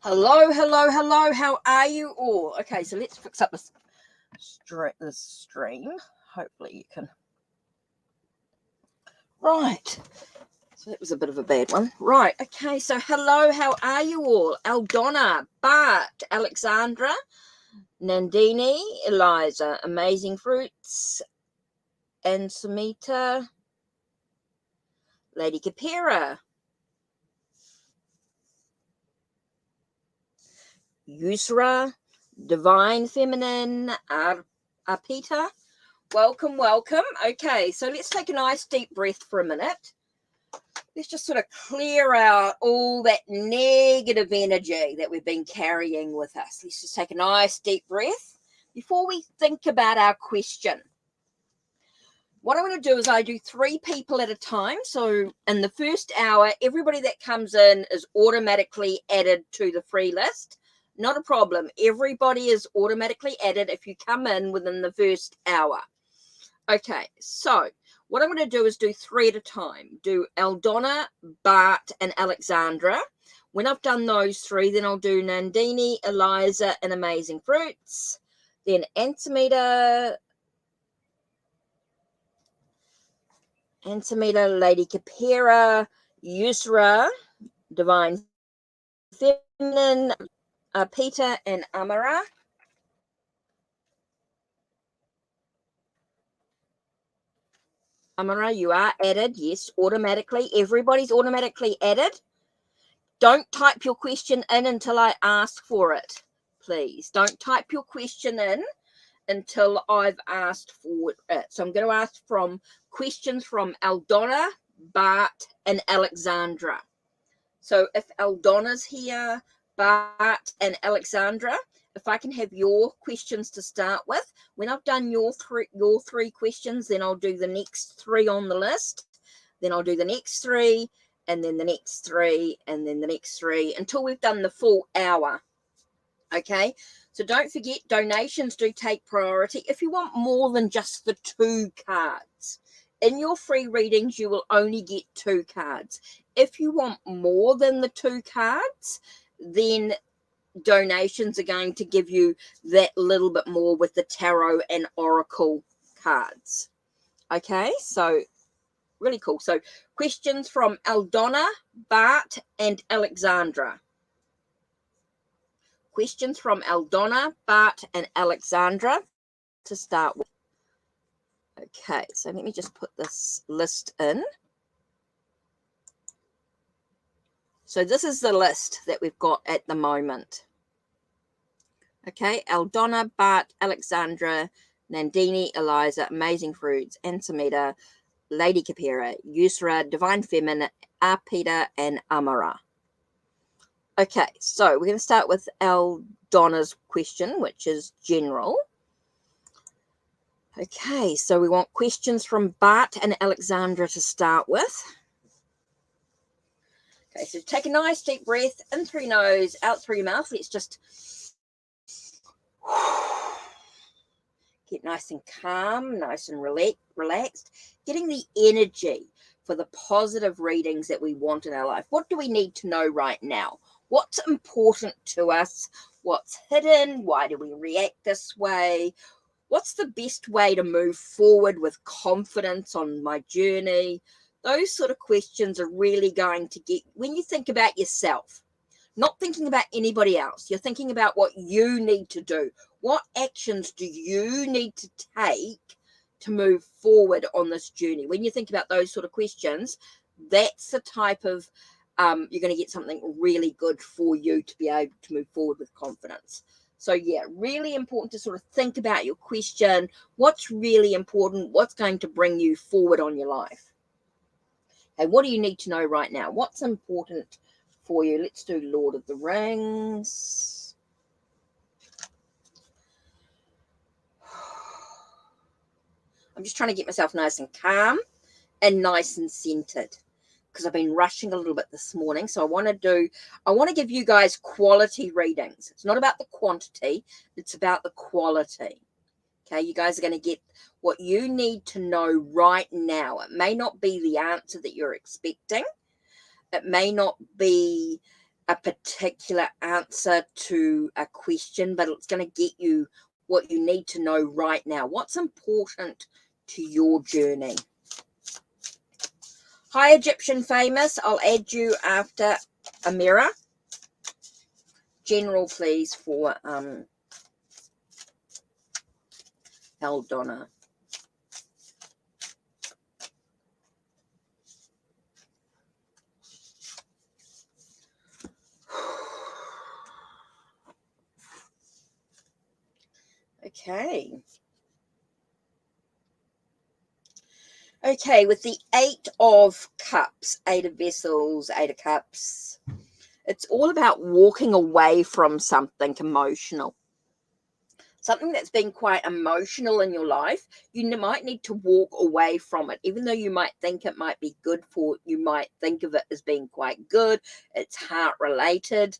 Hello, hello, hello. How are you all? Okay, so let's fix up this stream. Hopefully you can. Right. So that was a bit of a bad one. Right. Okay, so hello, how are you all? Aldona, Bart, Alexandra, Nandini, Eliza, Amazing Fruits, and Samita, Lady Kapira, Yusra, Divine Feminine, Arpita. Welcome, welcome. Okay, so let's take a nice deep breath for a minute. Let's just sort of clear out all that negative energy that we've been carrying with us. Let's just take a nice deep breath before we think about our question. What I'm going to do is I do 3 people at a time. So in the first hour, everybody that comes in is automatically added to the free list. Not a problem. Everybody is automatically added if you come in within the first hour. Okay, so what I'm going to do is do 3 at a time. Do Aldona, Bart, and Alexandra. When I've done those 3, then I'll do Nandini, Eliza, and Amazing Fruits. Then Antamita, Lady Kapira, Yusra, Divine Feminine, Peter, and Amara. Amara, you are added. Yes, automatically. Everybody's automatically added. Don't type your question in until I ask for it, please. Don't type your question in until I've asked for it. So I'm going to ask from questions from Aldona, Bart, and Alexandra. So if Aldona's here, Bart, and Alexandra, if I can have your questions to start with. When I've done your three questions, then I'll do the next 3 on the list. Then I'll do the next 3, and then the next 3, and then the next 3, until we've done the full hour. Okay, so don't forget, donations do take priority. If you want more than just the 2 cards, in your free readings, you will only get 2 cards. If you want more than the 2 cards, then donations are going to give you that little bit more with the tarot and oracle cards. Okay, so really cool. So questions from Aldona, Bart, and Alexandra. Questions from Aldona, Bart, and Alexandra to start with. Okay, so let me just put this list in. So this is the list that we've got at the moment. Okay, Aldona, Bart, Alexandra, Nandini, Eliza, Amazing Fruits, Antamita, Lady Kapira, Yusra, Divine Feminine, Arpita, and Amara. Okay, so we're going to start with Aldona's question, which is general. Okay, so we want questions from Bart and Alexandra to start with. Okay, so take a nice deep breath in through your nose, out through your mouth. Let's just get nice and calm, nice and relaxed, getting the energy for the positive readings that we want in our life. What do we need to know right now? What's important to us? What's hidden? Why do we react this way? What's the best way to move forward with confidence on my journey? Those sort of questions are really going to get, when you think about yourself, not thinking about anybody else, you're thinking about what you need to do. What actions do you need to take to move forward on this journey? When you think about those sort of questions, that's the type of, you're going to get something really good for you to be able to move forward with confidence. So yeah, really important to sort of think about your question. What's really important? What's going to bring you forward on your life? Okay, what do you need to know right now? What's important for you? Let's do Lord of the Rings. I'm just trying to get myself nice and calm and nice and centered, because I've been rushing a little bit this morning. So I want to give you guys quality readings. It's not about the quantity, it's about the quality. Okay, you guys are going to get what you need to know right now. It may not be the answer that you're expecting. It may not be a particular answer to a question, but it's going to get you what you need to know right now. What's important to your journey? Hi, Egyptian Famous. I'll add you after Amira. General, please, for Eldonna. Okay. Okay, with the 8 of Cups, 8 of Vessels, 8 of Cups, it's all about walking away from something emotional. Something that's been quite emotional in your life, you might need to walk away from it. Even though you might think it might be good for, you might think of it as being quite good, it's heart-related.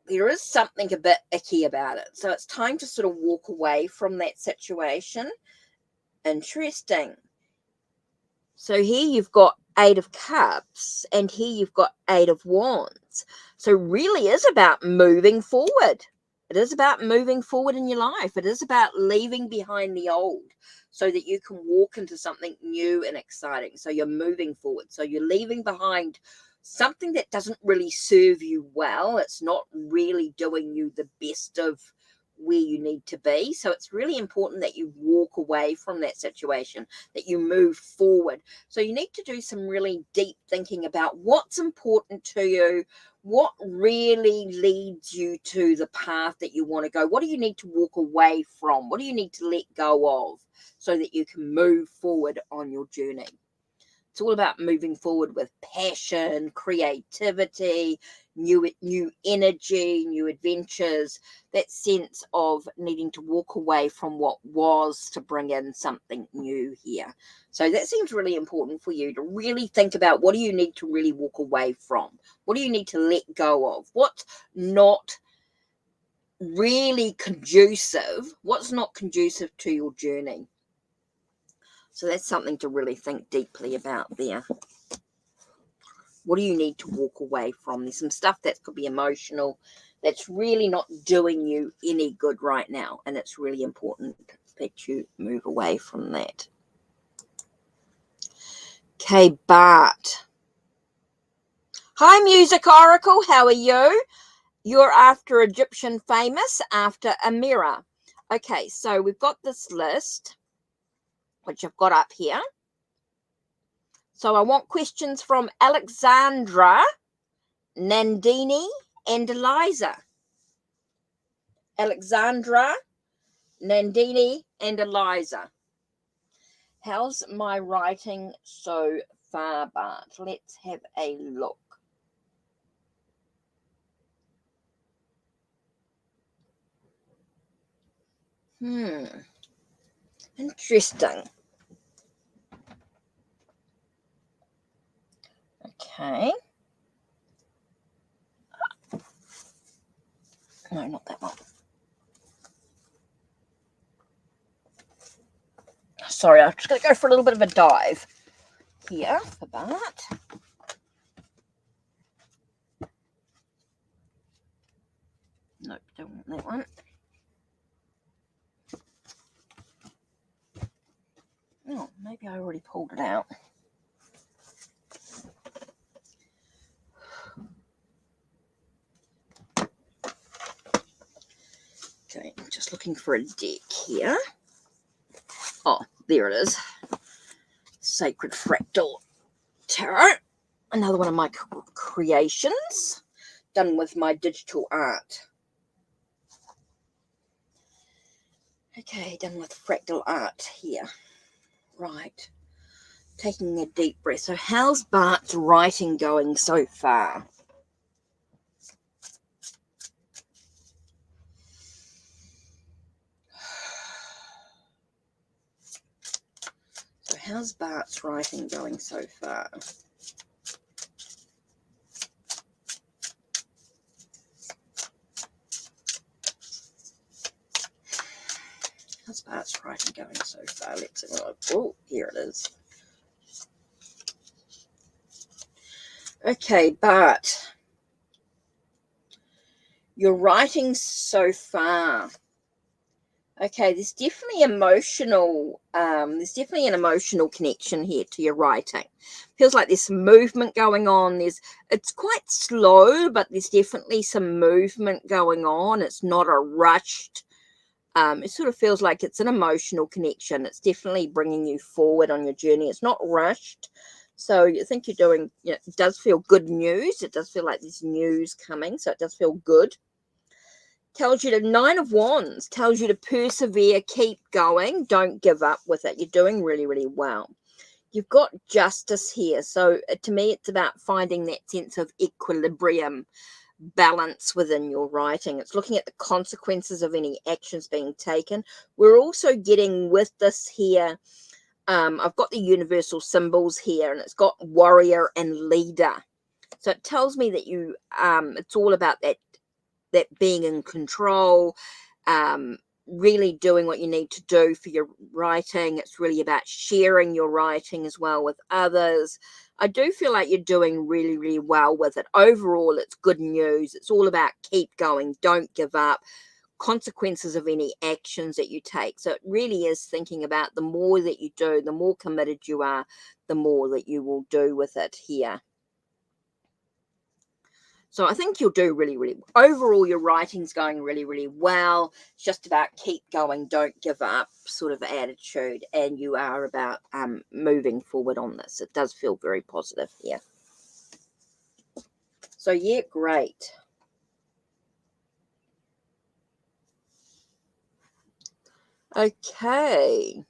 There is something a bit icky about it. So it's time to sort of walk away from that situation. Interesting. So here you've got 8 of Cups, and here you've got 8 of Wands. So really is about moving forward. It is about moving forward in your life. It is about leaving behind the old so that you can walk into something new and exciting. So you're moving forward. So you're leaving behind something that doesn't really serve you well. It's not really doing you the best of where you need to be. So it's really important that you walk away from that situation, that you move forward. So you need to do some really deep thinking about what's important to you, what really leads you to the path that you want to go. What do you need to walk away from? What do you need to let go of so that you can move forward on your journey? It's all about moving forward with passion, creativity, new energy, new adventures, that sense of needing to walk away from what was to bring in something new here. So that seems really important for you to really think about, what do you need to really walk away from? What do you need to let go of? What's not really conducive? What's not conducive to your journey? So that's something to really think deeply about there. What do you need to walk away from? There's some stuff that could be emotional that's really not doing you any good right now. And it's really important that you move away from that. Okay, Bart. Hi, Music Oracle. How are you? You're after Egyptian Famous, after Amira. Okay, so we've got this list, which I've got up here. So I want questions from Alexandra, Nandini, and Eliza. Alexandra, Nandini, and Eliza. How's my writing so far, Bart? Let's have a look. Interesting. Okay. No, not that one. Sorry, I'm just going to go for a little bit of a dive here for Bart. Nope, don't want that one. Oh, maybe I already pulled it out. Okay, I'm just looking for a deck here. Oh, there it is. Sacred Fractal Tarot. Another one of my creations done with my digital art. Okay, done with fractal art here. Right. Taking a deep breath. So how's Bart's writing going so far? So how's Bart's writing going so far? How's Bart's writing going so far? Let's have a look. Oh, here it is. Okay, but your writing so far. Okay, there's definitely there's definitely an emotional connection here to your writing. Feels like there's some movement going on. It's quite slow, but there's definitely some movement going on. It's not a rushed. It sort of feels like it's an emotional connection. It's definitely bringing you forward on your journey. It's not rushed. So you think you're doing, it does feel good news. It does feel like there's news coming. So it does feel good. Tells you to 9 of Wands, tells you to persevere, keep going, don't give up with it. You're doing really, really well. You've got Justice here. So to me, it's about finding that sense of equilibrium, balance within your writing. It's looking at the consequences of any actions being taken. We're also getting with this here, I've got the universal symbols here, and it's got warrior and leader. So it tells me that it's all about that being in control, really doing what you need to do for your writing. It's really about sharing your writing as well with others. I do feel like you're doing really, really well with it. Overall, it's good news. It's all about keep going, don't give up, consequences of any actions that you take. So it really is thinking about the more that you do, the more committed you are, the more that you will do with it here. So I think you'll do really, really, overall your writing's going really, really well. It's just about keep going, don't give up sort of attitude, and you are about moving forward on this. It does feel very positive here. So yeah, great. Okay.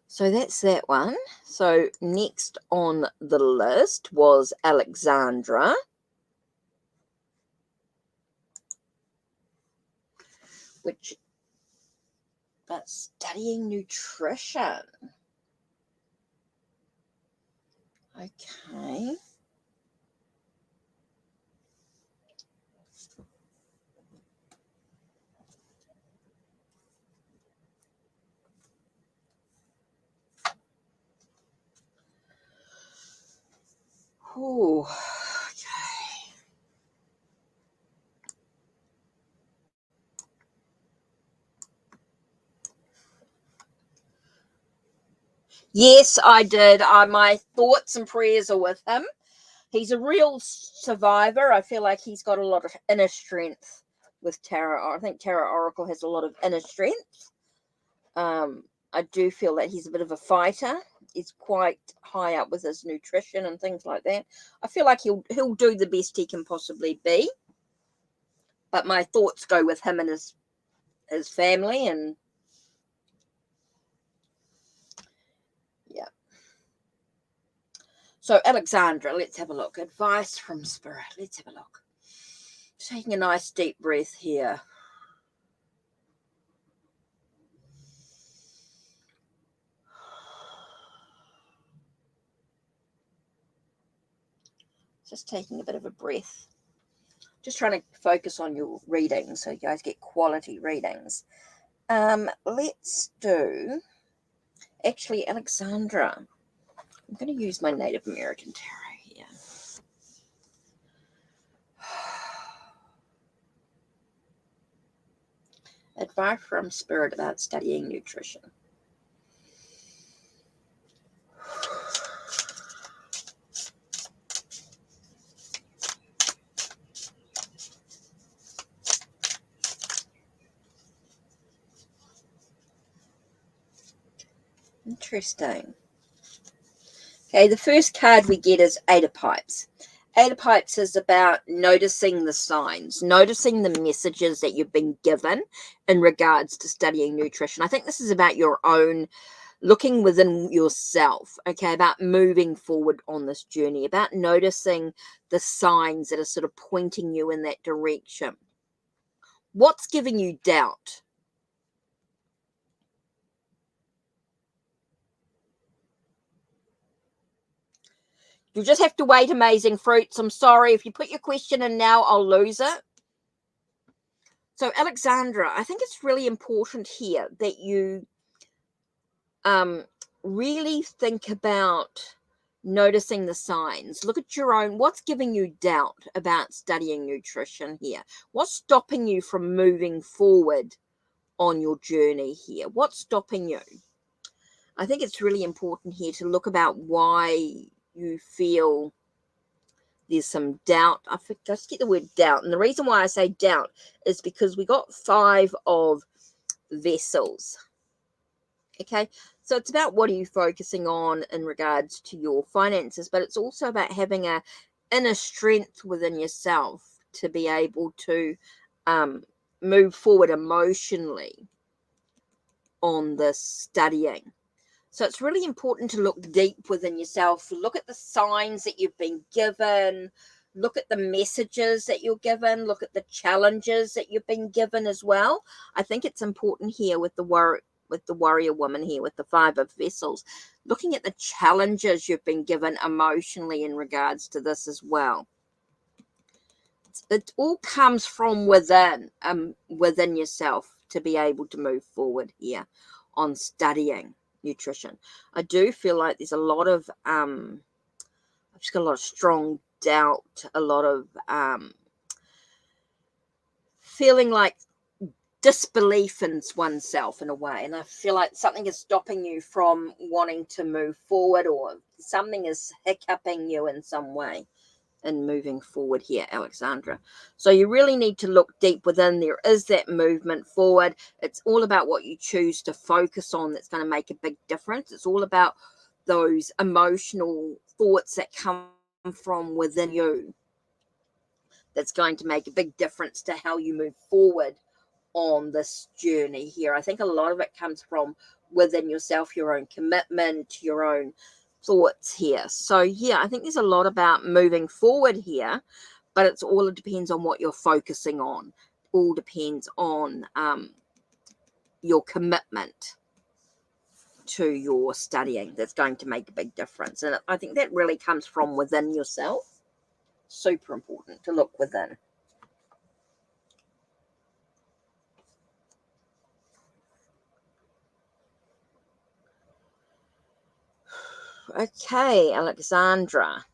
So that's that one. So next on the list was Alexandra, which that's studying nutrition. Okay. Oh, okay. Yes, I did. My thoughts and prayers are with him. He's a real survivor. I feel like he's got a lot of inner strength with Tarot. I think Tarot Oracle has a lot of inner strength. I do feel that he's a bit of a fighter. He's quite high up with his nutrition and things like that. I feel like he'll do the best he can possibly be. But my thoughts go with him and his family, and yeah. So Alexandra, let's have a look. Advice from Spirit. Let's have a look. Taking a nice deep breath here. Just taking a bit of a breath. Just trying to focus on your readings so you guys get quality readings. Let's do, actually, Alexandra. I'm going to use my Native American tarot here. Advice from Spirit about studying nutrition. Interesting. Okay, the first card we get is Eight of Pipes. Eight of Pipes is about noticing the signs, noticing the messages that you've been given in regards to studying nutrition. I think this is about your own looking within yourself, okay, about moving forward on this journey, about noticing the signs that are sort of pointing you in that direction. What's giving you doubt? You just have to wait, amazing fruits. I'm sorry, if you put your question in now, I'll lose it. So Alexandra, I think it's really important here that you really think about noticing the signs. Look at your own, what's giving you doubt about studying nutrition here? What's stopping you from moving forward on your journey here? What's stopping you? I think it's really important here to look about why you feel there's some doubt. I just get the word doubt. And the reason why I say doubt is because we got 5 of vessels. Okay, so it's about what are you focusing on in regards to your finances, but it's also about having a inner strength within yourself to be able to move forward emotionally on this studying. So it's really important to look deep within yourself. Look at the signs that you've been given. Look at the messages that you're given. Look at the challenges that you've been given as well. I think it's important here with the warrior woman here with the 5 of vessels, looking at the challenges you've been given emotionally in regards to this as well. It all comes from within yourself to be able to move forward here on studying nutrition. I do feel like there's a lot of I've just got a lot of strong doubt, a lot of feeling like disbelief in oneself in a way, and I feel like something is stopping you from wanting to move forward, or something is hiccuping you in some way in moving forward here, Alexandra. So you really need to look deep within. There is that movement forward. It's all about what you choose to focus on that's going to make a big difference. It's all about those emotional thoughts that come from within you that's going to make a big difference to how you move forward on this journey here. I think a lot of it comes from within yourself, your own commitment, your own thoughts here. So yeah, I think there's a lot about moving forward here, but it depends on what you're focusing on. It all depends on your commitment to your studying that's going to make a big difference. And I think that really comes from within yourself. Super important to look within. Okay, Alexandra.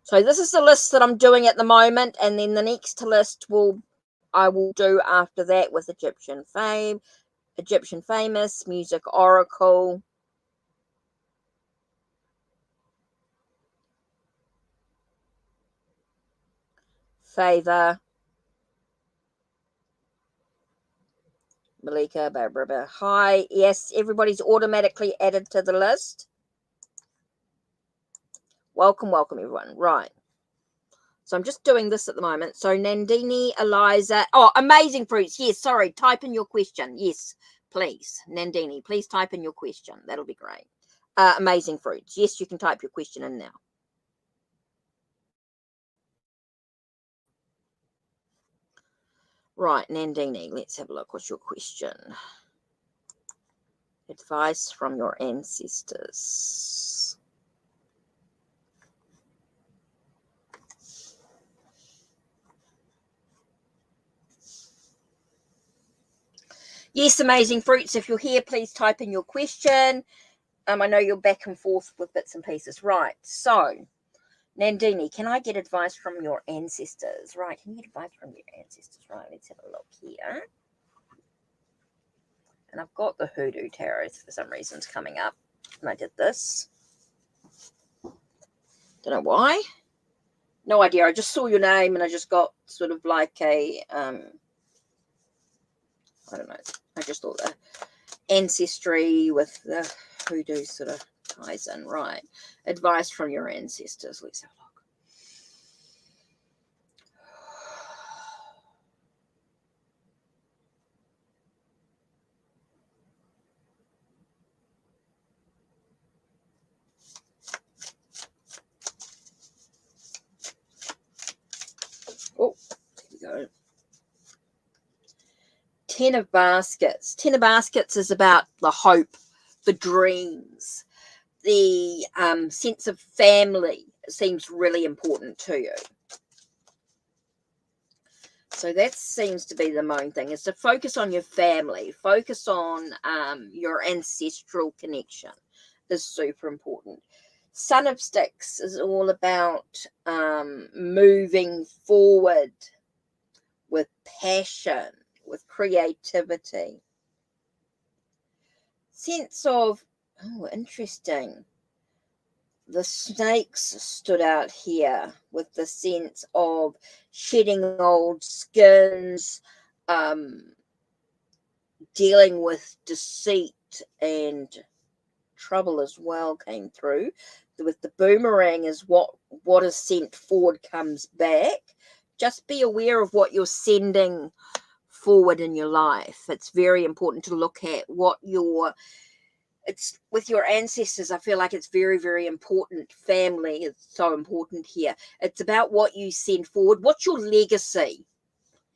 So this is the list that I'm doing at the moment, and then the next list I will do after that with Egyptian famous, music oracle, favor, Malika, Barbara. Hi, yes, everybody's automatically added to the list. Welcome, everyone. Right. So I'm just doing this at the moment. So Nandini, Eliza. Oh, amazing fruits. Yes, sorry. Type in your question. Yes, please. Nandini, please type in your question. That'll be great. Amazing fruits. Yes, you can type your question in now. Right, Nandini, let's have a look. What's your question? Advice from your ancestors. Yes, amazing fruits. If you're here, please type in your question. I know you're back and forth with bits and pieces. Right, so Nandini, can I get advice from your ancestors? Right, can you get advice from your ancestors? Right, let's have a look here. And I've got the Hoodoo Tarot for some reason coming up. And I did this. Don't know why. No idea. I just saw your name and I just got sort of like a, I don't know. I just thought the ancestry with the Hoodoo sort of ties in. Right. Advice from your ancestors. Let's have a look. Oh, there we go. 10 of Baskets. 10 of Baskets is about the hope, the dreams, the sense of family seems really important to you. So that seems to be the main thing, is to focus on your family, focus on your ancestral connection is super important. Son of Sticks is all about moving forward with passion, with creativity. Sense of, oh, interesting. The snakes stood out here with the sense of shedding old skins, dealing with deceit and trouble as well came through. With the boomerang is what is sent forward comes back. Just be aware of what you're sending forward in your life. It's very important to look at what it's with your ancestors. I feel like it's very, very important. Family is so important here. It's about what you send forward. What's your legacy?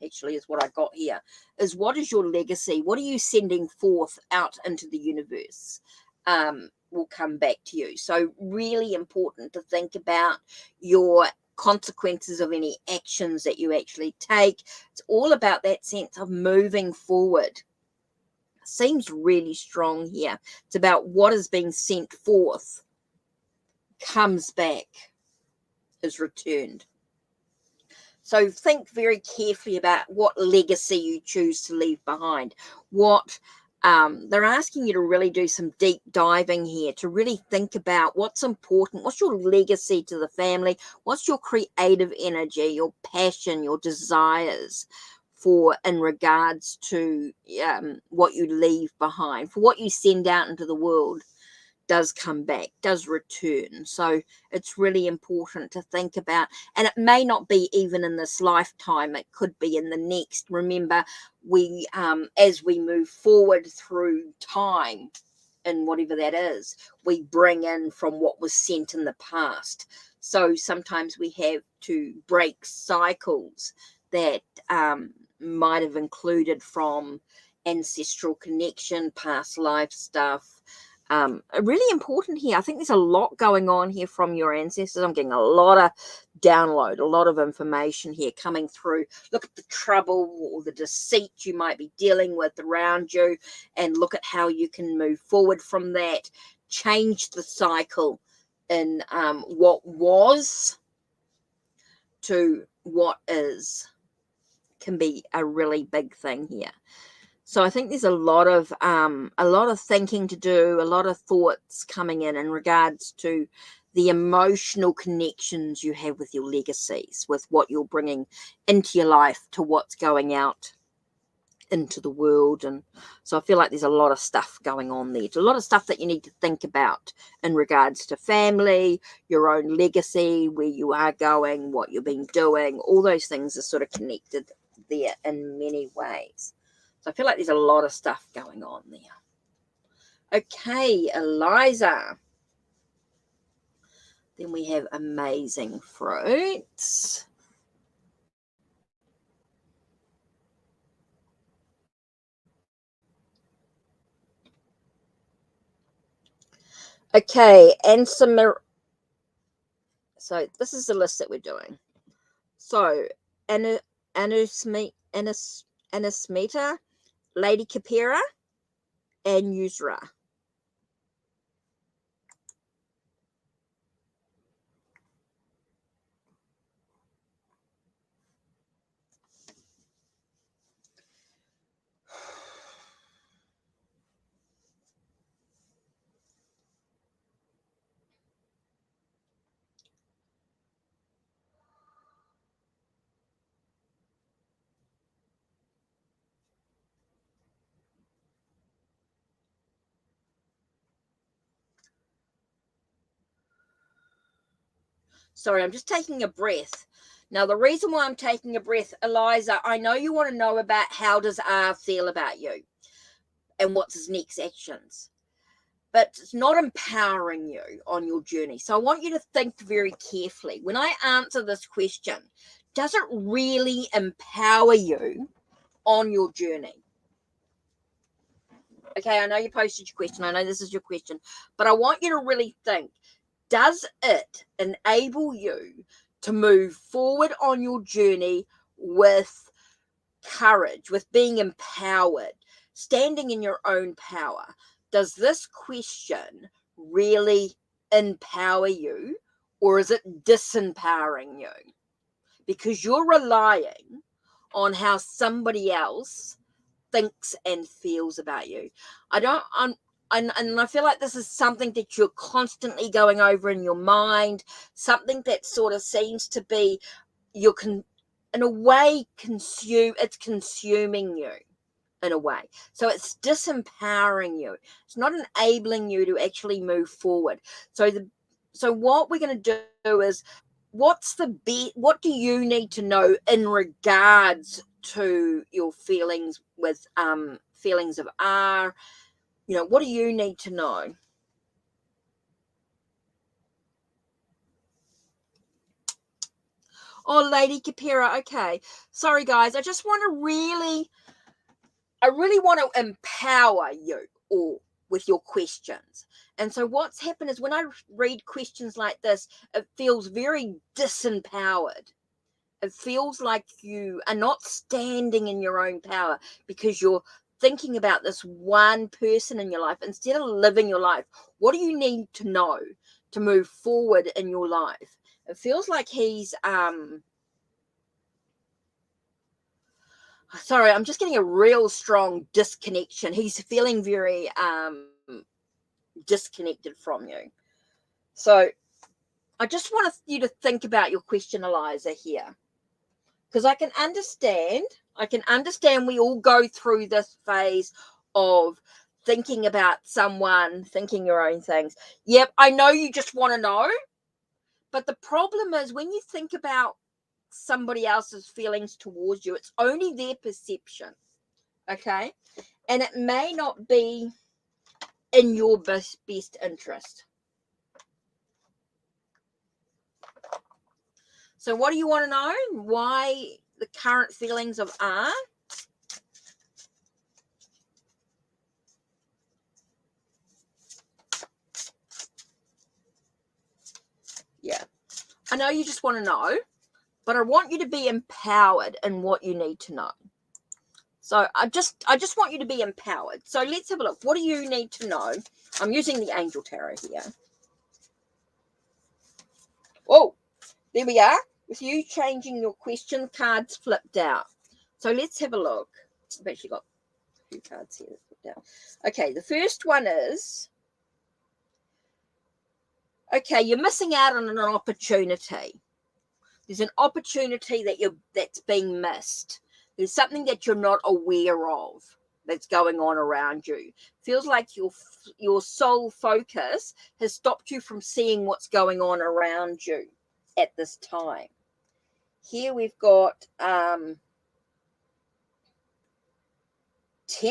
Actually, is what I got here. Is what is your legacy? What are you sending forth out into the universe? Will come back to you. So really important to think about your consequences of any actions that you actually take. It's all about that sense of moving forward. Seems really strong here. It's about what is being sent forth, comes back, is returned. So think very carefully about what legacy you choose to leave behind. What they're asking you to really do some deep diving here, to really think about what's important. What's your legacy to the family? What's your creative energy, your passion, your desires for in regards to what you leave behind, for what you send out into the world does come back, does return. So it's really important to think about, and it may not be even in this lifetime, it could be in the next. Remember, we as we move forward through time, and whatever that is, we bring in from what was sent in the past. So sometimes we have to break cycles that might have included from ancestral connection, past life stuff. Really important here. I think there's a lot going on here from your ancestors. I'm getting a lot of download, a lot of information here coming through. Look at the trouble or the deceit you might be dealing with around you, and look at how you can move forward from that, change the cycle in what was to what is. Can be a really big thing here. So I think there's a lot of thinking to do, a lot of thoughts coming in regards to the emotional connections you have with your legacies, with what you're bringing into your life to what's going out into the world. And so I feel like there's a lot of stuff going on there. There's a lot of stuff that you need to think about in regards to family, your own legacy, where you are going, what you've been doing. All those things are sort of connected there in many ways. So I feel like there's a lot of stuff going on there. Okay, Eliza. Then we have amazing fruits. Okay, and some. So this is the list that we're doing. So, Anusmeta, Lady Capera, and YOUIR. Sorry, I'm just taking a breath. Now, the reason why I'm taking a breath, Eliza, I know you want to know about how does R feel about you and what's his next actions. But it's not empowering you on your journey. So I want you to think very carefully. When I answer this question, does it really empower you on your journey? Okay, I know you posted your question. I know this is your question. But I want you to really think, does it enable you to move forward on your journey with courage, with being empowered, standing in your own power. Does this question really empower you, or is it disempowering you? Because you're relying on how somebody else thinks and feels about you. And I feel like this is something that you're constantly going over in your mind, something that sort of seems to be in a way it's consuming you in a way. So it's disempowering you. It's not enabling you to actually move forward. So what we're going to do is, what do you need to know in regards to your feelings with feelings of R? What do you need to know? Oh, Lady Kapira, okay. Sorry, guys. I really want to empower you all with your questions. And so what's happened is, when I read questions like this, it feels very disempowered. It feels like you are not standing in your own power, because you're thinking about this one person in your life instead of living your life. What do you need to know to move forward in your life? It feels like he's sorry, I'm just getting a real strong disconnection. He's feeling very disconnected from you. So I just want you to think about your question, Eliza, here, because I can understand we all go through this phase of thinking about someone, thinking your own things. Yep, I know you just want to know, but the problem is, when you think about somebody else's feelings towards you, it's only their perception, okay? And it may not be in your best interest. So what do you want to know? Why the current feelings of R? Yeah. I know you just want to know, but I want you to be empowered in what you need to know. So I just want you to be empowered. So let's have a look. What do you need to know? I'm using the Angel Tarot here. Oh, there we are. With you changing your question, cards flipped out. So let's have a look. I've actually got a few cards here that flipped out. Okay, the first one is, okay, you're missing out on an opportunity. There's an opportunity that's being missed. There's something that you're not aware of that's going on around you. Feels like your sole focus has stopped you from seeing what's going on around you at this time. Here we've got 10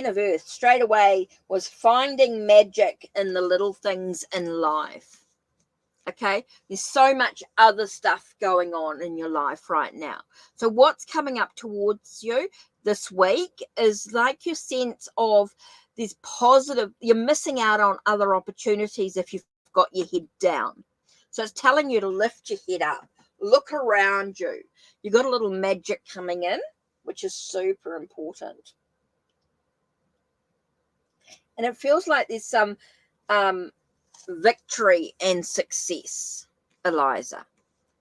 of Earth. Straight away was finding magic in the little things in life. Okay, there's so much other stuff going on in your life right now. So what's coming up towards you this week is like your sense of this positive, you're missing out on other opportunities if you've got your head down. So it's telling you to lift your head up, look around you. You've got a little magic coming in, which is super important. And it feels like there's some victory and success, Eliza.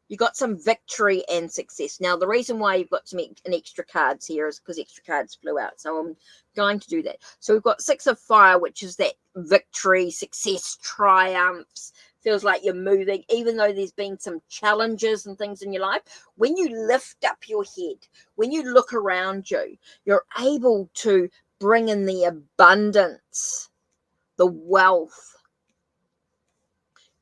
You got some victory and success. Now, the reason why you've got some extra cards here is because extra cards flew out. So I'm going to do that. So we've got 6 of Fire, which is that victory, success, triumphs. Feels like you're moving, even though there's been some challenges and things in your life. When you lift up your head, when you look around you, you're able to bring in the abundance, the wealth.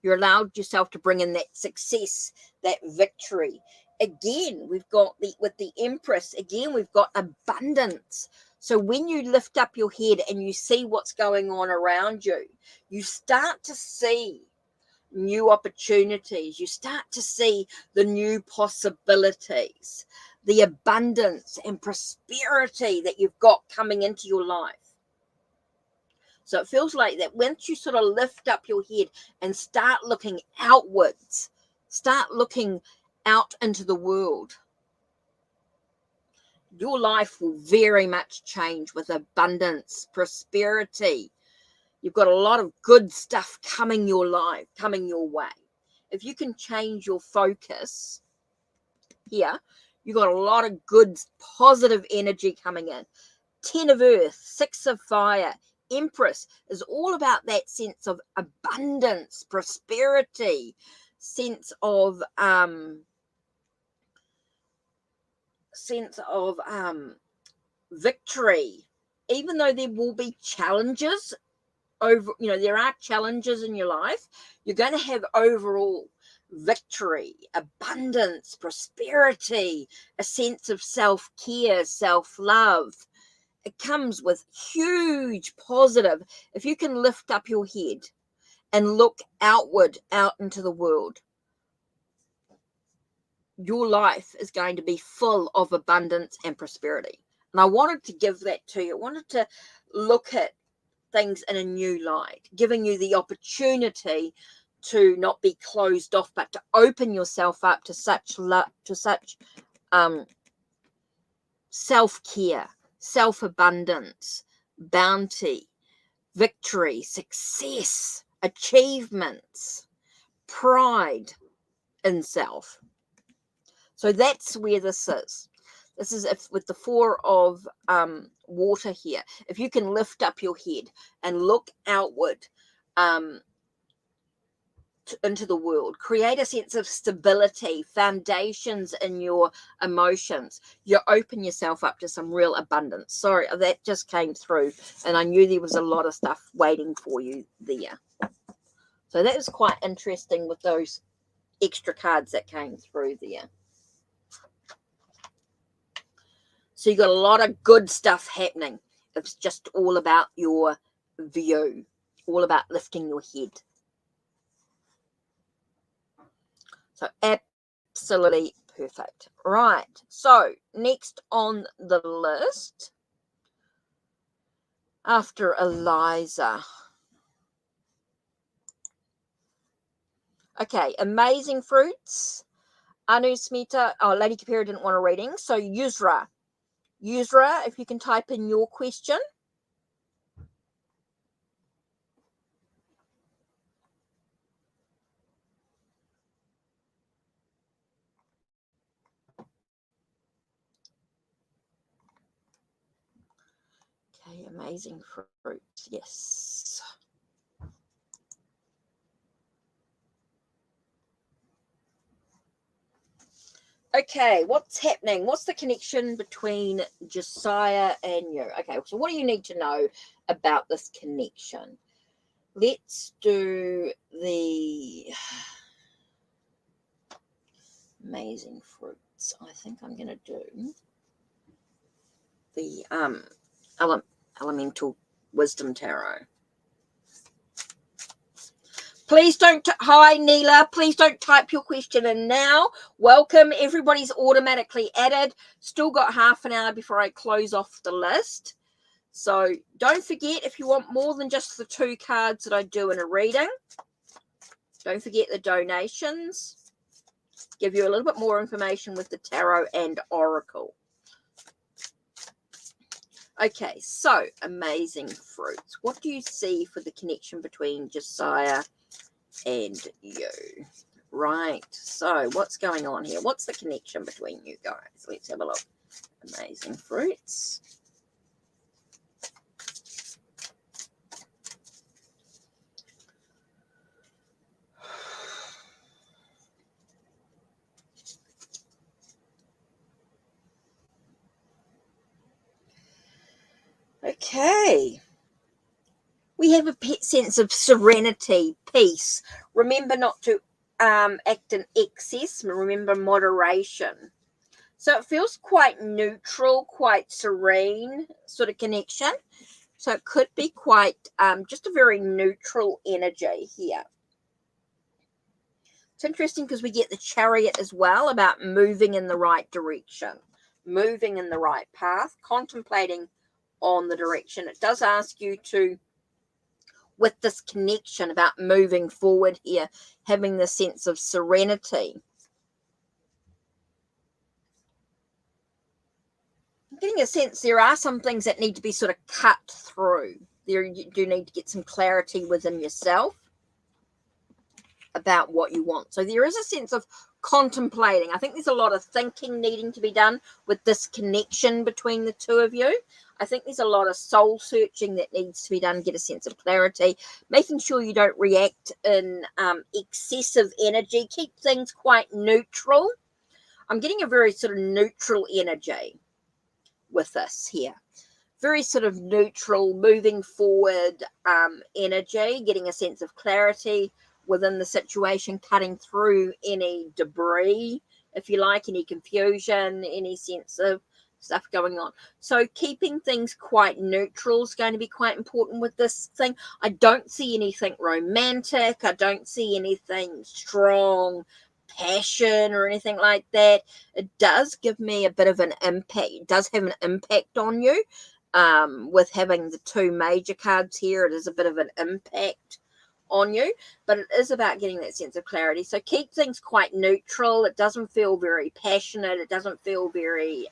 You're allowed yourself to bring in that success, that victory. Again, we've got with the Empress, again, we've got abundance. So when you lift up your head and you see what's going on around you, you start to see new opportunities. You start to see the new possibilities, the abundance and prosperity that you've got coming into your life. So it feels like that once you sort of lift up your head and start looking outwards, start looking out into the world, your life will very much change with abundance, prosperity. You've got a lot of good stuff coming your way. If you can change your focus here, you've got a lot of good, positive energy coming in. 10 of Earth, 6 of Fire, Empress is all about that sense of abundance, prosperity, sense of victory. Even though there will be challenges there are challenges in your life, you're going to have overall victory, abundance, prosperity, a sense of self-care, self-love. It comes with huge positive. If you can lift up your head and look outward, out into the world, your life is going to be full of abundance and prosperity. And I wanted to give that to you. I wanted to look at things in a new light, giving you the opportunity to not be closed off, but to open yourself up to such self-care, self-abundance, bounty, victory, success, achievements, pride in self. So that's where this is. This is with the 4 of water here. If you can lift up your head and look outward into the world, create a sense of stability, foundations in your emotions, you open yourself up to some real abundance. Sorry, that just came through, and I knew there was a lot of stuff waiting for you there. So that was quite interesting with those extra cards that came through there. So you got a lot of good stuff happening. It's just all about your view, all about lifting your head. So absolutely perfect. Right. So next on the list, after Eliza. Okay, amazing fruits. Anusmita. Oh, Lady Kapira didn't want a reading. So YOUIR. YOUIR, if you can type in your question. Okay, amazing fruits. Yes. Okay, what's happening? What's the connection between Josiah and you? Okay, so what do you need to know about this connection? Let's do the amazing fruits. I think I'm going to do the elemental wisdom tarot. Please don't, hi Neela, please don't type your question in now. Welcome, everybody's automatically added. Still got half an hour before I close off the list. So don't forget, if you want more than just the 2 cards that I do in a reading, don't forget the donations. Give you a little bit more information with the tarot and oracle. Okay, so amazing fruits. What do you see for the connection between Josiah and you? Right, so what's going on here? What's the connection between you guys? Let's have a look. Amazing fruits. Okay. We have a sense of serenity, peace. Remember not to act in excess. Remember moderation. So it feels quite neutral, quite serene sort of connection. So it could be quite just a very neutral energy here. It's interesting because we get the Chariot as well, about moving in the right direction, moving in the right path, contemplating on the direction. It does ask you to, with this connection about moving forward here, having the sense of serenity. I'm getting a sense there are some things that need to be sort of cut through. There, you do need to get some clarity within yourself about what you want. So there is a sense of contemplating. I think there's a lot of thinking needing to be done with this connection between the two of you. I think there's a lot of soul searching that needs to be done, get a sense of clarity, making sure you don't react in excessive energy. Keep things quite neutral. I'm getting a very sort of neutral energy with this here. Very sort of neutral, moving forward energy, getting a sense of clarity within the situation, cutting through any debris, if you like, any confusion, any sense of stuff going on. So keeping things quite neutral is going to be quite important with this thing. I don't see anything romantic. I don't see anything strong passion or anything like that. It does give me a bit of an impact. It does have an impact on you. With having the two major cards here, it is a bit of an impact on you, but it is about getting that sense of clarity. So keep things quite neutral. It doesn't feel very passionate. It doesn't feel very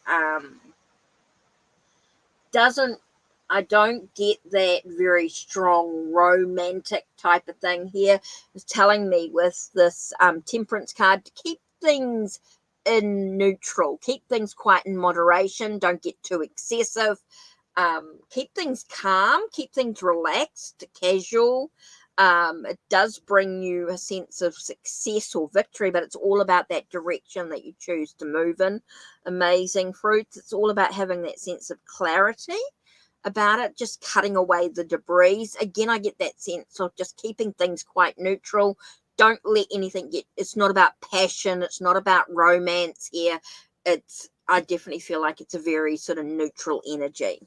I don't get that very strong romantic type of thing here. It's telling me with this temperance card to keep things in neutral, keep things quite in moderation, don't get too excessive, keep things calm, keep things relaxed, casual. It does bring you a sense of success or victory, but it's all about that direction that you choose to move in. Amazing fruits. It's all about having that sense of clarity about it, just cutting away the debris. Again, I get that sense of just keeping things quite neutral. Don't let anything get, it's not about passion. It's not about romance here. I definitely feel like it's a very sort of neutral energy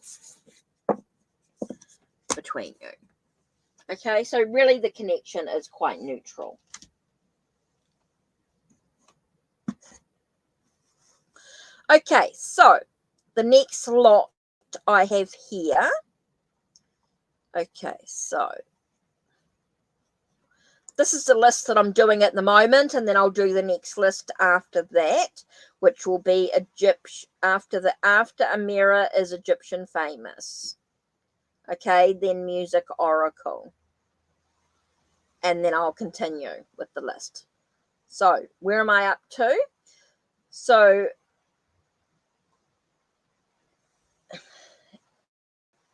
between you. Okay, so really the connection is quite neutral. Okay, so the next lot I have here. Okay, so this is the list that I'm doing at the moment, and then I'll do the next list after that, which will be Egyptian. After a mirror is Egyptian famous. Okay, then music oracle. And then I'll continue with the list. So where am I up to? So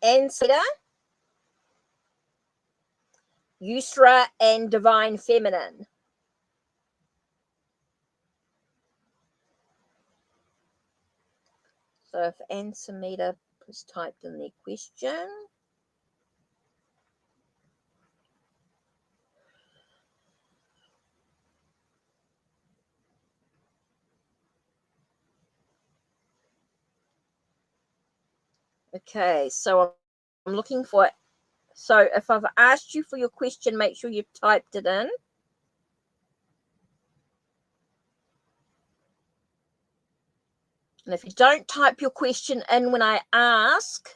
Ansida, YOUIR, and Divine Feminine. So if Ansamita is typed in their question. Okay, so I'm looking for it. So if I've asked you for your question, make sure you've typed it in. And if you don't type your question in when I ask,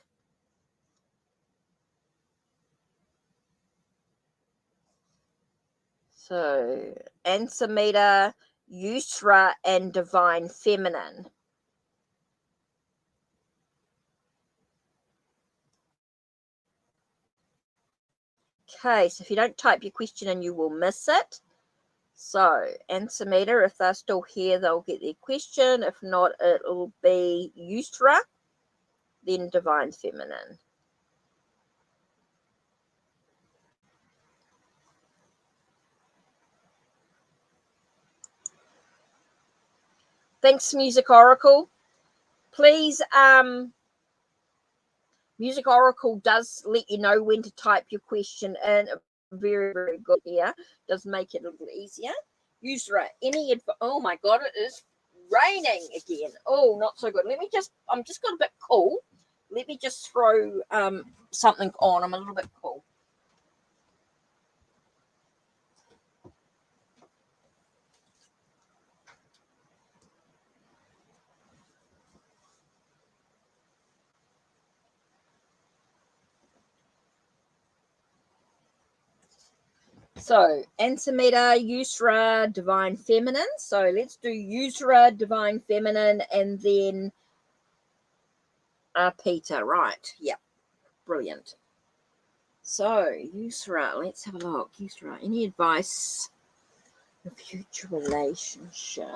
so Ansamita, YOUIR, and Divine Feminine. Okay, so if you don't type your question in, you will miss it. So, Ansamita, if they're still here, they'll get their question. If not, it'll be YOUIR, then Divine Feminine. Thanks, Music Oracle. Please, Music Oracle does let you know when to type your question in. Very, very good here. Does make it a little easier. YOUIR, any advice? Oh my God, it is raining again. Oh, not so good. I'm just got a bit cool. Let me just throw something on. I'm a little bit cool. So, Ansamita, YOUIR, Divine Feminine. So, let's do YOUIR, Divine Feminine, and then Peter, right. Yep. Brilliant. So, Yusra, let's have a look. Yusra, any advice for future relationship?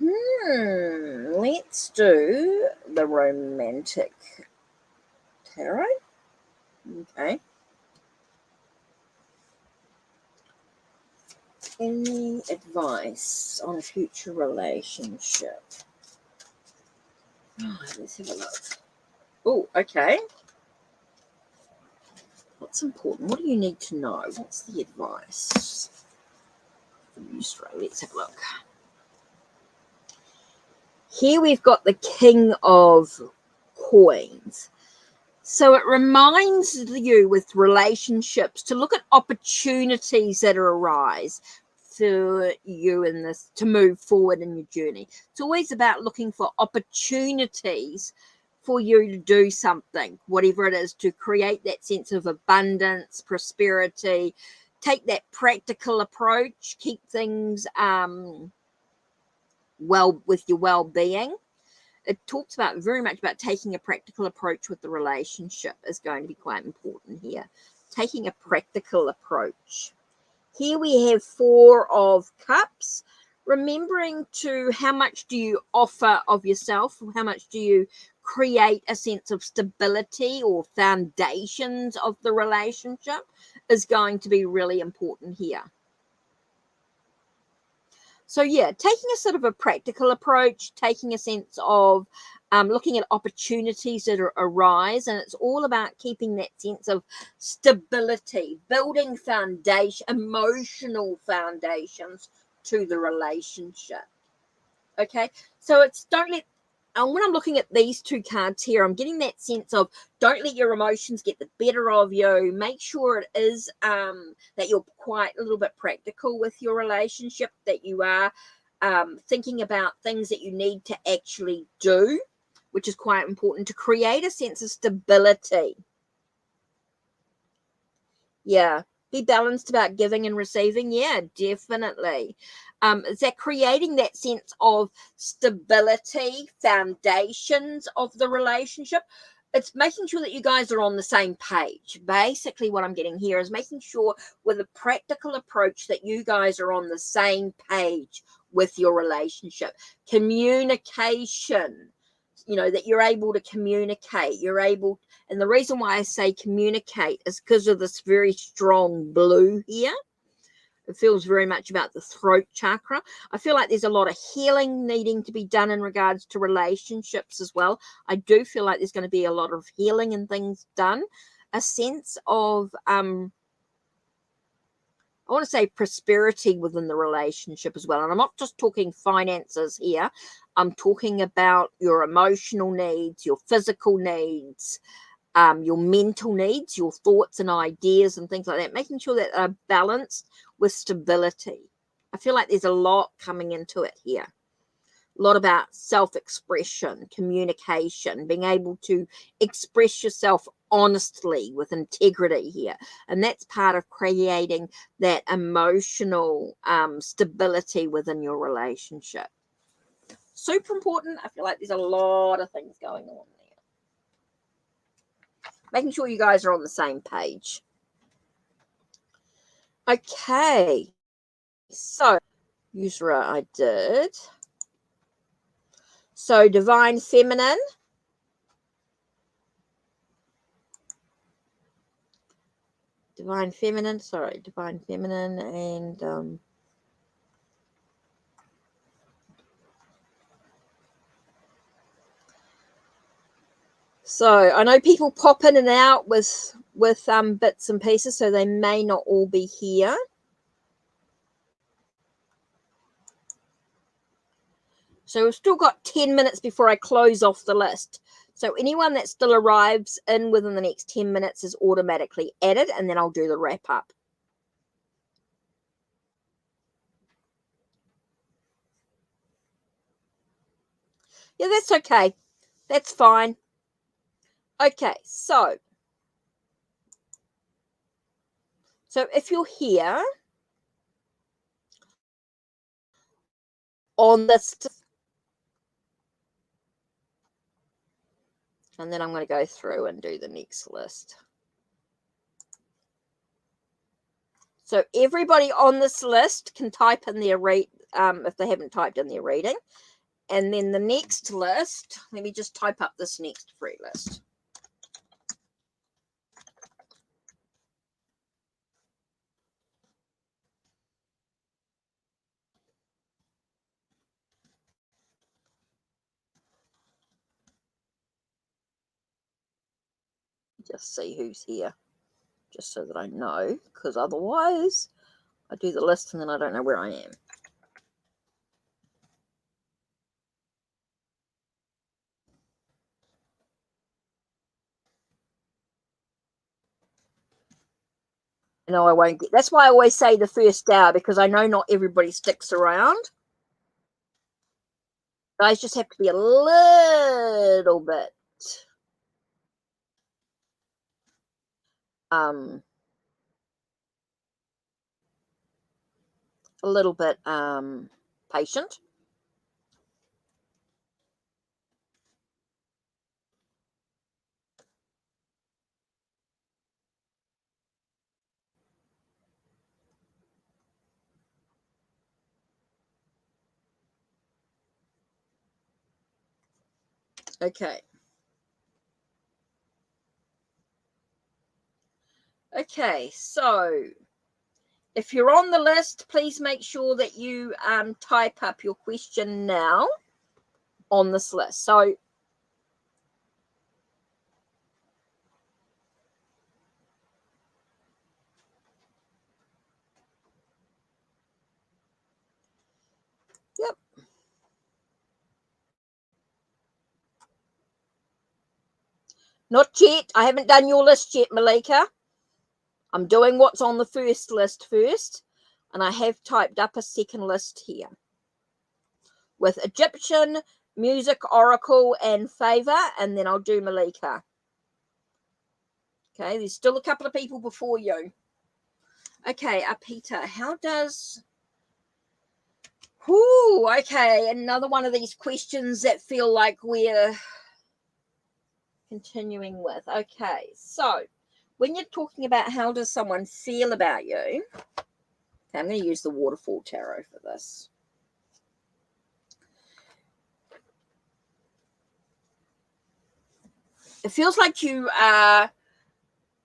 Let's do the romantic tarot. Okay. Any advice on a future relationship? Oh, let's have a look. Oh, okay. What's important? What do you need to know? What's the advice? Let's have a look. Here we've got the King of Coins. So it reminds you with relationships to look at opportunities that arise for you in this, to move forward in your journey. It's always about looking for opportunities for you to do something, whatever it is, to create that sense of abundance, prosperity, take that practical approach, keep things well with your well-being. It talks about very much about taking a practical approach with the relationship is going to be quite important here. Taking a practical approach. Here we have 4 of Cups. Remembering to how much do you offer of yourself? How much do you create a sense of stability or foundations of the relationship is going to be really important here. So, yeah, taking a sort of a practical approach, taking a sense of looking at opportunities that arise, and it's all about keeping that sense of stability, building foundation, emotional foundations to the relationship. Okay, so it's don't let, and when I'm looking at these 2 cards here, I'm getting that sense of don't let your emotions get the better of you. Make sure it is that you're quite a little bit practical with your relationship, that you are thinking about things that you need to actually do, which is quite important to create a sense of stability. Yeah. Be balanced about giving and receiving. Yeah, definitely. Is that creating that sense of stability, foundations of the relationship? It's making sure that you guys are on the same page. Basically, what I'm getting here is making sure with a practical approach that you guys are on the same page with your relationship. Communication, that you're able to communicate. You're able, and the reason why I say communicate is because of this very strong blue here. It feels very much about the throat chakra. I feel like there's a lot of healing needing to be done in regards to relationships as well. I do feel like there's going to be a lot of healing and things done. A sense of, I want to say prosperity within the relationship as well. And I'm not just talking finances here. I'm talking about your emotional needs, your physical needs, your mental needs, your thoughts and ideas and things like that, making sure that they're balanced with stability. I feel like there's a lot coming into it here. A lot about self-expression, communication, being able to express yourself honestly with integrity here. And that's part of creating that emotional stability within your relationship. Super important. I feel like there's a lot of things going on there. Making sure you guys are on the same page. Okay. So, Yusra, I did. So, Divine Feminine. Divine Feminine, and so I know people pop in and out with bits and pieces, so they may not all be here. So we've still got 10 minutes before I close off the list. So anyone that still arrives in within the next 10 minutes is automatically added, and then I'll do the wrap up. Yeah, that's okay. That's fine. Okay, so if you're here on this, And then I'm going to go through and do the next list. So everybody on this list can type in their if they haven't typed in their reading. And then the next list, let me just type up this next free list. Just see who's here, just so that I know, because otherwise I do the list and then I don't know where I am. No, I won't get. That's why I always say the first hour, because I know not everybody sticks around. Guys just have to be a little bit patient. Okay. Okay, so if you're on the list, please make sure that you type up your question now on this list. So yep. Not yet. I haven't done your list yet, Malika. I'm doing what's on the first list first, and I have typed up a second list here with Egyptian, music, oracle, and favor, and then I'll do Malika. Okay, there's still a couple of people before you. Okay, Peter, how does... Ooh, okay, another one of these questions that feel like we're continuing with. Okay, so when you're talking about how does someone feel about you, okay, I'm going to use the Waterfall Tarot for this. It feels like you are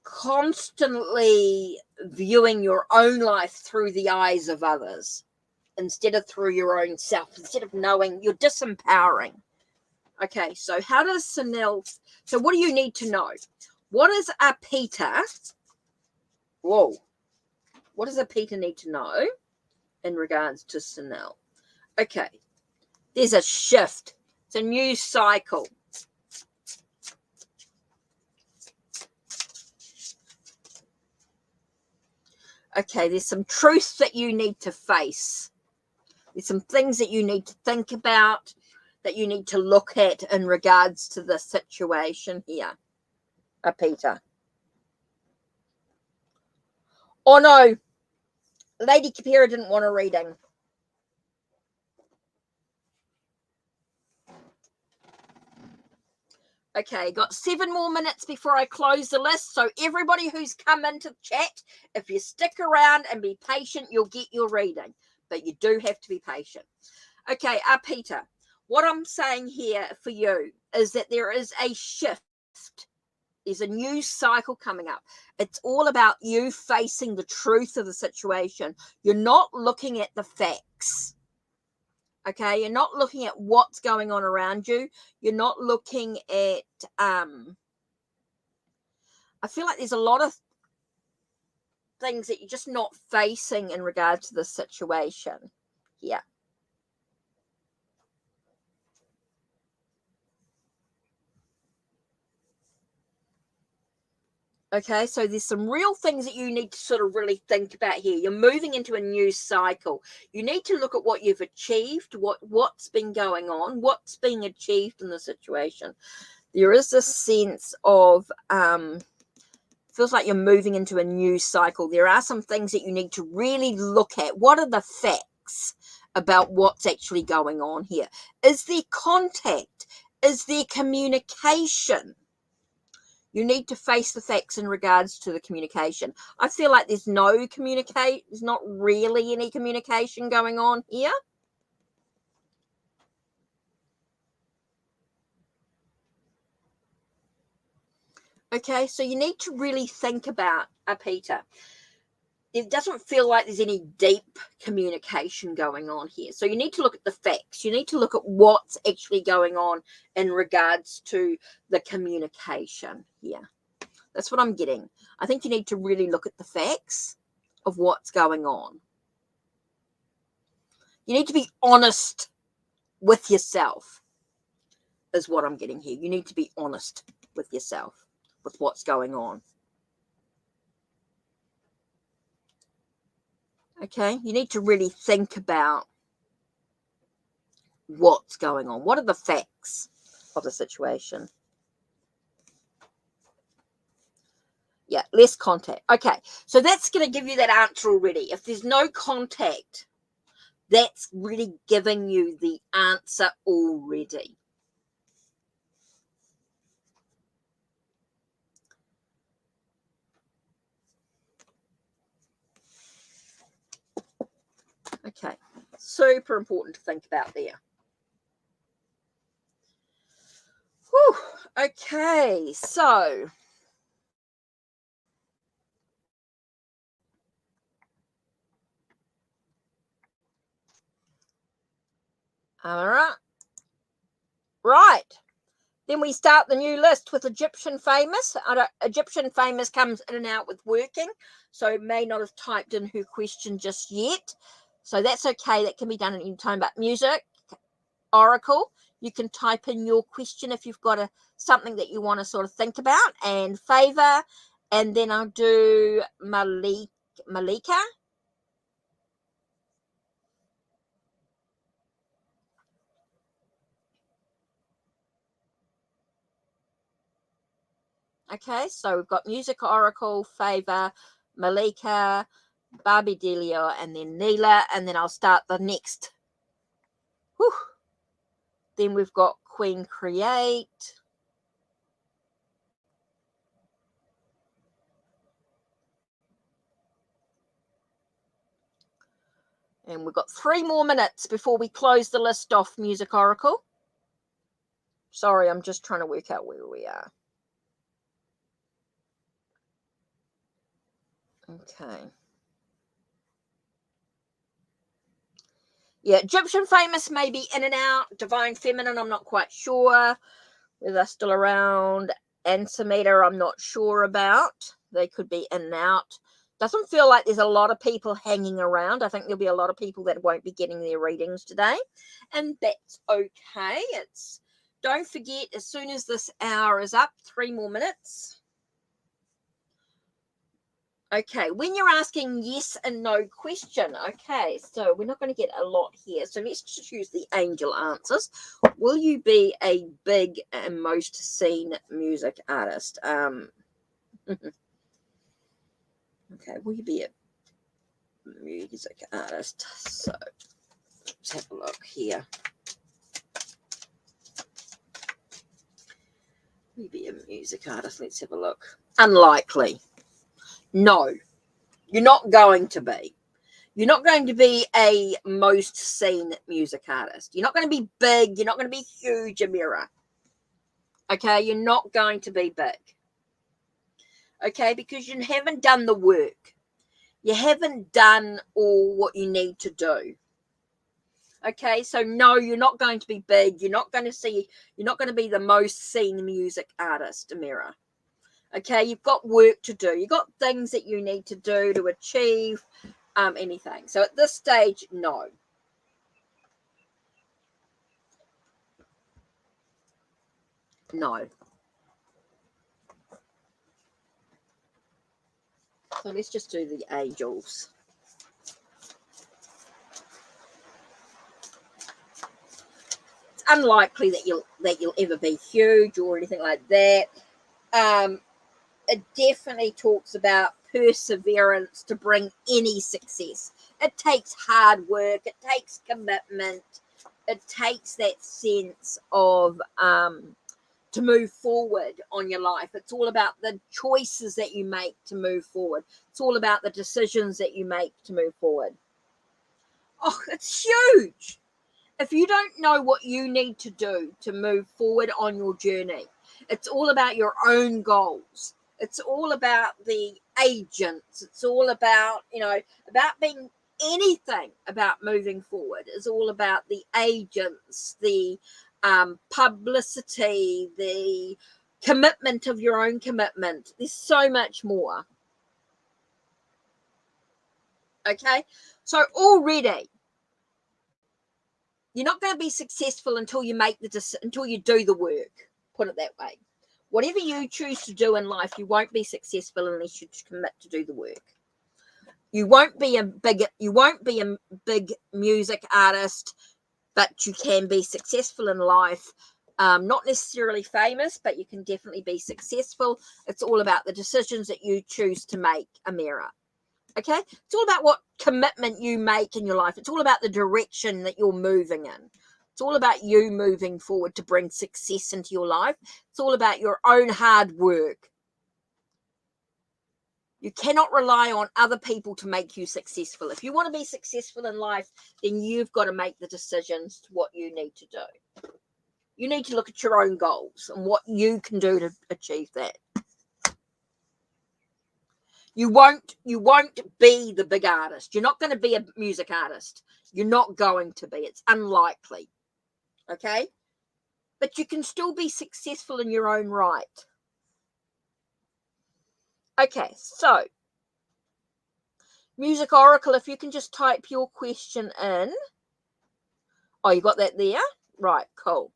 constantly viewing your own life through the eyes of others instead of through your own self, instead of knowing. You're disempowering. Okay, so how does Sunil... So what do you need to know? What is a Peter... Whoa. What does a Peter need to know in regards to Sunil? Okay, there's a shift. It's a new cycle. Okay, there's some truth that you need to face. There's some things that you need to think about, that you need to look at in regards to the situation here, Peter. Oh no, Lady Kapira didn't want a reading. Okay, got 7 more minutes before I close the list. So everybody who's come into the chat, if you stick around and be patient, you'll get your reading. But you do have to be patient. Okay, Peter, what I'm saying here for you is that there is a shift. There's a new cycle coming up. It's all about you facing the truth of the situation. You're not looking at the facts. Okay, you're not looking at what's going on around you. You're not looking at I feel like there's a lot of things that you're just not facing in regards to the situation. Yeah. Okay, so there's some real things that you need to sort of really think about here. You're moving into a new cycle. You need to look at what you've achieved, what's been going on, what's being achieved in the situation. There is a sense of feels like you're moving into a new cycle. There are some things that you need to really look at. What are the facts about what's actually going on here? Is there contact? Is there communication? You need to face the facts in regards to the communication. I feel like there's not really any communication going on here. Okay, so you need to really think about Peter. It doesn't feel like there's any deep communication going on here. So you need to look at the facts. You need to look at what's actually going on in regards to the communication here. That's what I'm getting. I think you need to really look at the facts of what's going on. You need to be honest with yourself, is what I'm getting here. You need to be honest with yourself, with what's going on. Okay, you need to really think about what's going on. What are the facts of the situation? Yeah, less contact. Okay, so that's going to give you that answer already. If there's no contact, that's really giving you the answer already. Okay, super important to think about there. Whew. Okay, so all right. Right. Then we start the new list with Egyptian famous. Egyptian famous comes in and out with working, so may not have typed in her question just yet. So that's okay. That can be done at any time. But music, oracle, you can type in your question if you've got something that you want to sort of think about, and favor, and then I'll do Malika. Okay, so we've got music, oracle, favor, Malika, Barbie Delia, and then Neela, and then I'll start the next. Whew. Then we've got Queen Create. And we've got 3 more minutes before we close the list off, Music Oracle. Sorry, I'm just trying to work out where we are. Okay. Yeah, Egyptian famous may be in and out. Divine Feminine, I'm not quite sure. Whether they're still around. Antimeter, I'm not sure about. They could be in and out. Doesn't feel like there's a lot of people hanging around. I think there'll be a lot of people that won't be getting their readings today. And that's okay. Don't forget, as soon as this hour is up, 3 more minutes. Okay, when you're asking yes and no question, okay, so we're not going to get a lot here. So let's just use the angel answers. Will you be a big and most seen music artist? Okay, will you be a music artist? So let's have a look here. Will you be a music artist? Let's have a look. Unlikely. No, you're not going to be. You're not going to be a most seen music artist. You're not going to be big. You're not going to be huge, Amira. Okay, you're not going to be big. Okay, because you haven't done the work. You haven't done all what you need to do. Okay, so no, you're not going to be big. You're not going to be the most seen music artist, Amira. Okay, you've got work to do. You've got things that you need to do to achieve anything. So at this stage, no. No. So let's just do the angels. It's unlikely that you'll ever be huge or anything like that. It definitely talks about perseverance to bring any success. It takes hard work. It takes commitment. It takes that sense of to move forward on your life. It's all about the choices that you make to move forward. It's all about the decisions that you make to move forward. Oh, it's huge. If you don't know what you need to do to move forward on your journey, it's all about your own goals. It's all about the agents. It's all about, about being anything about moving forward. It's all about the agents, the publicity, the commitment of your own commitment. There's so much more. Okay, so already you're not going to be successful until you until you do the work. Put it that way. Whatever you choose to do in life, you won't be successful unless you commit to do the work. You won't be a big music artist, but you can be successful in life. Not necessarily famous, but you can definitely be successful. It's all about the decisions that you choose to make, Amira. Okay? It's all about what commitment you make in your life. It's all about the direction that you're moving in. It's all about you moving forward to bring success into your life. It's all about your own hard work. You cannot rely on other people to make you successful. If you want to be successful in life, then you've got to make the decisions to what you need to do. You need to look at your own goals and what you can do to achieve that. You won't be the big artist. You're not going to be a music artist. You're not going to be. It's unlikely. Okay? But you can still be successful in your own right. Okay, so Music Oracle, if you can just type your question in. Oh, you got that there? Right, cool.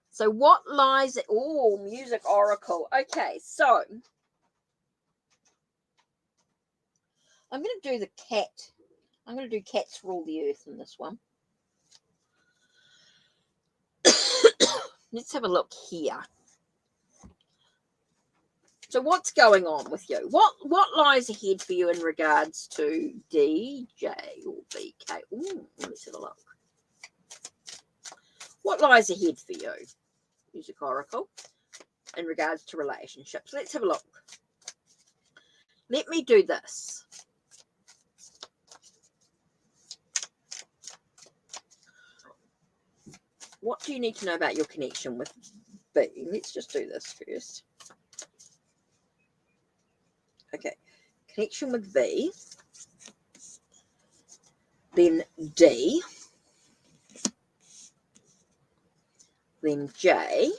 So what lies at... Oh, Music Oracle. Okay, so I'm going to do the cat. I'm going to do cats rule the earth in this one. Let's have a look here. So what's going on with you? What lies ahead for you in regards to DJ or BK? Ooh, let's have a look. What lies ahead for you, Music Oracle, in regards to relationships? Let's have a look. Let me do this. What do you need to know about your connection with B? Let's just do this first. Okay, connection with V, then D, then J,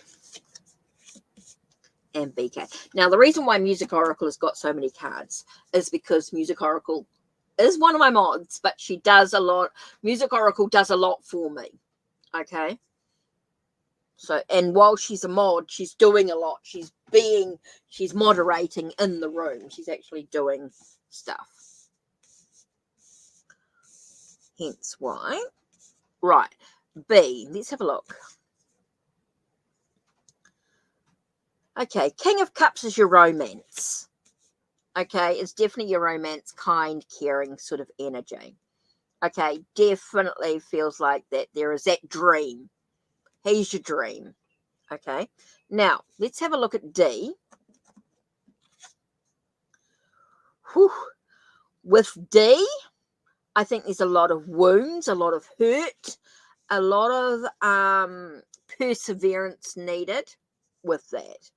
and BK. Now, the reason why Music Oracle has got so many cards is because Music Oracle is one of my mods, but she does a lot. Music Oracle does a lot for me. Okay. So, and while she's a mod, she's doing a lot. She's moderating in the room. She's actually doing stuff. Hence why. Right. B. Let's have a look. Okay. King of Cups is your romance. Okay. It's definitely your romance, kind, caring sort of energy. Okay. Definitely feels like that there is that dream. He's your dream. Okay. Now, let's have a look at D. Whew. With D, I think there's a lot of wounds, a lot of hurt, a lot of perseverance needed with that.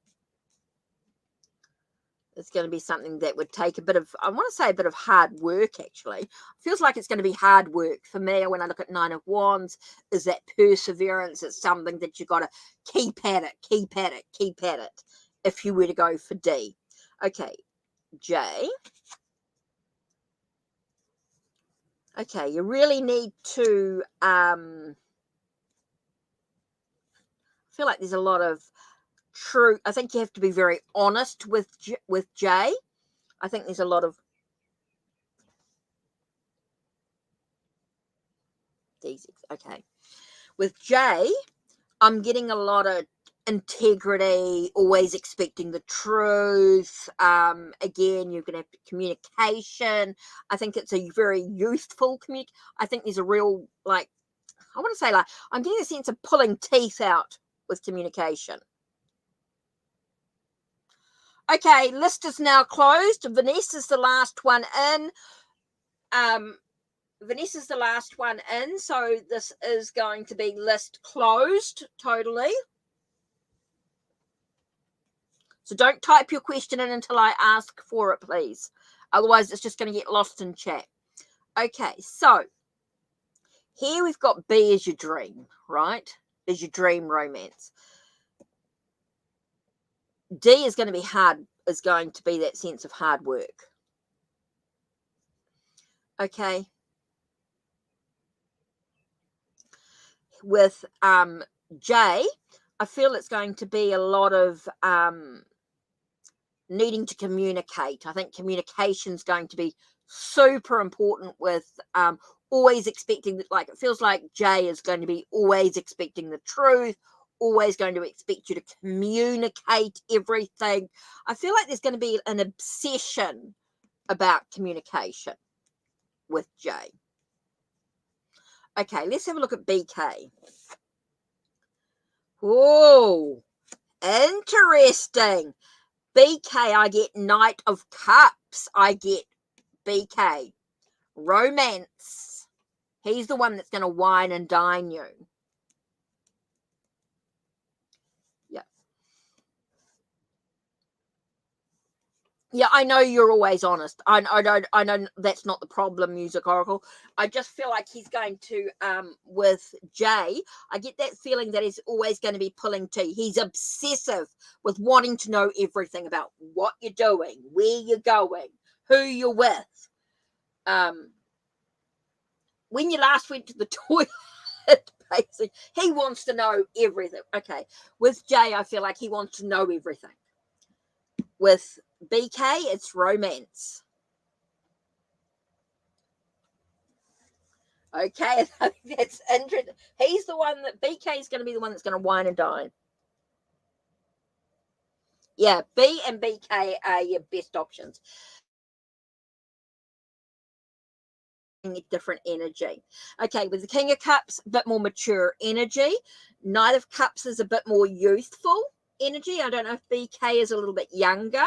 It's going to be something that would take a bit of, I want to say a bit of hard work, actually. It feels like it's going to be hard work for me when I look at Nine of Wands, is that perseverance. It's something that you've got to keep at it, keep at it, keep at it, if you were to go for D. Okay, J. Okay, you really need to, I feel like there's a lot of true, I think you have to be very honest with J. I think there's a lot of these. Okay, with J, I'm getting a lot of integrity, always expecting the truth. Again, you're going to have communication. I think it's a very youthful I think there's a real, like, I want to say, like, I'm getting a sense of pulling teeth out with communication. Okay, list is now closed. Vanessa's the last one in. Vanessa's the last one in, so this is going to be list closed totally. So don't type your question in until I ask for it, please. Otherwise, it's just going to get lost in chat. Okay, so here we've got B as your dream, right? As your dream romance. D is going to be hard, is going to be that sense of hard work. Okay. With J, I feel it's going to be a lot of needing to communicate. I think communication is going to be super important with always expecting, like, it feels like J is going to be always expecting the truth, always going to expect you to communicate everything. I feel like there's going to be an obsession about communication with J. Okay, let's have a look at BK. Oh, interesting. BK, I get Knight of Cups. I get BK. Romance. He's the one that's going to wine and dine you. Yeah. Yeah, I know you're always honest. I know that's not the problem, Music Oracle. I just feel like he's going to, with Jay, I get that feeling that he's always going to be pulling teeth. He's obsessive with wanting to know everything about what you're doing, where you're going, who you're with. When you last went to the toilet, basically, he wants to know everything. Okay, with Jay, I feel like he wants to know everything. With BK, it's romance. Okay, I think that's interesting. He's the one that BK is going to be the one that's going to wine and dine. Yeah, B and BK are your best options. Different energy. Okay, with the King of Cups, a bit more mature energy. Knight of Cups is a bit more youthful energy. I don't know if BK is a little bit younger.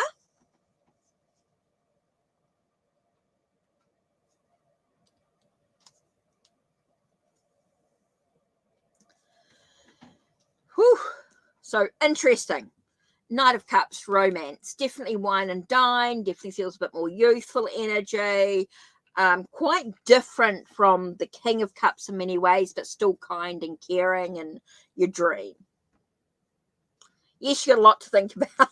Whew. So interesting. Knight of Cups, romance, definitely wine and dine, definitely feels a bit more youthful energy, quite different from the King of Cups in many ways, but still kind and caring and your dream. Yes, you got a lot to think about.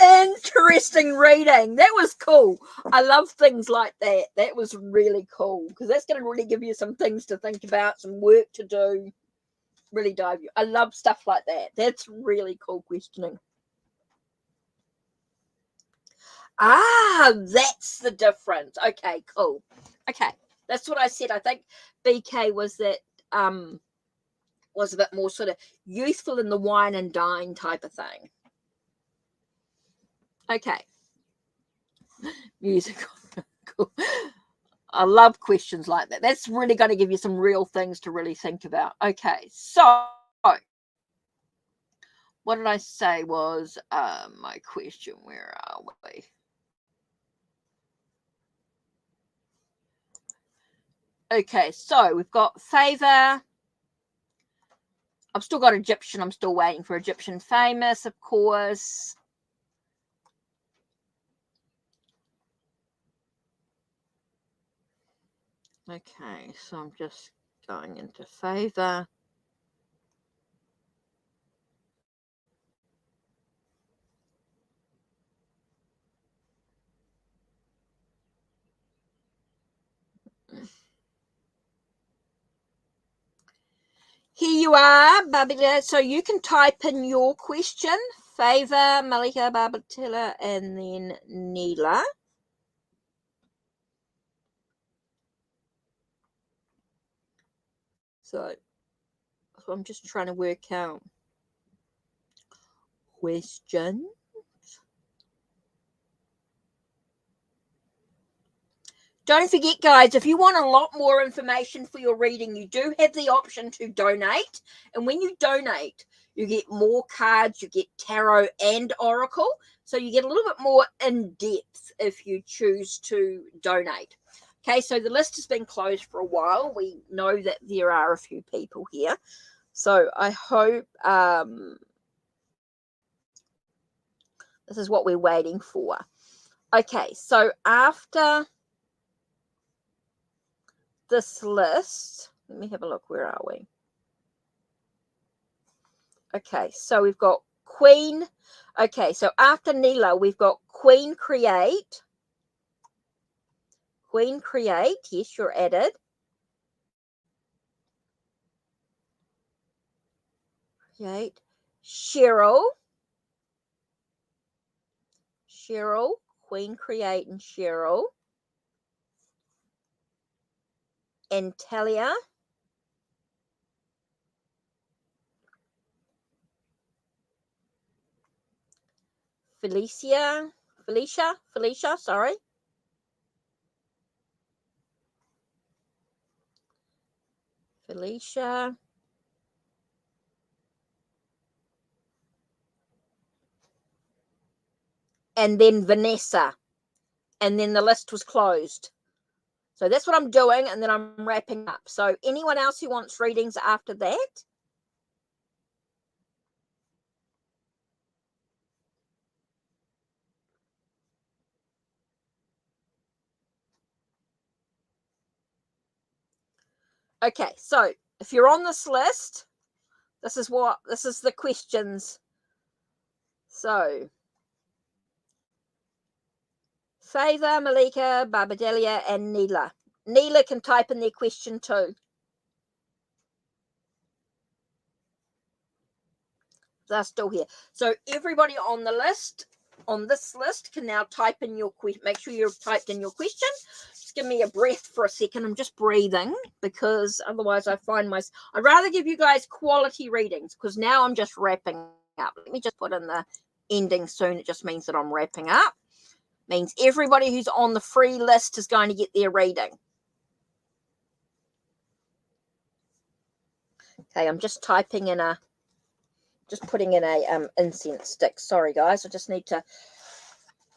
Interesting reading. That was cool. I love things like that. That was really cool because that's going to really give you some things to think about, some work to do, really dive you. I love stuff like that. That's really cool questioning. Ah, that's the difference. Okay, cool. Okay, that's what I said. I think BK was that was a bit more sort of youthful in the wine and dine type of thing. Okay. Music. Cool. I love questions like that. That's really going to give you some real things to really think about. Okay, so what did I say was my question? Where are we? Okay, so we've got favor. I've still got Egyptian. I'm still waiting for Egyptian famous, of course. Okay, so I'm just going into favor. Here you are, Babida. So you can type in your question, favor, Malika, Babatilla, and then Neela. So I'm just trying to work out questions. Don't forget, guys, if you want a lot more information for your reading, you do have the option to donate. And when you donate, you get more cards, you get tarot and oracle. So you get a little bit more in depth if you choose to donate. Okay, so the list has been closed for a while. We know that there are a few people here. So I hope this is what we're waiting for. Okay, so after this list, let me have a look. Where are we? Okay, so we've got Queen. Okay, so after Neela, we've got Queen Create. Queen Create. Yes, you're added. Create. Cheryl. Cheryl. Queen Create and Cheryl. And Talia. Felicia, sorry. Felicia. And then Vanessa. And then the list was closed. So that's what I'm doing, and then I'm wrapping up. So anyone else who wants readings after that? Okay, so if you're on this list, this is the questions. So Favor, Malika, Barbadelia, and Neela. Neela can type in their question too. They're still here. So everybody on the list, on this list, can now type in your question. Make sure you've typed in your question. Just give me a breath for a second. I'm just breathing because otherwise I find myself. I'd rather give you guys quality readings because now I'm just wrapping up. Let me just put in the ending soon. It just means that I'm wrapping up. Means everybody who's on the free list is going to get their reading. Okay, I'm just typing in a. Just putting in a incense stick. Sorry, guys. I just need to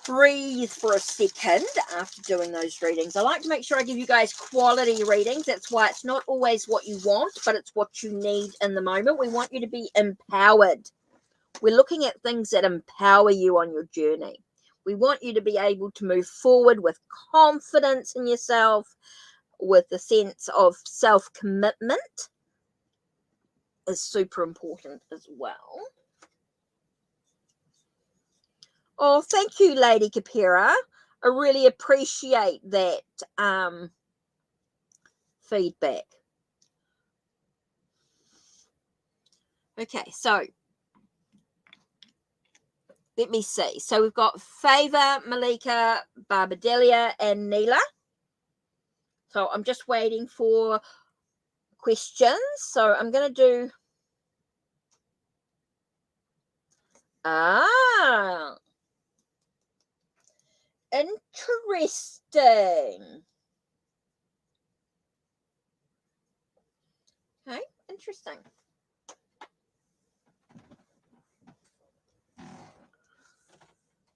breathe for a second after doing those readings. I like to make sure I give you guys quality readings. That's why it's not always what you want, but it's what you need in the moment. We want you to be empowered. We're looking at things that empower you on your journey. We want you to be able to move forward with confidence in yourself, with a sense of self-commitment is super important as well. Oh, thank you, Lady Kapira. I really appreciate that feedback. Okay, so let me see. So we've got Favor, Malika, Barbadelia, and Neela. So I'm just waiting for questions. So I'm going to do... Interesting. Okay, interesting.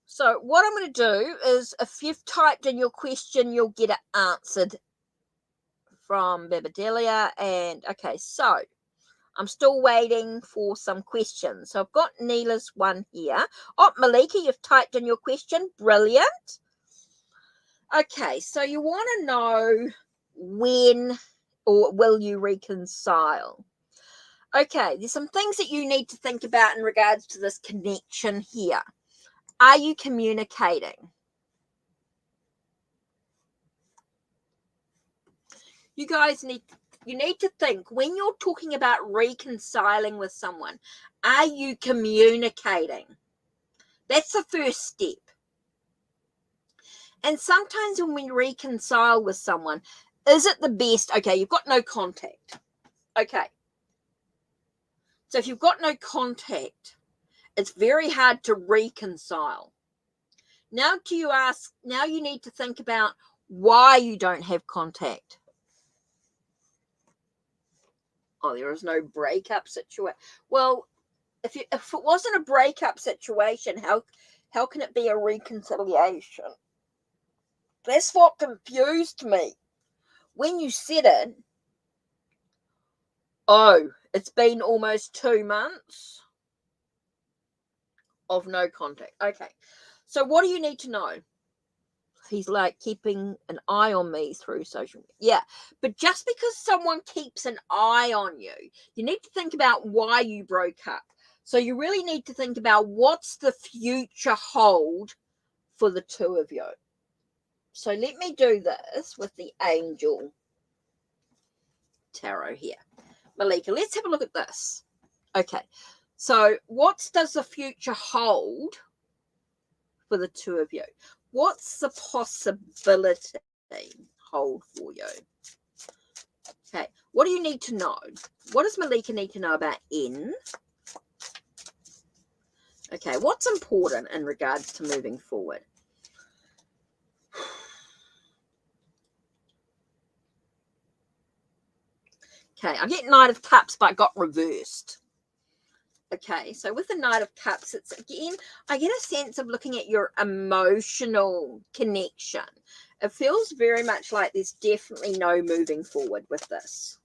So what I'm going to do is, if you've typed in your question, you'll get it answered from Barbadelia. And okay, so I'm still waiting for some questions. So I've got Neela's one here. Oh, Malika, you've typed in your question. Brilliant. Okay, so you want to know when or will you reconcile? Okay, there's some things that you need to think about in regards to this connection here. Are you communicating? You guys need to think when you're talking about reconciling with someone, are you communicating? That's the first step. And sometimes when we reconcile with someone, is it the best? Okay, you've got no contact. Okay. So if you've got no contact, it's very hard to reconcile. Now you need to think about why you don't have contact. Oh, there is no breakup situation. Well, if it wasn't a breakup situation, how can it be a reconciliation? That's what confused me. When you said it, oh, it's been almost 2 months of no contact. Okay, so what do you need to know? He's like keeping an eye on me through social media. Yeah, but just because someone keeps an eye on you, you need to think about why you broke up. So you really need to think about what's the future hold for the two of you. So let me do this with the angel tarot here. Malika, let's have a look at this. Okay, so what does the future hold for the two of you? What's the possibility hold for you? Okay, what do you need to know? What does Malika need to know about N? Okay, what's important in regards to moving forward? Okay, I get Knight of Cups, but got reversed. Okay, so with the Knight of Cups, it's again, I get a sense of looking at your emotional connection. It feels very much like there's definitely no moving forward with this.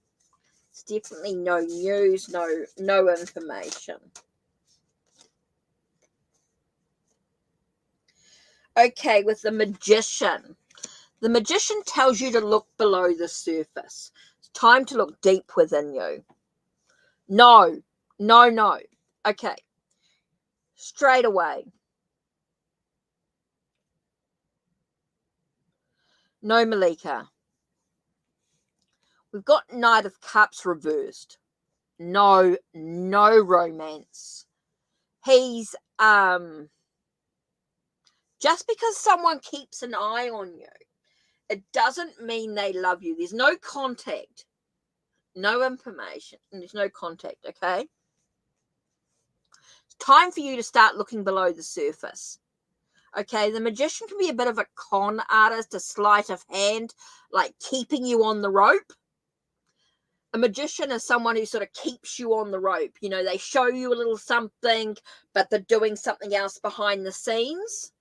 It's definitely no news, no information. Okay, with the Magician. The Magician tells you to look below the surface. It's time to look deep within you. No. Okay. Straight away. No, Malika. We've got Knight of Cups reversed. No romance. He's just because someone keeps an eye on you, it doesn't mean they love you. There's no contact, no information, and there's no contact, okay? It's time for you to start looking below the surface. Okay, the Magician can be a bit of a con artist, a sleight of hand, like keeping you on the rope. A magician is someone who sort of keeps you on the rope. You know, they show you a little something, but they're doing something else behind the scenes.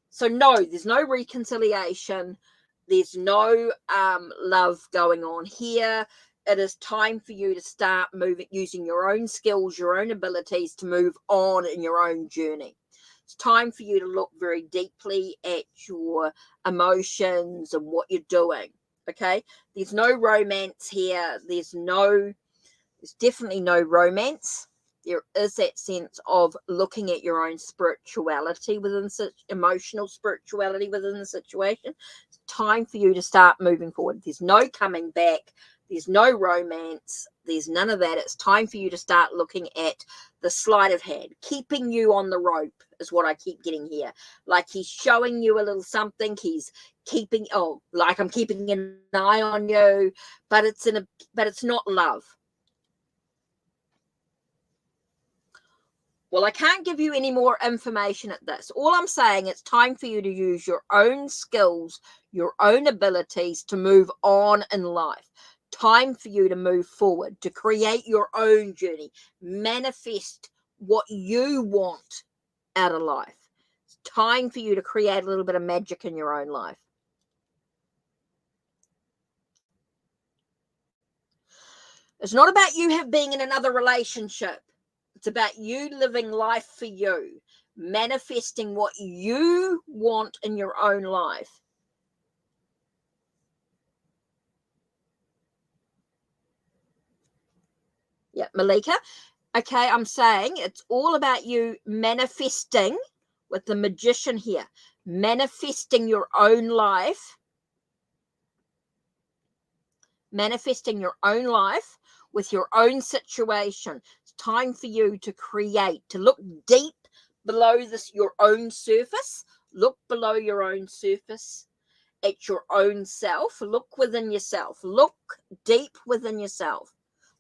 So no, there's no reconciliation. There's no love going on here. It is time for you to start using your own skills, your own abilities to move on in your own journey. It's time for you to look very deeply at your emotions and what you're doing. Okay, there's no romance here. There's definitely no romance. There is that sense of looking at your own spirituality within emotional spirituality within the situation. It's time for you to start moving forward. There's no coming back. There's no romance. There's none of that. It's time for you to start looking at the sleight of hand. Keeping you on the rope is what I keep getting here. Like he's showing you a little something. He's keeping, like I'm keeping an eye on you, but it's not love. Well, I can't give you any more information at this. All I'm saying, it's time for you to use your own skills, your own abilities to move on in life. Time for you to move forward, to create your own journey, manifest what you want out of life. It's time for you to create a little bit of magic in your own life. It's not about you being in another relationship. It's about you living life for you, manifesting what you want in your own life. Yeah, Malika. Okay, I'm saying it's all about you manifesting with the Magician here, manifesting your own life, with your own situation. It's time for you to create, to look deep below your own surface. Look below your own surface at your own self. Look within yourself. Look deep within yourself.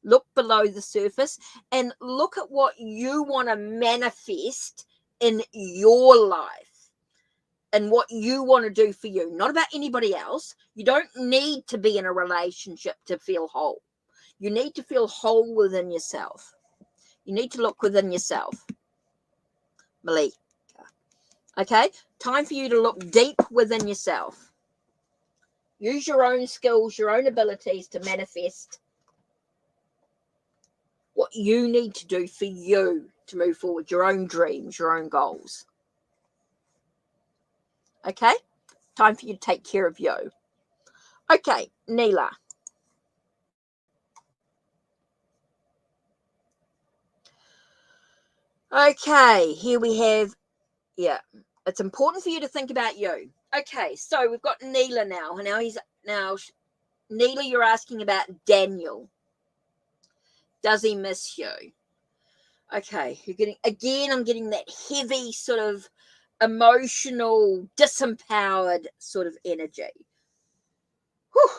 Look below the surface and look at what you want to manifest in your life. and what you want to do for you, not about anybody else. You don't need to be in a relationship to feel whole. You need to feel whole within yourself. You need to look within yourself. Malika. Okay? Time for you to look deep within yourself. Use your own skills, your own abilities to manifest what you need to do for you to move forward, your own dreams, your own goals. Okay? Time for you to take care of you. Okay, Neela. Okay, here we have, yeah, it's important for you to think about you. Okay, so we've got Neela now. Neela, you're asking about Daniel. Does he miss you? Okay, I'm getting that heavy sort of emotional, disempowered sort of energy. Whew.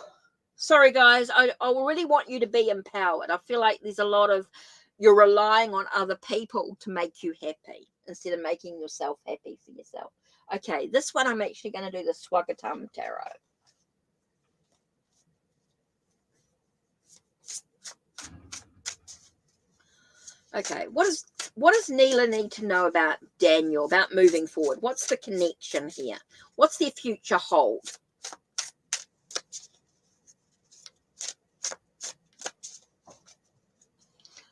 Sorry, guys. I really want you to be empowered. I feel like there's a lot of, you're relying on other people to make you happy instead of making yourself happy for yourself. Okay, this one I'm actually going to do the Swagatam Tarot. Okay, what does Neela need to know about Daniel, about moving forward? What's the connection here? What's their future hold?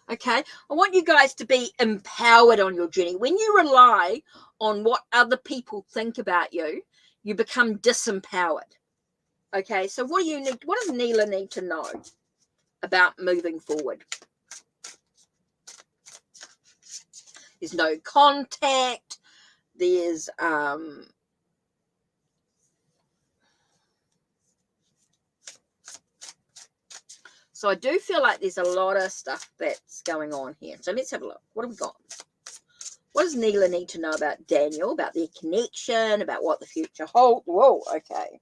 Okay, I want you guys to be empowered on your journey. When you rely on what other people think about you, you become disempowered. Okay, so what do you need? What does Neela need to know about moving forward? There's no contact. There's so I do feel like there's a lot of stuff that's going on here. So let's have a look. What have we got? What does Neela need to know about Daniel, about their connection, about what the future holds? Whoa, okay.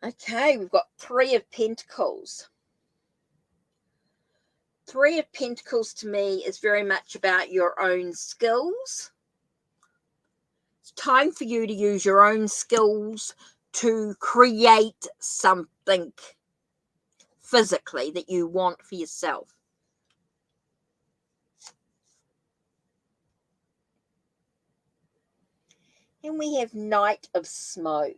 Okay, we've got Three of Pentacles. Three of Pentacles to me is very much about your own skills. It's time for you to use your own skills to create something physically that you want for yourself. And we have Knight of Smoke.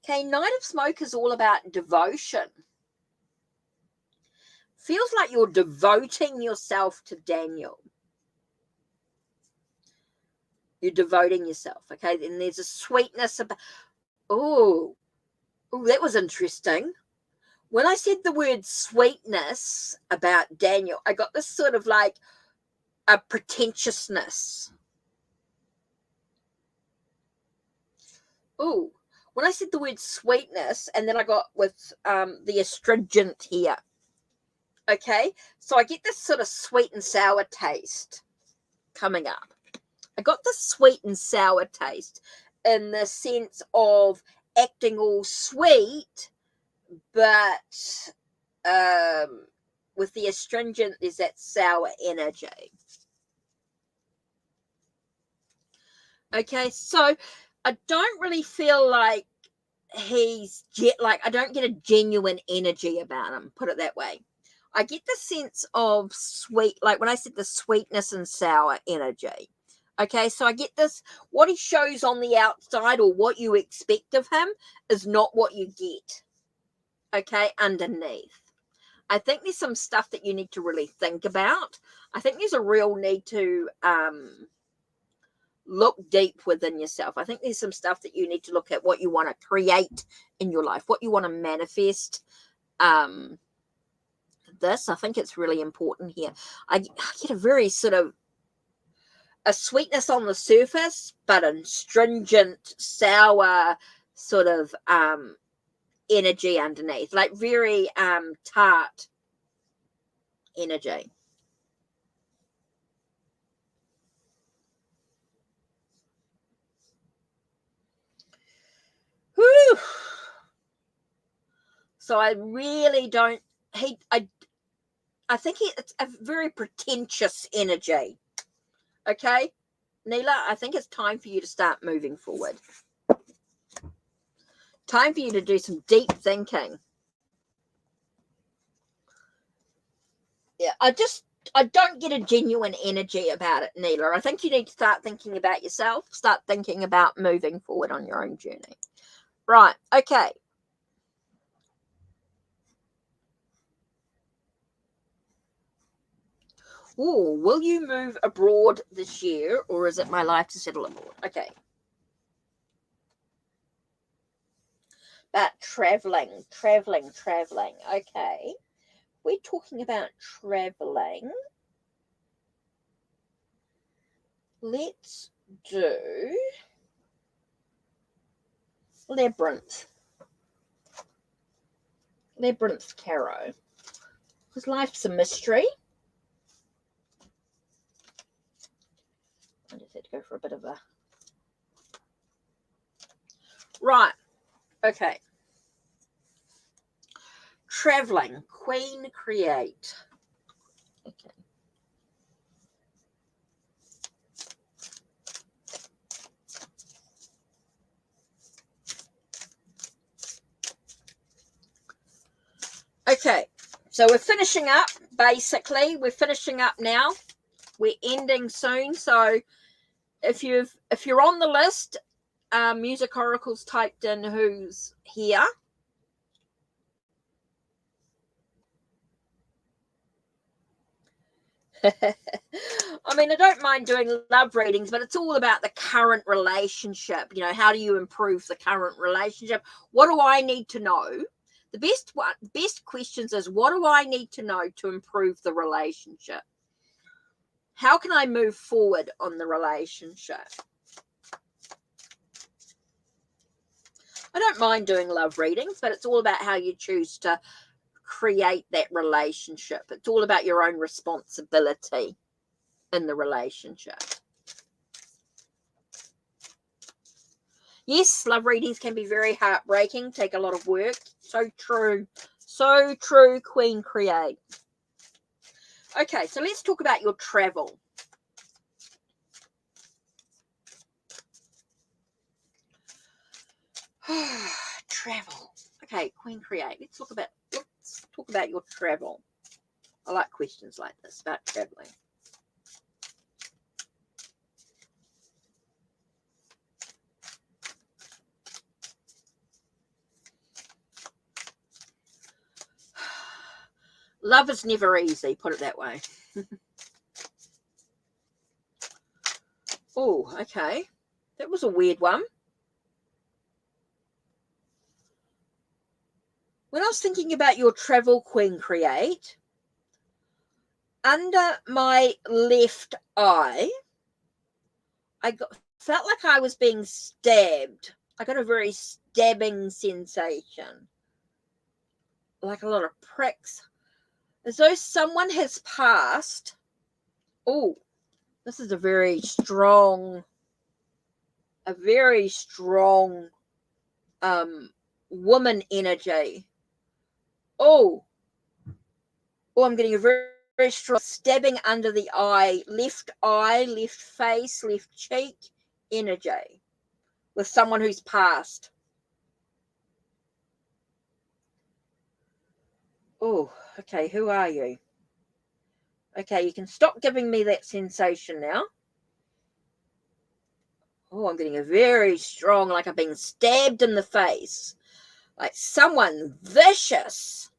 Okay, Knight of Smoke is all about devotion. Feels like you're devoting yourself to Daniel. You're devoting yourself, okay? And there's a sweetness about, oh, that was interesting. When I said the word sweetness about Daniel, I got this sort of like a pretentiousness. Oh, when I said the word sweetness, and then I got with the astringent here. Okay, so I get this sort of sweet and sour taste coming up. I got this sweet and sour taste in the sense of acting all sweet, but with the astringent, there's that sour energy. Okay, so I don't really feel like he's I don't get a genuine energy about him, put it that way. I get the sense of sweet, like when I said the sweetness and sour energy. Okay, so I get this, what he shows on the outside or what you expect of him is not what you get, okay, underneath. I think there's some stuff that you need to really think about. I think there's a real need to look deep within yourself. I think there's some stuff that you need to look at, what you want to create in your life, what you want to manifest. I think it's really important here. I get a very sort of a sweetness on the surface, but a stringent, sour sort of energy underneath, like very tart energy. Whew. So I really don't, I think it's a very pretentious energy. Okay, Neela, I think it's time for you to start moving forward. Time for you to do some deep thinking. Yeah, I don't get a genuine energy about it, Neela. I think you need to start thinking about yourself, start thinking about moving forward on your own journey. Right, okay. Ooh, will you move abroad this year, or is it my life to settle abroad? Okay. About traveling. Okay. We're talking about traveling. Let's do Labyrinth. Labyrinth Tarot. Because life's a mystery. I just had to go for a bit of a... Right. Okay. Traveling. Queen Create. Okay. Okay. So we're finishing up, basically. We're finishing up now. We're ending soon. So if you're on the list, Music Oracle's typed in who's here. I mean, I don't mind doing love readings, but it's all about the current relationship. You know, how do you improve the current relationship? What do I need to know? The best questions is, what do I need to know to improve the relationship? How can I move forward on the relationship? I don't mind doing love readings, but it's all about how you choose to create that relationship. It's all about your own responsibility in the relationship. Yes, love readings can be very heartbreaking, take a lot of work. So true. So true, Queen Create. Okay, so let's talk about your travel. Travel. Okay, Queen Create. Let's talk about your travel. I like questions like this about traveling. Love is never easy, put it that way. Oh, okay. That was a weird one. When I was thinking about your travel, Queen Create, under my left eye, felt like I was being stabbed. I got a very stabbing sensation. Like a lot of pricks. As though someone has passed. Oh, this is a very strong woman energy. Oh, I'm getting a very, very strong stabbing under the eye, left face, left cheek energy with someone who's passed. Oh, okay, who are you? Okay, you can stop giving me that sensation now. Oh, I'm getting a very strong, like I've been stabbed in the face. Like someone vicious.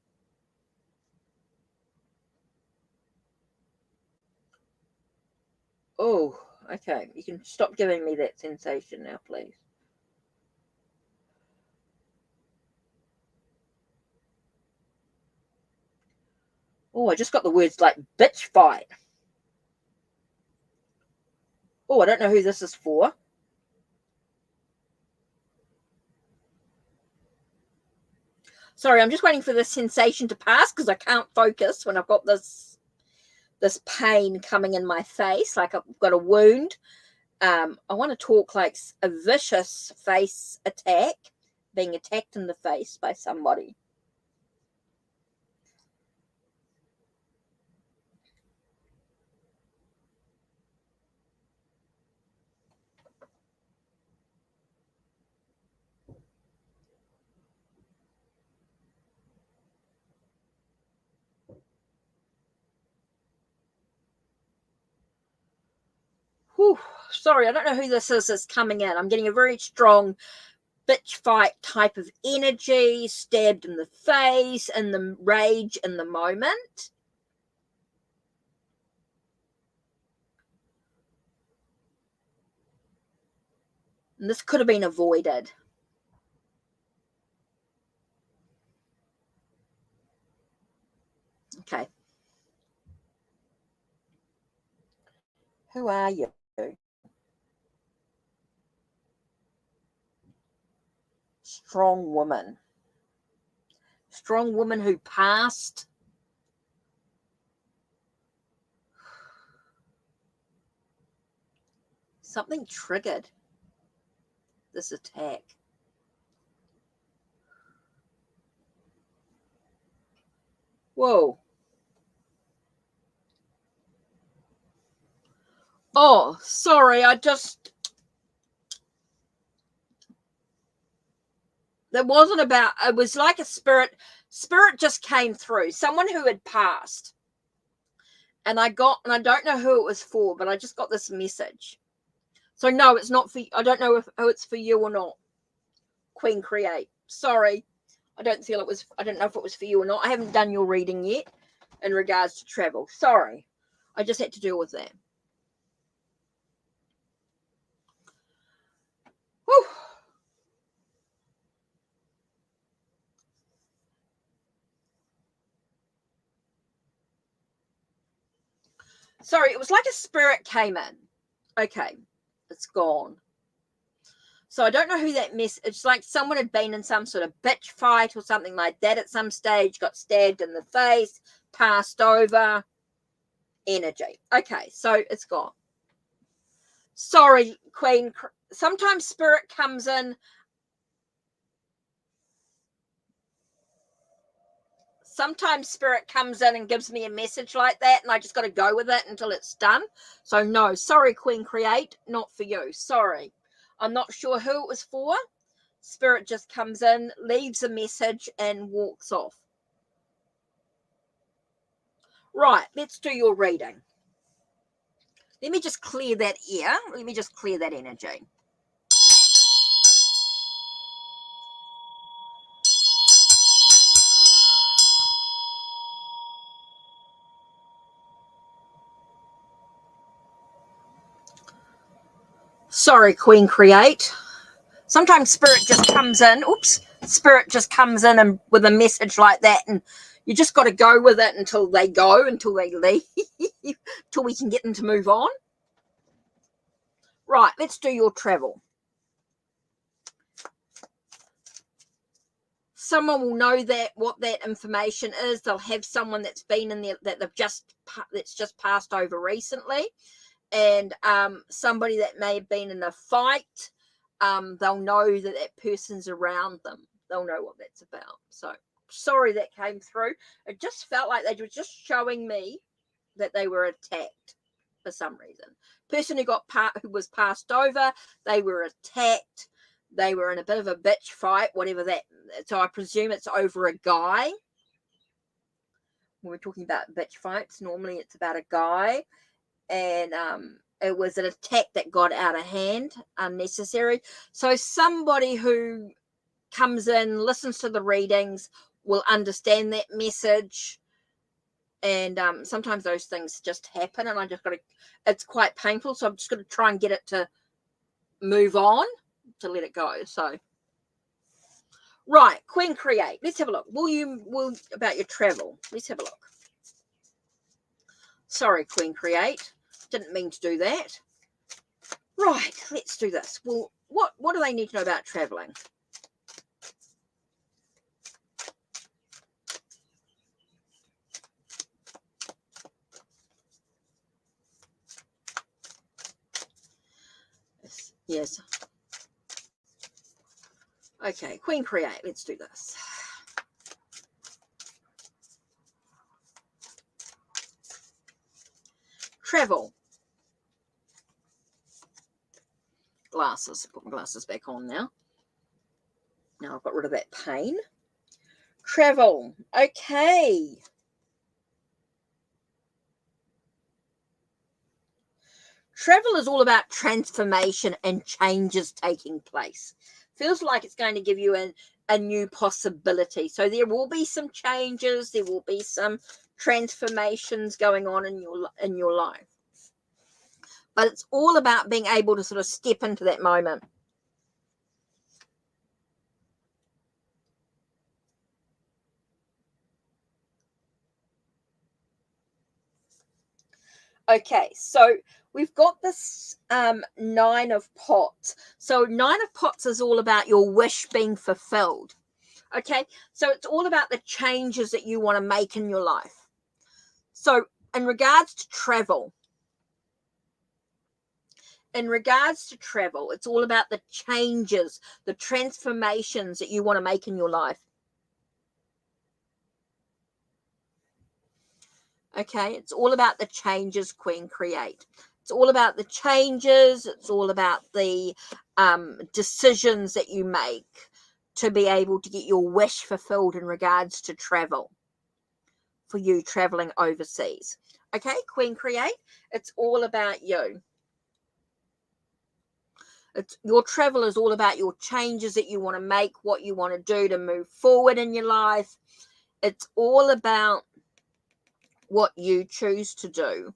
Oh, okay. You can stop giving me that sensation now, please. Oh, I just got the words like bitch fight. Oh, I don't know who this is for. Sorry, I'm just waiting for this sensation to pass because I can't focus when I've got this pain coming in my face, like I've got a wound. I want to talk like a vicious face attack, being attacked in the face by somebody. Whew, sorry, I don't know who this is coming in. I'm getting a very strong bitch fight type of energy, stabbed in the face, in the rage in the moment. And this could have been avoided. Okay. Who are you? Strong woman. Strong woman who passed. Something triggered this attack. Whoa. Oh, sorry, that wasn't about, it was like a spirit just came through, someone who had passed. And I don't know who it was for, but I just got this message. So no, it's not for, I don't know if it's for you or not. Queen Create. Sorry. I don't know if it was for you or not. I haven't done your reading yet in regards to travel. Sorry. I just had to deal with that. Whew. Sorry, it was like a spirit came in. Okay, it's gone. So I don't know who that it's like someone had been in some sort of bitch fight or something like that at some stage, got stabbed in the face, passed over, energy. Okay, so it's gone. Sorry, Queen. Sometimes spirit comes in. Sometimes spirit comes in and gives me a message like that, and I just got to go with it until it's done. So no, sorry, Queen Create, not for you. Sorry. I'm not sure who it was for. Spirit just comes in, leaves a message, and walks off. Right, let's do your reading. Let me just clear that air. Let me just clear that energy. Sorry, Queen Create. Sometimes spirit just comes in. Oops. Spirit just comes in and with a message like that, and you just got to go with it until they go, until they leave, till we can get them to move on. Right, let's do your travel. Someone will know that what that information is. They'll have someone that's been in there that's just passed over recently, and somebody that may have been in a fight. They'll know that person's around them. They'll know what that's about. So sorry that came through. It just felt like they were just showing me that they were attacked for some reason. Person who was passed over, they were attacked. They were in a bit of a bitch fight, whatever that. So I presume it's over a guy. When we're talking about bitch fights, normally it's about a guy, and it was an attack that got out of hand, unnecessary. So somebody who comes in, listens to the readings, will understand that message. And sometimes those things just happen, and I just got to, it's quite painful. So I'm just going to try and get it to move on, to let it go. So, right, Queen Create. Let's have a look. About your travel. Let's have a look. Sorry, Queen Create. Didn't mean to do that. Right, let's do this. Well, what do they need to know about traveling? Yes. Okay, Queen Create. Let's do this. Travel. Glasses. Put my glasses back on now. Now I've got rid of that pain. Travel. Okay. Travel is all about transformation and changes taking place. Feels like it's going to give you a new possibility. So there will be some changes. There will be some transformations going on in your life. But it's all about being able to sort of step into that moment. Okay, so we've got this Nine of Pots. So Nine of Pots is all about your wish being fulfilled. Okay, so it's all about the changes that you want to make in your life. So in regards to travel, it's all about the changes, the transformations that you want to make in your life. Okay, it's all about the changes, Queen Create. It's all about the changes. It's all about the decisions that you make to be able to get your wish fulfilled in regards to travel, for you traveling overseas. Okay, Queen Create, it's all about you. Your travel is all about your changes that you want to make, what you want to do to move forward in your life. It's all about what you choose to do,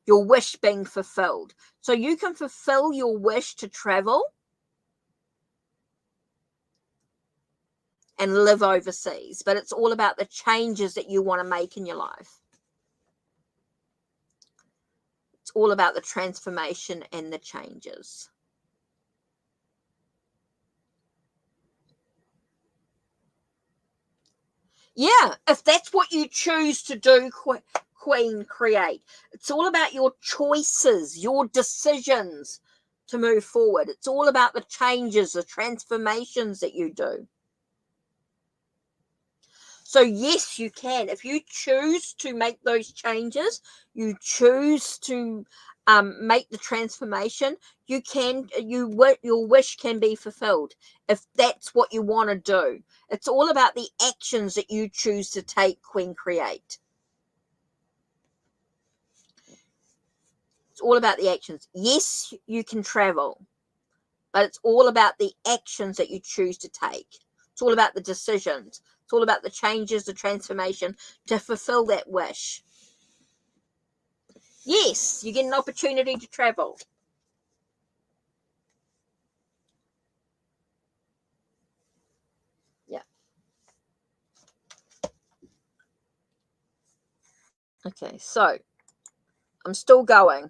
your wish being fulfilled. So you can fulfill your wish to travel and live overseas, but it's all about the changes that you want to make in your life. It's all about the transformation and the changes. Yeah, if that's what you choose to do, Queen Create. It's all about your choices, your decisions to move forward. It's all about the changes, the transformations that you do. So yes, you can. If you choose to make those changes, you choose to make the transformation, you can. Your wish can be fulfilled if that's what you want to do. It's all about the actions that you choose to take, Queen Create. It's all about the actions. Yes, you can travel, but it's all about the actions that you choose to take. It's all about the decisions. It's all about the changes, the transformation to fulfill that wish. Yes, you get an opportunity to travel. Yeah. Okay, so I'm still going.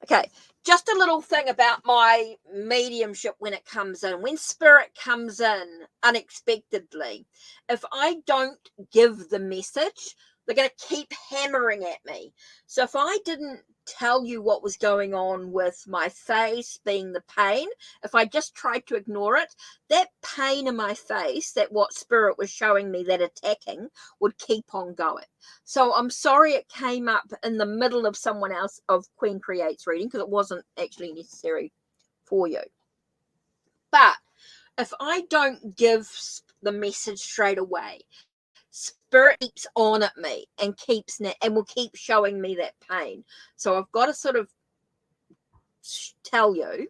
Okay, just a little thing about my mediumship when it comes in. When spirit comes in unexpectedly, if I don't give the message, they're going to keep hammering at me. So if I didn't tell you what was going on with my face being the pain, if I just tried to ignore it, that pain in my face, that what spirit was showing me, that attacking, would keep on going. So I'm sorry it came up in the middle of someone else, of Queen Create's reading, because it wasn't actually necessary for you. But if I don't give the message straight away, spirit keeps on at me and will keep showing me that pain. So I've got to sort of tell you,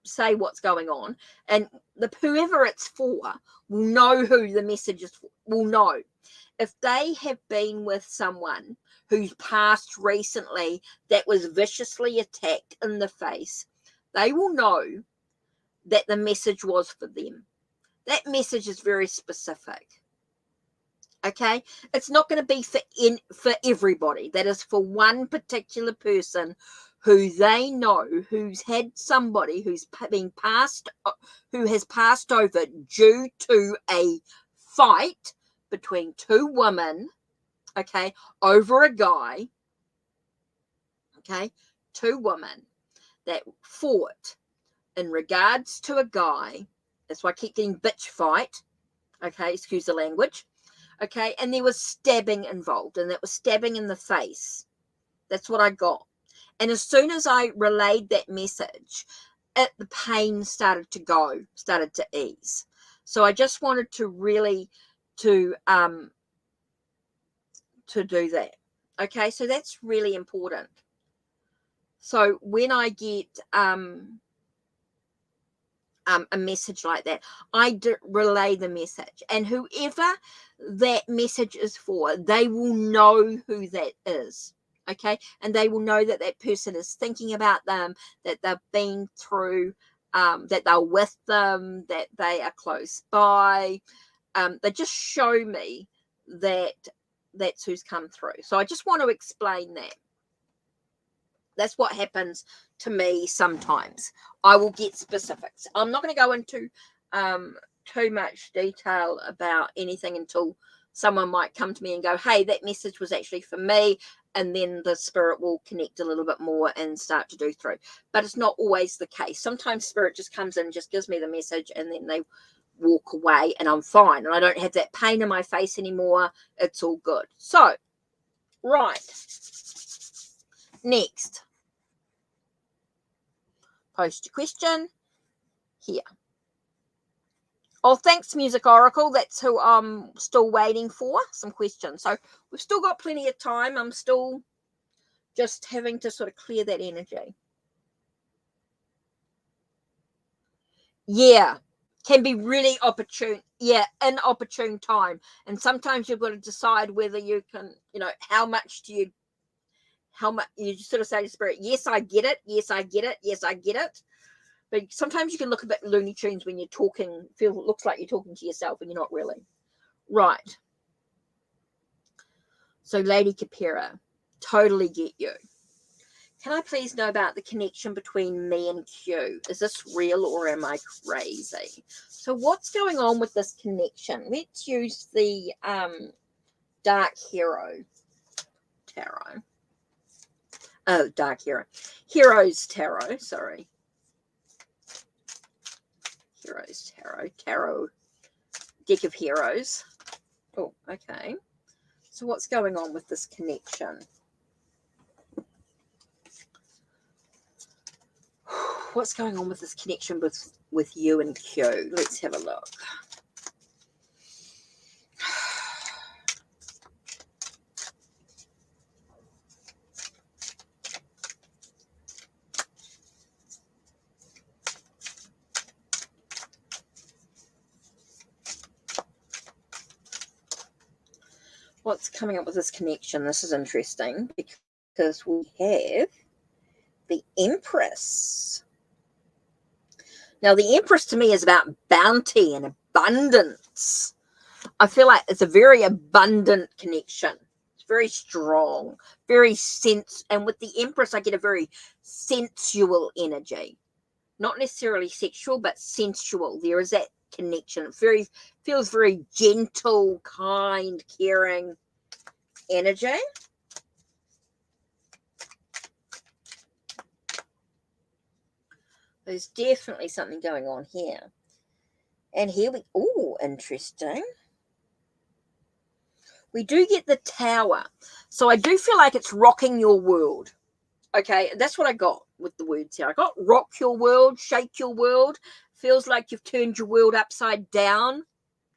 say what's going on, and whoever it's for will know who the message is for, will know. If they have been with someone who's passed recently that was viciously attacked in the face, they will know that the message was for them. That message is very specific. Okay, it's not going to be for everybody. That is for one particular person who they know, who's had somebody who's been passed, who has passed over due to a fight between two women, okay, over a guy, okay, two women that fought in regards to a guy. That's why I keep getting bitch fight, okay, excuse the language. Okay, and there was stabbing involved, and that was stabbing in the face. That's what I got. And as soon as I relayed that message, the pain started to ease. So I just wanted to really to do that. Okay, so that's really important. So when I get a message like that, I relay the message, and whoever that message is for, they will know who that is. Okay, and they will know that that person is thinking about them, that they've been through, that they're with them, that they are close by. They just show me that that's who's come through. So I just want to explain that. That's what happens to me sometimes. I will get specifics. I'm not going to go into too much detail about anything until someone might come to me and go, hey, that message was actually for me. And then the spirit will connect a little bit more and start to do through. But it's not always the case. Sometimes spirit just comes in and just gives me the message, and then they walk away and I'm fine. And I don't have that pain in my face anymore. It's all good. So, right. Next. Post your question here. Oh, thanks, Music Oracle. That's who I'm still waiting for, some questions. So we've still got plenty of time. I'm still just having to sort of clear that energy. Yeah, can be really opportune. Yeah, inopportune time. And sometimes you've got to decide whether you can, how much you sort of say to spirit, yes, I get it. Yes, I get it. Yes, I get it. But sometimes you can look a bit Looney Tunes when you're talking, looks like you're talking to yourself and you're not really. Right. So Lady Capera, totally get you. Can I please know about the connection between me and Q? Is this real or am I crazy? So what's going on with this connection? Let's use the Dark Hero Tarot. Oh, Dark Hero. Heroes Tarot, sorry. Heroes Tarot deck of heroes. Oh, okay. So what's going on with this connection? What's going on with this connection with you and Q? Let's have a look. What's coming up with this connection? This is interesting because we have the Empress. Now, the Empress to me is about bounty and abundance. I feel like it's a very abundant connection. It's very strong, very and with the Empress, I get a very sensual energy. Not necessarily sexual, but sensual. There is that connection. It feels very gentle, kind, caring energy. There's definitely something going on here. And here interesting. We do get the Tower. So I do feel like it's rocking your world. Okay, that's what I got with the words here. I got rock your world, shake your world. Feels like you've turned your world upside down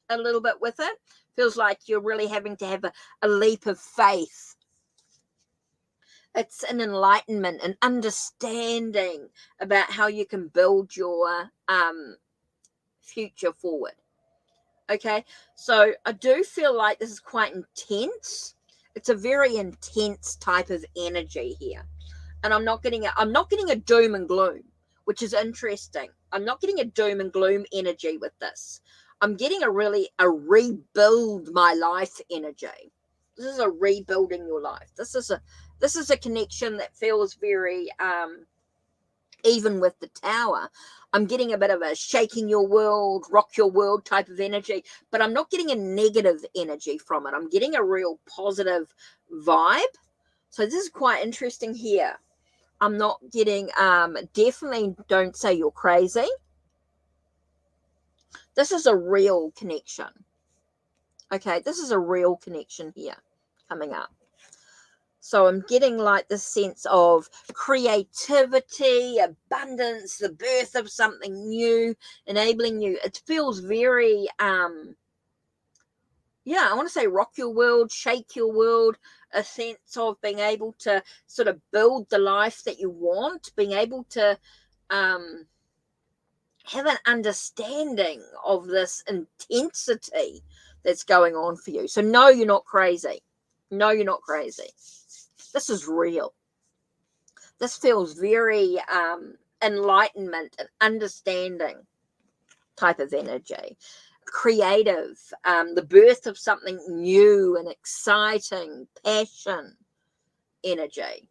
a little bit with it. Feels like you're really having to have a leap of faith. It's an enlightenment, an understanding about how you can build your future forward. Okay, so I do feel like this is quite intense. It's a very intense type of energy here. And I'm not getting a doom and gloom, which is interesting. I'm not getting a doom and gloom energy with this. I'm getting a rebuild my life energy. This is a rebuilding your life. This is a connection that feels very even with the Tower. I'm getting a bit of a shaking your world, rock your world type of energy, but I'm not getting a negative energy from it. I'm getting a real positive vibe. So this is quite interesting here. I'm not getting, definitely don't say you're crazy. This is a real connection. Okay, this is a real connection here coming up. So I'm getting like this sense of creativity, abundance, the birth of something new, enabling you. It feels very, I want to say rock your world, shake your world. a sense of being able to sort of build the life that you want, being able to have an understanding of this intensity that's going on for you. So no, you're not crazy. No, you're not crazy. This is real. This feels very enlightenment and understanding type of energy. Creative, the birth of something new and exciting, passion energy.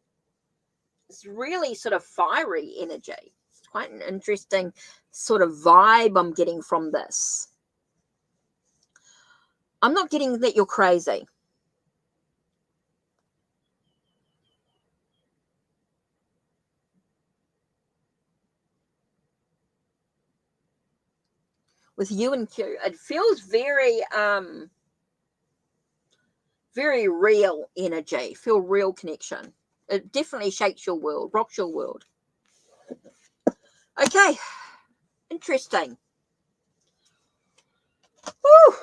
It's really sort of fiery energy. It's quite an interesting sort of vibe I'm getting from this. I'm not getting that you're crazy. With you and Q, it feels very very real energy. Feel real connection. It definitely shakes your world, rocks your world. Okay, interesting. Woo.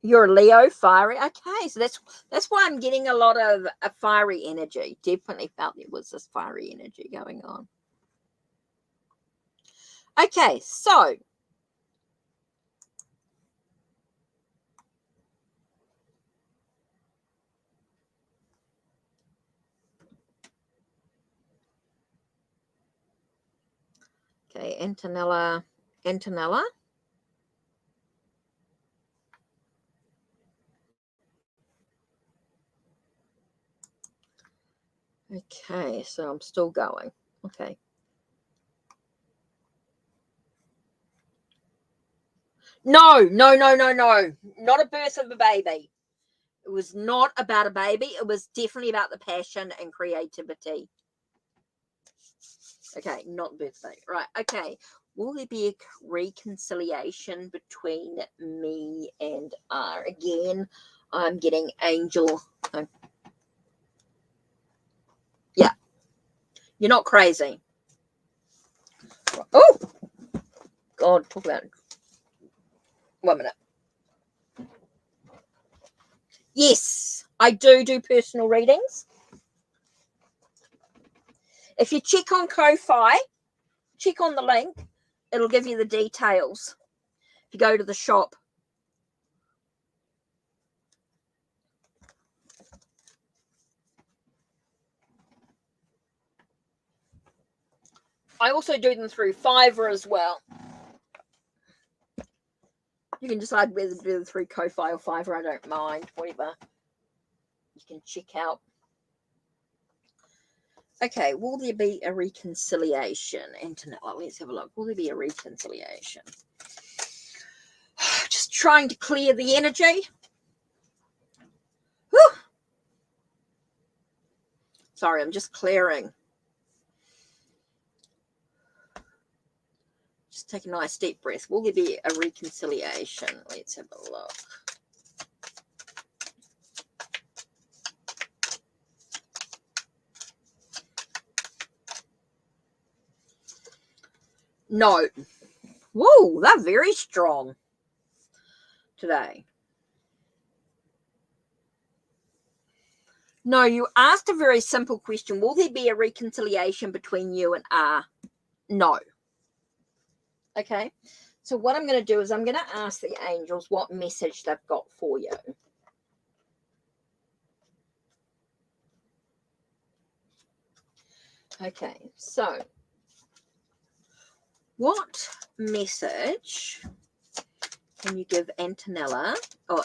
You're Leo, fiery. Okay, so that's why I'm getting a lot of a fiery energy. Definitely felt there was this fiery energy going on. Okay, so okay, Antonella. Okay, so I'm still going. Okay. No. Not a birth of a baby. It was not about a baby. It was definitely about the passion and creativity. Okay, not birthday. Right, okay. Will there be a reconciliation between me and R? Again, I'm getting angel. Yeah. You're not crazy. Oh! God, talk about it. 1 minute. Yes, I do personal readings. If you check on Ko-Fi, check on the link, it'll give you the details. If you go to the shop. I also do them through Fiverr as well. You can decide whether to do them through Ko-Fi or Fiverr. I don't mind. Whatever. You can check out. Okay, will there be a reconciliation? Antonella, let's have a look. Will there be a reconciliation? Just trying to clear the energy. Whew. Sorry, I'm just clearing. Just take a nice deep breath. Will there be a reconciliation? Let's have a look. No. Whoa, they're very strong today. No, you asked a very simple question. Will there be a reconciliation between you and R? No. Okay. So what I'm going to do is I'm going to ask the angels what message they've got for you. Okay. So what message can you give Antonella or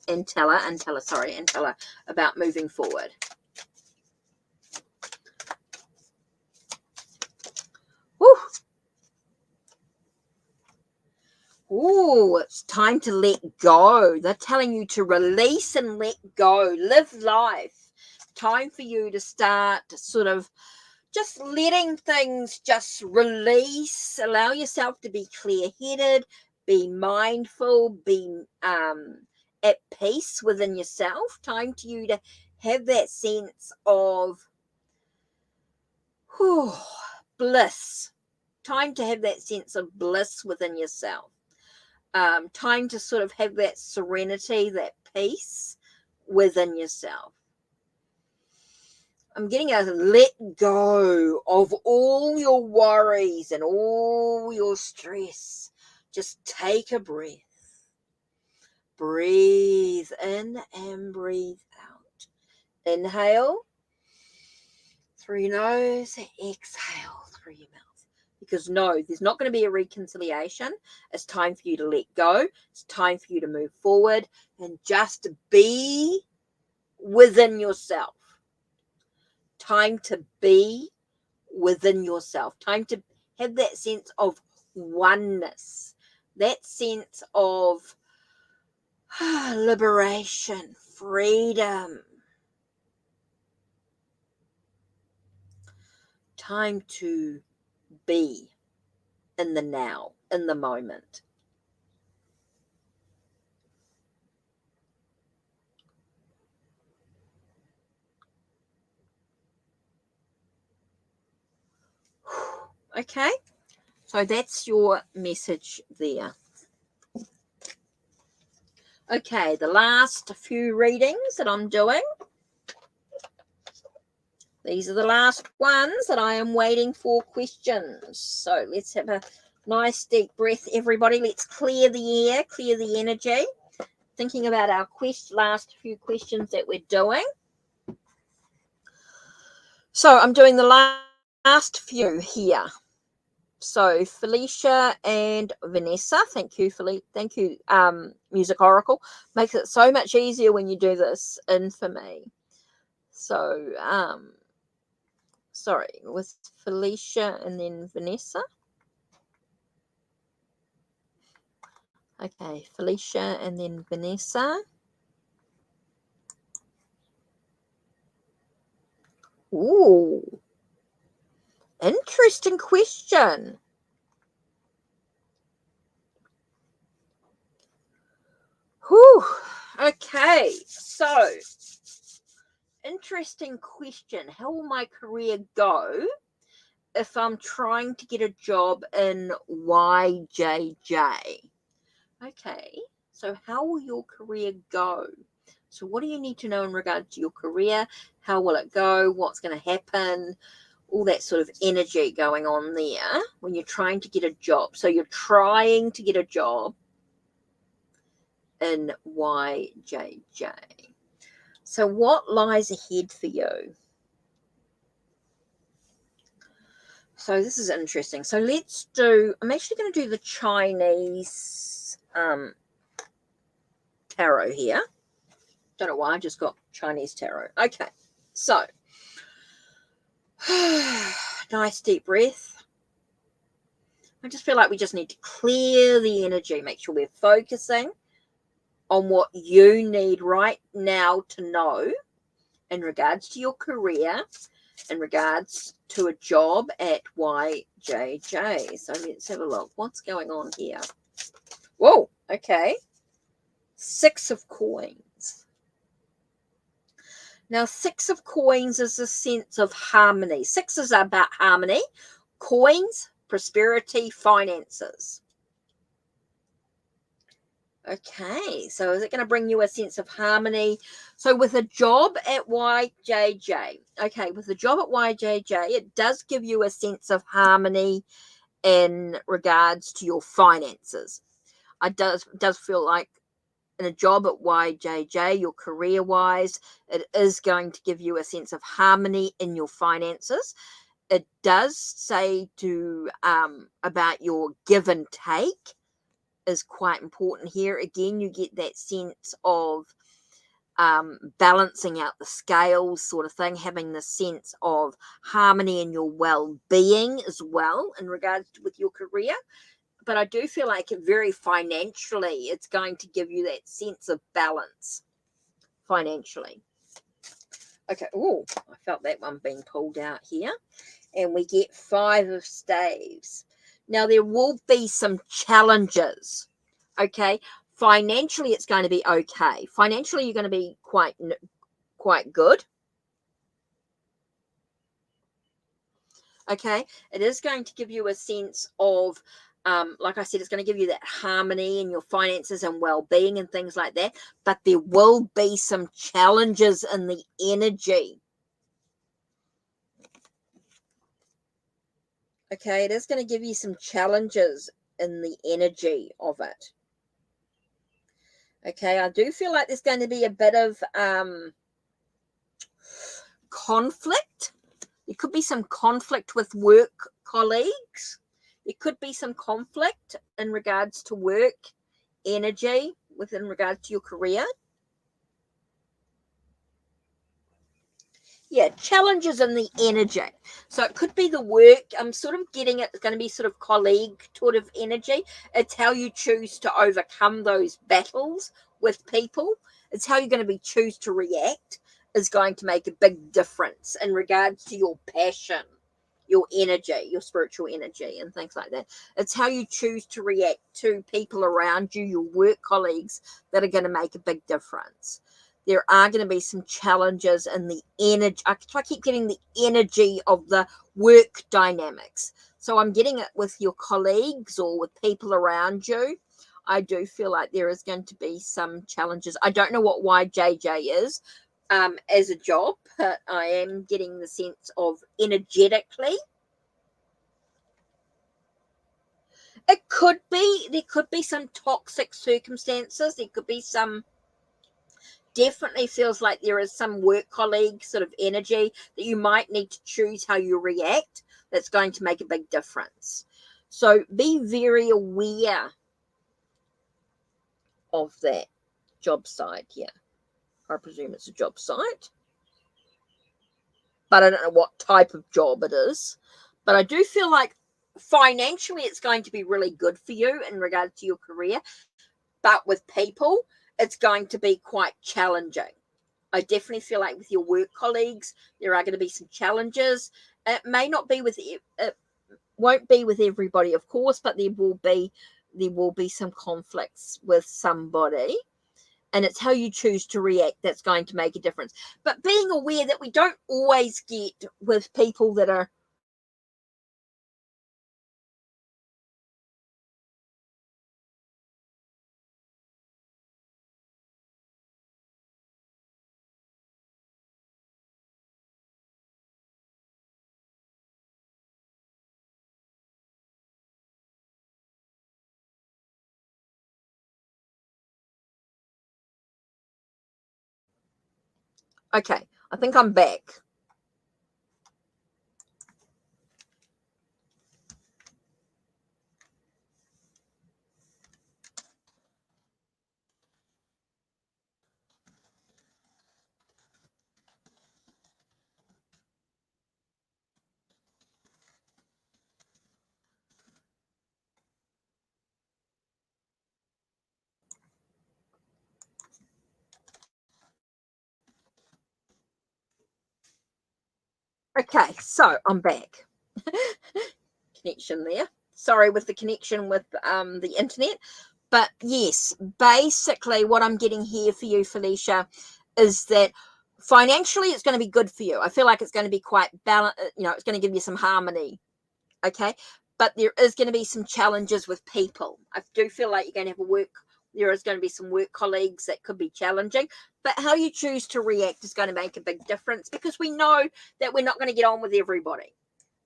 Antella about moving forward? Woo. Oh, it's time to let go. They're telling you to release and let go. Live life. Time for you to start sort of just letting things just release. Allow yourself to be clear-headed, be mindful, be at peace within yourself. Time to you to have that sense of bliss. time to have that sense of bliss within yourself. Time to sort of have that serenity, that peace within yourself. I'm getting a let go of all your worries and all your stress. Just take a breath. Breathe in and breathe out. Inhale through your nose, exhale through your mouth. Because no, there's not going to be a reconciliation. It's time for you to let go. It's time for you to move forward and just be within yourself. Time to be within yourself. Time to have that sense of oneness. That sense of liberation, freedom. Time to be in the now, in the moment. Okay, so that's your message there. Okay, the last few readings that I'm doing. These are the last ones that I am waiting for questions. So let's have a nice deep breath, everybody. Let's clear the air, clear the energy. Thinking about our last few questions that we're doing. So I'm doing the last few here. So Felicia and Vanessa, thank you, thank you, Music Oracle. Makes it so much easier when you do this in for me. So, sorry, with Felicia and then Vanessa. Okay, Felicia and then Vanessa. Ooh, interesting question. Whew. Okay, so interesting question. How will my career go if I'm trying to get a job in YJJ? Okay, so how will your career go? So what do you need to know in regard to your career? How will it go? What's going to happen? All that sort of energy going on there when you're trying to get a job. So you're trying to get a job in YJJ. So what lies ahead for you? So this is interesting. So let's do, I'm actually going to do the Chinese tarot here. Don't know why, I just got Chinese tarot. Okay, so nice deep breath. I just feel like we just need to clear the energy, make sure we're focusing on what you need right now to know in regards to your career, in regards to a job at YJJ. So let's have a look. What's going on here? Whoa, okay. 6 of Coins. Now, 6 of Coins is a sense of harmony. 6 is about harmony. Coins, prosperity, finances. Okay, so is it going to bring you a sense of harmony? So with a job at YJJ, okay, with a job at YJJ, it does give you a sense of harmony in regards to your finances. It does feel like in a job at YJJ, your career-wise, it is going to give you a sense of harmony in your finances. It does say to about your give and take is quite important here. Again, you get that sense of balancing out the scales sort of thing, having the sense of harmony in your well-being as well in regards to with your career. But I do feel like very financially, it's going to give you that sense of balance financially. Okay, oh, I felt that one being pulled out here. And we get 5 of Staves. Now, there will be some challenges, okay? Financially, it's going to be okay. Financially, you're going to be quite good. Okay, it is going to give you a sense of, like I said, it's going to give you that harmony in your finances and well-being and things like that. But there will be some challenges in the energy. Okay, it is going to give you some challenges in the energy of it. Okay, I do feel like there's going to be a bit of conflict. There could be some conflict with work colleagues. There could be some conflict in regards to work energy within regards to your career. Yeah, challenges in the energy. So it could be the work. I'm sort of getting it. It's going to be sort of colleague sort of energy. It's how you choose to overcome those battles with people. It's how you're going to be choose to react is going to make a big difference in regards to your passion, your energy, your spiritual energy, and things like that. It's how you choose to react to people around you, your work colleagues, that are going to make a big difference. There are going to be some challenges in the energy. I keep getting the energy of the work dynamics. So I'm getting it with your colleagues or with people around you. I do feel like there is going to be some challenges. I don't know what YJJ is as a job, but I am getting the sense of energetically. It could be, there could be some toxic circumstances. There could be some, definitely feels like there is some work colleague sort of energy that you might need to choose how you react. That's going to make a big difference. So be very aware of that job site. Yeah, I presume it's a job site, but I don't know what type of job it is. But I do feel like financially it's going to be really good for you in regards to your career. But with people, it's going to be quite challenging. I definitely feel like with your work colleagues, there are going to be some challenges. It may not be with, it won't be with everybody, of course, but there will be some conflicts with somebody. And it's how you choose to react that's going to make a difference. But being aware that we don't always get with people that are, okay, I think I'm back. Okay, so I'm back. Connection there. Sorry with the connection with the internet. But yes, basically what I'm getting here for you, Felicia, is that financially it's going to be good for you. I feel like it's going to be quite balanced. It's going to give you some harmony. Okay. But there is going to be some challenges with people. I do feel like you're going to have there is going to be some work colleagues that could be challenging, but how you choose to react is going to make a big difference, because we know that we're not going to get on with everybody.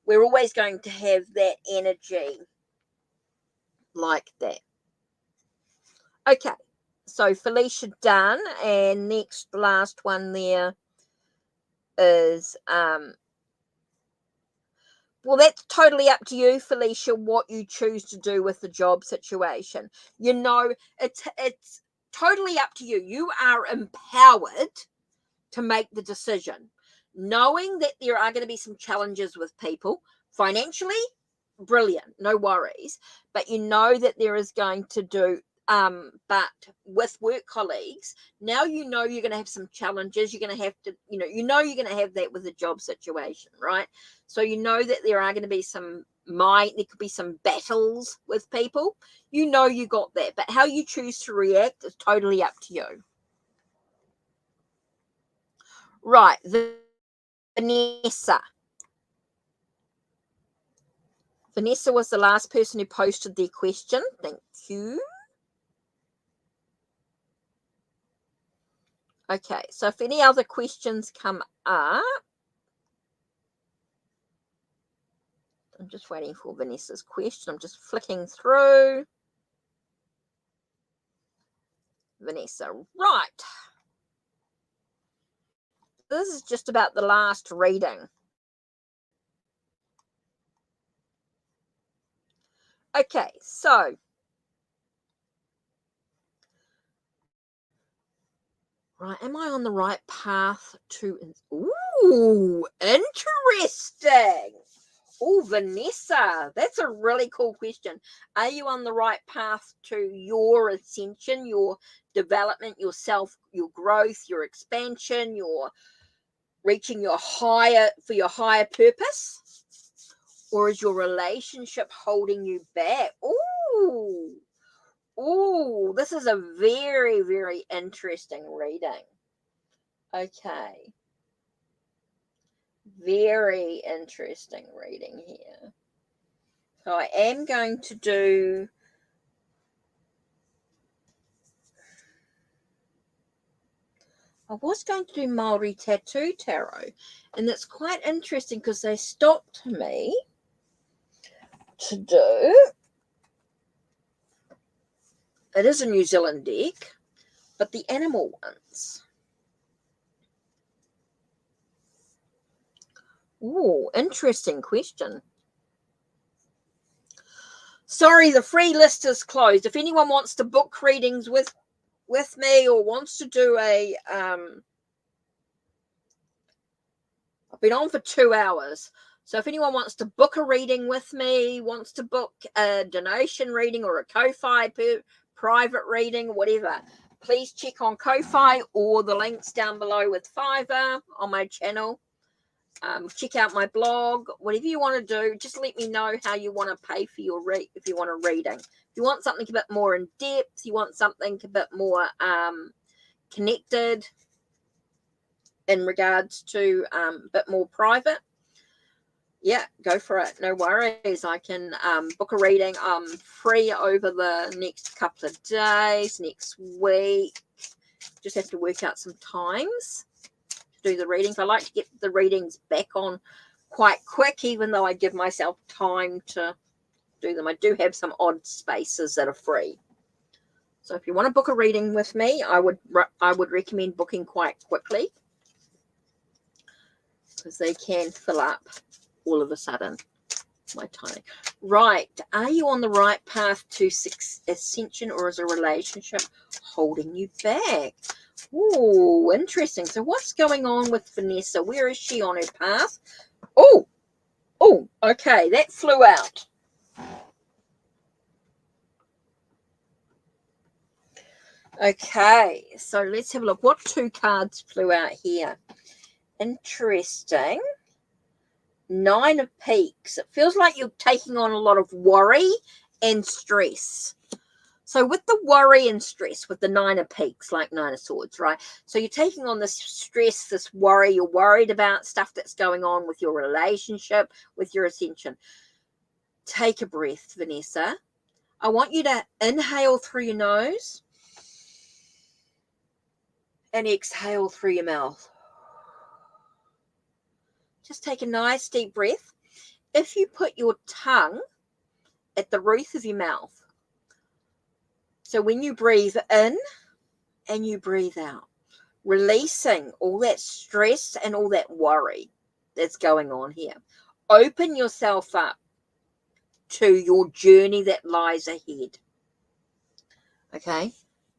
We're always going to have that energy like that. Okay, so Felicia done, and next last one there is well, that's totally up to you, Felicia, what you choose to do with the job situation. It's totally up to you. You are empowered to make the decision, knowing that there are going to be some challenges with people financially. Brilliant, no worries. But you know that there is going to do, but with work colleagues, now you're going to have some challenges. You're going to have to, you're going to have that with the job situation, right? So you know that there are going to be there could be some battles with people. You got that, but how you choose to react is totally up to you. Right, Vanessa. Vanessa was the last person who posted their question. Thank you. Okay, so if any other questions come up, I'm just waiting for Vanessa's question. I'm just flicking through. Vanessa, right. This is just about the last reading. Okay, so right, am I on the right path to... Ooh, interesting. Oh, Vanessa, that's a really cool question. Are you on the right path to your ascension, your development, yourself, your growth, your expansion, your reaching your higher purpose? Or is your relationship holding you back? Ooh, this is a very, very interesting reading. Okay. Very interesting reading here. So I am going to do... I was going to do Maori Tattoo Tarot, and it's quite interesting because they stopped me to do... It is a New Zealand deck, but the animal ones. Ooh, interesting question. Sorry, the free list is closed. If anyone wants to book readings with me or wants to do a... I've been on for 2 hours. So if anyone wants to book a reading with me, wants to book a donation reading or a Ko-Fi private reading, whatever, please check on Ko-Fi or the links down below with Fiverr on my channel. Check out my blog, whatever you want to do. Just let me know how you want to pay for your if you want a reading. If you want something a bit more in depth, you want something a bit more connected in regards to a bit more private, yeah, go for it. No worries. I can book a reading. I'm free over the next couple of days, next week. Just have to work out some times to do the readings. I like to get the readings back on quite quick, even though I give myself time to do them. I do have some odd spaces that are free. So if you want to book a reading with me, I would recommend booking quite quickly, because they can fill up all of a sudden. My timing. Right. Are you on the right path to ascension, or is a relationship holding you back? Ooh, interesting. So what's going on with Vanessa? Where is she on her path? Oh, okay. That flew out. Okay. So let's have a look. What 2 cards flew out here? Interesting. 9 of Peaks. It feels like you're taking on a lot of worry and stress. So with the worry and stress, with the 9 of Peaks, like 9 of Swords, right? So you're taking on this stress, this worry. You're worried about stuff that's going on with your relationship, with your ascension. Take a breath, Vanessa. I want you to inhale through your nose and exhale through your mouth. Just take a nice deep breath. If you put your tongue at the roof of your mouth, so when you breathe in and you breathe out, releasing all that stress and all that worry that's going on here, open yourself up to your journey that lies ahead. Okay,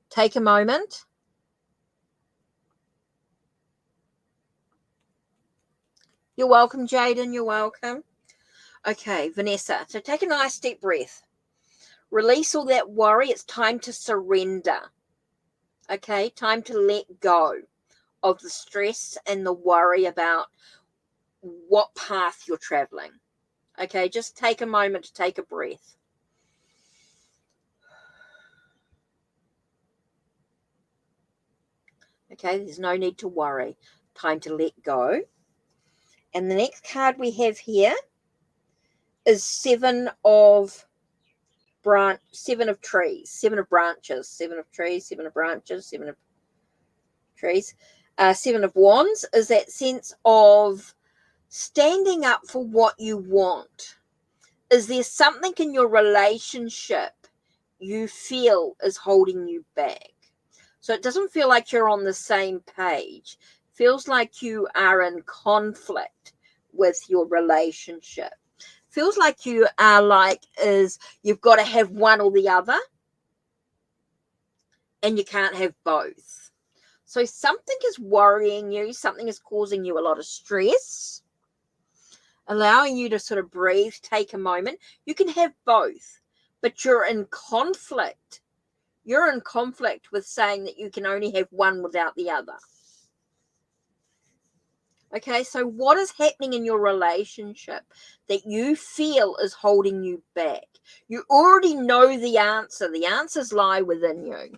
take a moment. You're welcome, Jaden. You're welcome. Okay, Vanessa. So take a nice deep breath. Release all that worry. It's time to surrender. Okay, time to let go of the stress and the worry about what path you're traveling. Okay, just take a moment to take a breath. Okay, there's no need to worry. Time to let go. And the next card we have here is seven of trees, seven of branches, seven of trees, seven of branches, seven of trees. Seven of wands is that sense of standing up for what you want. Is there something in your relationship you feel is holding you back? So it doesn't feel like you're on the same page. It feels like you are in conflict with your relationship. It feels like you are you've got to have one or the other, and you can't have both. So something is worrying you, something is causing you a lot of stress, allowing you to sort of breathe, take a moment. You can have both, but you're in conflict. You're in conflict with saying that you can only have one without the other. Okay, so what is happening in your relationship that you feel is holding you back? You already know the answer. The answers lie within you.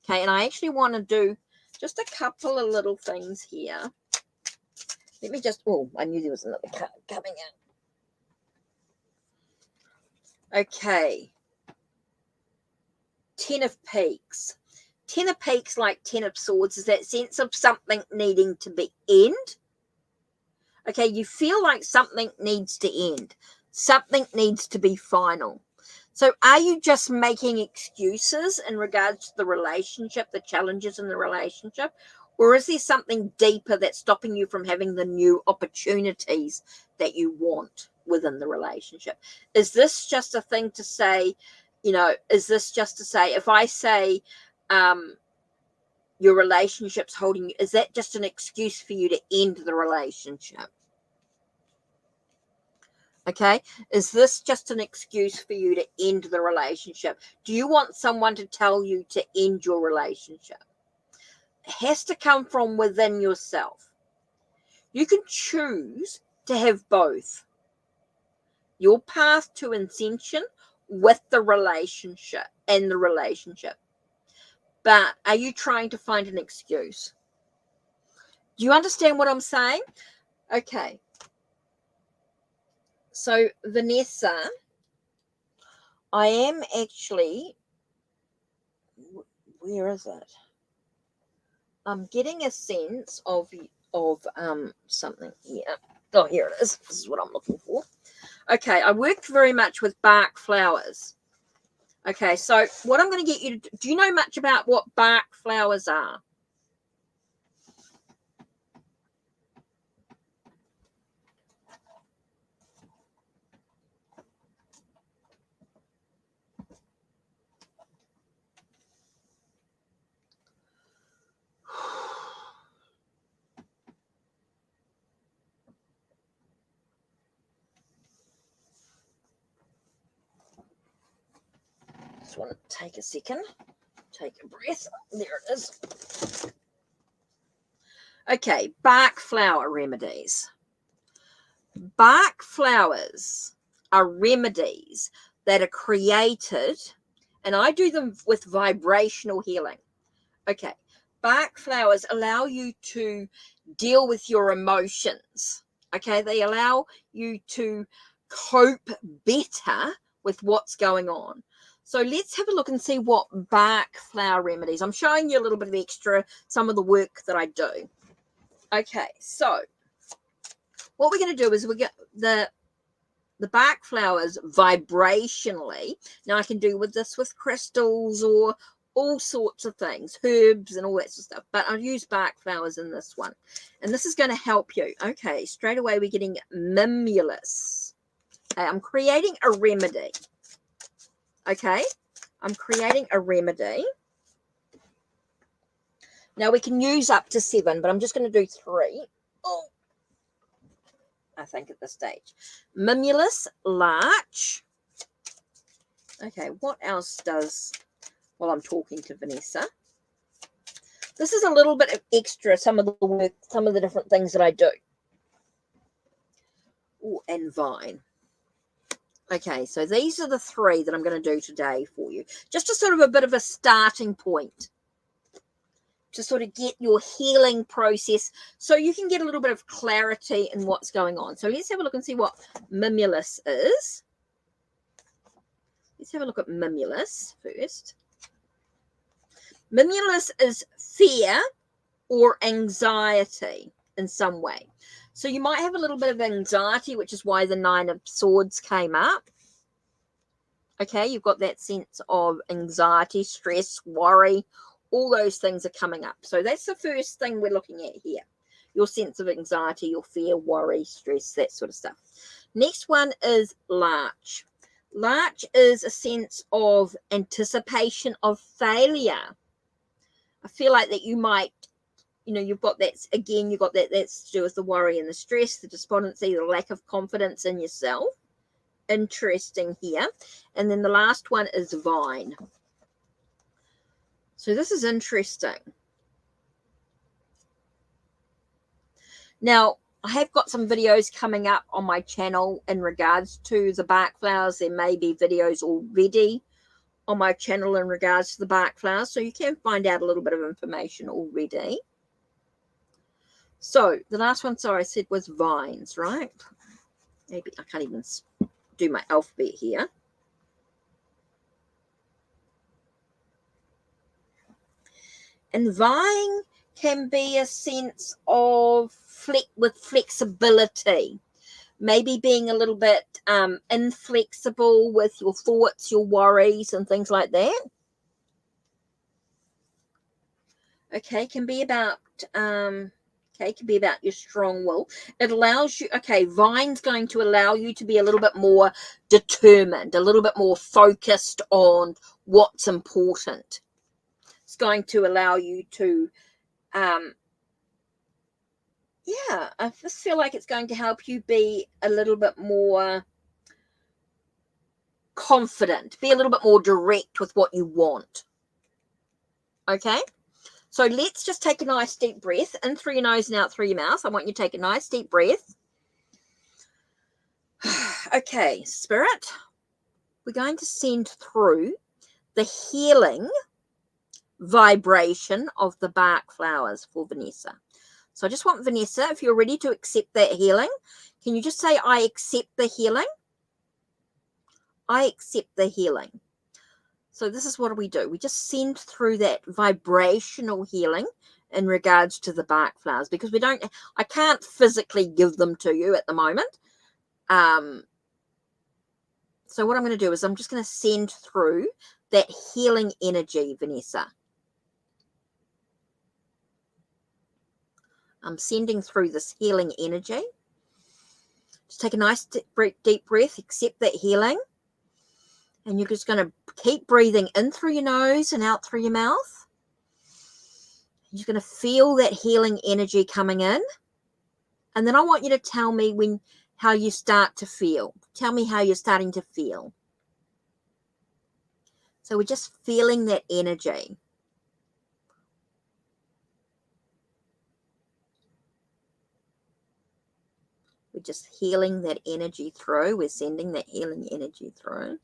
Okay, and I actually want to do just a couple of little things here. Let me just, oh, I knew there was another card coming in. Okay. 10 of Peaks. 10 of Peaks, like 10 of Swords, is that sense of something needing to be end. Okay, you feel like something needs to end. Something needs to be final. So are you just making excuses in regards to the relationship, the challenges in the relationship? Or is there something deeper that's stopping you from having the new opportunities that you want within the relationship? Is this just a thing to say, is this just to say, if I say your relationship's holding you, is that just an excuse for you to end the relationship? Okay, is this just an excuse for you to end the relationship? Do you want someone to tell you to end your relationship? It has to come from within yourself. You can choose to have both. Your path to ascension with the relationship and the relationship. But are you trying to find an excuse? Do you understand what I'm saying? Okay. So, Vanessa, I am actually, where is it? I'm getting a sense of something here. Oh, here it is. This is what I'm looking for. Okay, I work very much with bark flowers. Okay, so what I'm going to get you to do you know much about what bark flowers are? Just want to take a second. Take a breath. There it is. Okay, bark flower remedies. Bark flowers are remedies that are created, and I do them with vibrational healing. Okay, bark flowers allow you to deal with your emotions. Okay, they allow you to cope better with what's going on. So let's have a look and see what bark flower remedies. I'm showing you a little bit of extra, some of the work that I do. Okay, so what we're going to do is we get the bark flowers vibrationally. Now I can do with this with crystals or all sorts of things, herbs and all that sort of stuff, but I'll use bark flowers in this one, and this is going to help you. Okay, straight away we're getting mimulus. Okay, I'm creating a remedy. Okay, I'm creating a remedy. Now we can use up to 7, but I'm just going to do 3. Oh, I think at this stage. Mimulus, larch. Okay, what else does, while I'm talking to Vanessa, this is a little bit of extra, some of the work, some of the different things that I do. Oh, and vine. Okay, so these are the 3 that I'm going to do today for you. Just a sort of a bit of a starting point. to sort of get your healing process so you can get a little bit of clarity in what's going on. So let's have a look and see what Mimulus is. Let's have a look at Mimulus first. Mimulus is fear or anxiety in some way. So you might have a little bit of anxiety, which is why the 9 of Swords came up. Okay, you've got that sense of anxiety, stress, worry. All those things are coming up. So that's the first thing we're looking at here. Your sense of anxiety, your fear, worry, stress, that sort of stuff. Next one is Larch. Larch is a sense of anticipation of failure. I feel like that you might, you know, you've got that, again, you've got that, that's to do with the worry and the stress, the despondency, the lack of confidence in yourself. Interesting here. And then the last one is Vine. So this is interesting. Now, I have got some videos coming up on my channel in regards to the bark flowers. There may be videos already on my channel in regards to the bark flowers, so you can find out a little bit of information already. So the last one, sorry, I said was vines, right? Maybe I can't even do my alphabet here. And vine can be a sense of flexibility, maybe being a little bit inflexible with your thoughts, your worries, and things like that. Okay, can be about your strong will. It allows you, okay, vine's going to allow you to be a little bit more determined, a little bit more focused on what's important. It's going to allow you to, yeah, I just feel like it's going to help you be a little bit more confident, be a little bit more direct with what you want. Okay? So let's just take a nice deep breath in through your nose and out through your mouth. I want you to take a nice deep breath. Okay, Spirit, we're going to send through the healing vibration of the bark flowers for Vanessa. So I just want Vanessa, if you're ready to accept that healing, can you just say, I accept the healing? I accept the healing. So this is what we do. We just send through that vibrational healing in regards to the bark flowers, because I can't physically give them to you at the moment. So what I'm going to do is I'm just going to send through that healing energy, Vanessa. I'm sending through this healing energy. Just take a nice deep breath, accept that healing. And you're just going to keep breathing in through your nose and out through your mouth. You're just going to feel that healing energy coming in. And then I want you to tell me how you start to feel. Tell me how you're starting to feel. So we're just feeling that energy. We're just healing that energy through. We're sending that healing energy through.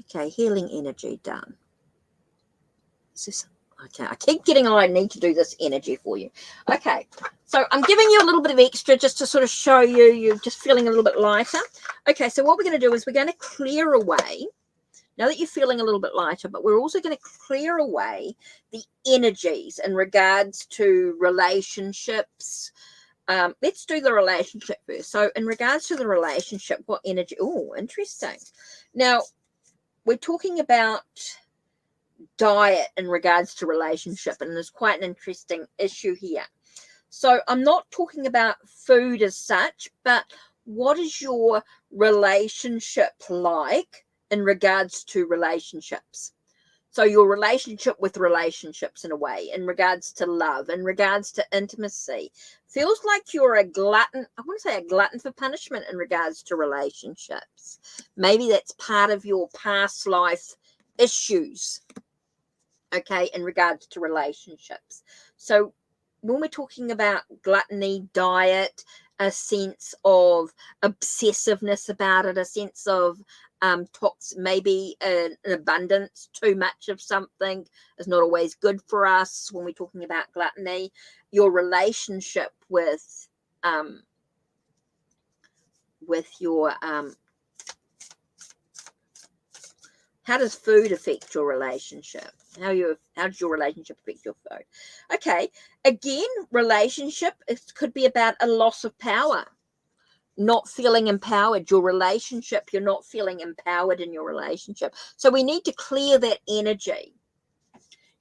Okay, healing energy done. Okay, I keep getting I need to do this energy for you. Okay, so I'm giving you a little bit of extra just to sort of show you're just feeling a little bit lighter. Okay, so what we're going to do is we're going to clear away, now that you're feeling a little bit lighter, but we're also going to clear away the energies in regards to relationships. Let's do the relationship first. So in regards to the relationship, what energy? Oh, interesting. Now, we're talking about diet in regards to relationship, and there's quite an interesting issue here. So I'm not talking about food as such, but what is your relationship like in regards to relationships? So your relationship with relationships, in a way, in regards to love, in regards to intimacy. Feels like you're a glutton. I want to say a glutton for punishment in regards to relationships. Maybe that's part of your past life issues, okay, in regards to relationships. So when we're talking about gluttony, diet, a sense of obsessiveness about it, a sense of maybe an abundance. Too much of something is not always good for us when we're talking about gluttony. Your relationship with your how does food affect your relationship? How does your relationship affect your food? Okay, again, relationship, it could be about a loss of power, not feeling empowered. Your relationship, you're not feeling empowered in your relationship. So we need to clear that energy.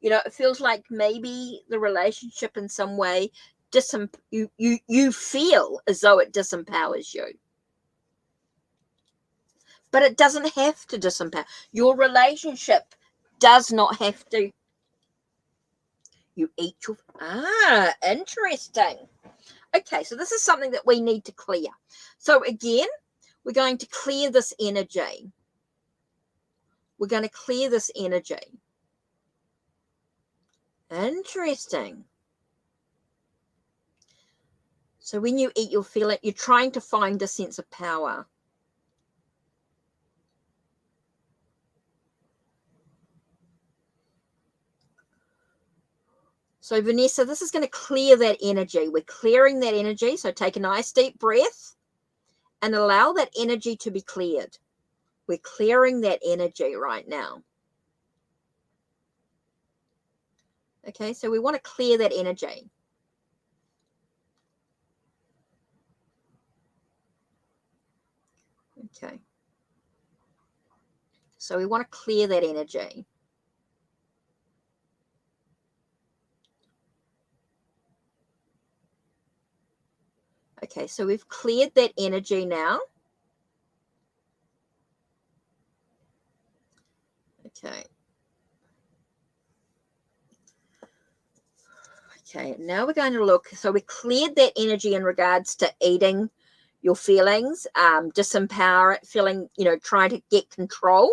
You know, it feels like maybe the relationship in some way you feel as though it disempowers you. But it doesn't have to disempower. Your relationship does not have to. You eat your... interesting. Okay, so this is something that we need to clear. So again, we're going to clear this energy. We're going to clear this energy. Interesting. So when you eat, you'll feel it. You're trying to find a sense of power. So Vanessa, this is going to clear that energy. We're clearing that energy. So take a nice deep breath and allow that energy to be cleared. We're clearing that energy right now. Okay, so we want to clear that energy. Okay. So we want to clear that energy. Okay, so we've cleared that energy now. Okay. Okay, now we're going to look. So we cleared that energy in regards to eating your feelings, disempower it, feeling, trying to get control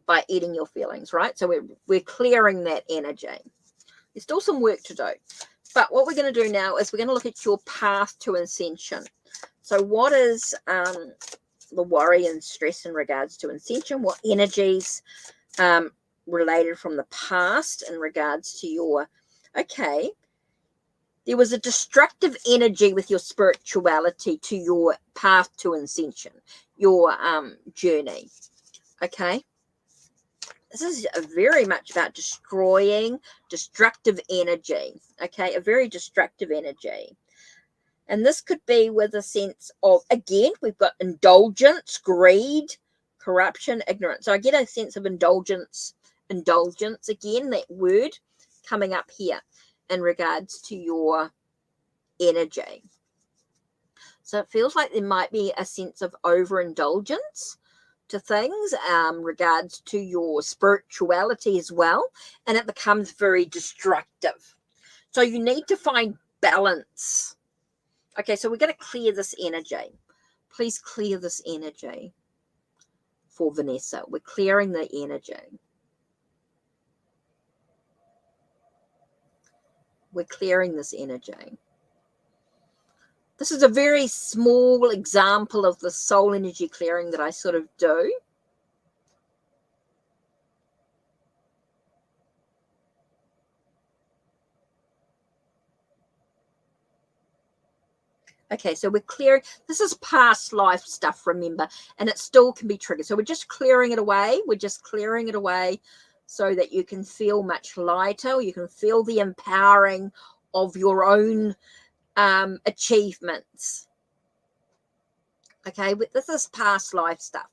by eating your feelings, right? So we're clearing that energy. There's still some work to do. But what we're going to do now is we're going to look at your path to ascension. So what is the worry and stress in regards to ascension? What energies related from the past in regards to your... Okay, there was a destructive energy with your spirituality to your path to ascension, your journey. Okay, this is very much about destroying destructive energy. Okay, a very destructive energy. And this could be with a sense of, again, we've got indulgence, greed, corruption, ignorance. So I get a sense of indulgence, again, that word coming up here in regards to your energy. So it feels like there might be a sense of overindulgence to things, regards to your spirituality as well, and it becomes very destructive. So you need to find balance. Okay, so we're going to clear this energy. Please clear this energy for Vanessa. We're clearing the energy. We're clearing this energy. This is a very small example of the soul energy clearing that I sort of do. Okay, so we're clearing. This is past life stuff, remember, and it still can be triggered. So we're just clearing it away. We're just clearing it away so that you can feel much lighter. You can feel the empowering of your own achievements. Okay, this is past life stuff.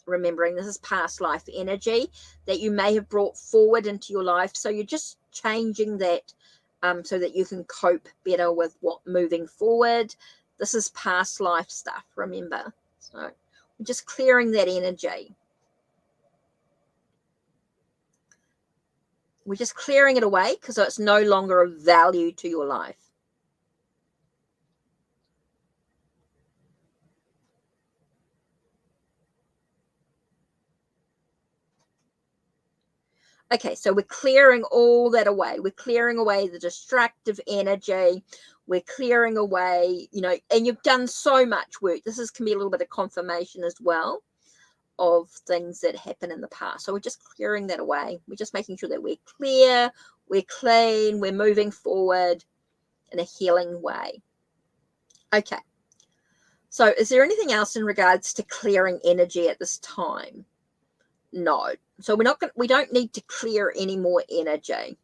Remembering this is past life energy that you may have brought forward into your life. So you're just changing that so that you can cope better with what moving forward. This is past life stuff, remember. So we're just clearing that energy. We're just clearing it away because it's no longer of value to your life. Okay, so we're clearing all that away. We're clearing away the destructive energy. We're clearing away, you know, and you've done so much work. Can be a little bit of confirmation as well of things that happened in the past. So we're just clearing that away. We're just making sure that we're clear, we're clean, we're moving forward in a healing way. Okay. So is there anything else in regards to clearing energy at this time? No. So we don't need to clear any more energy.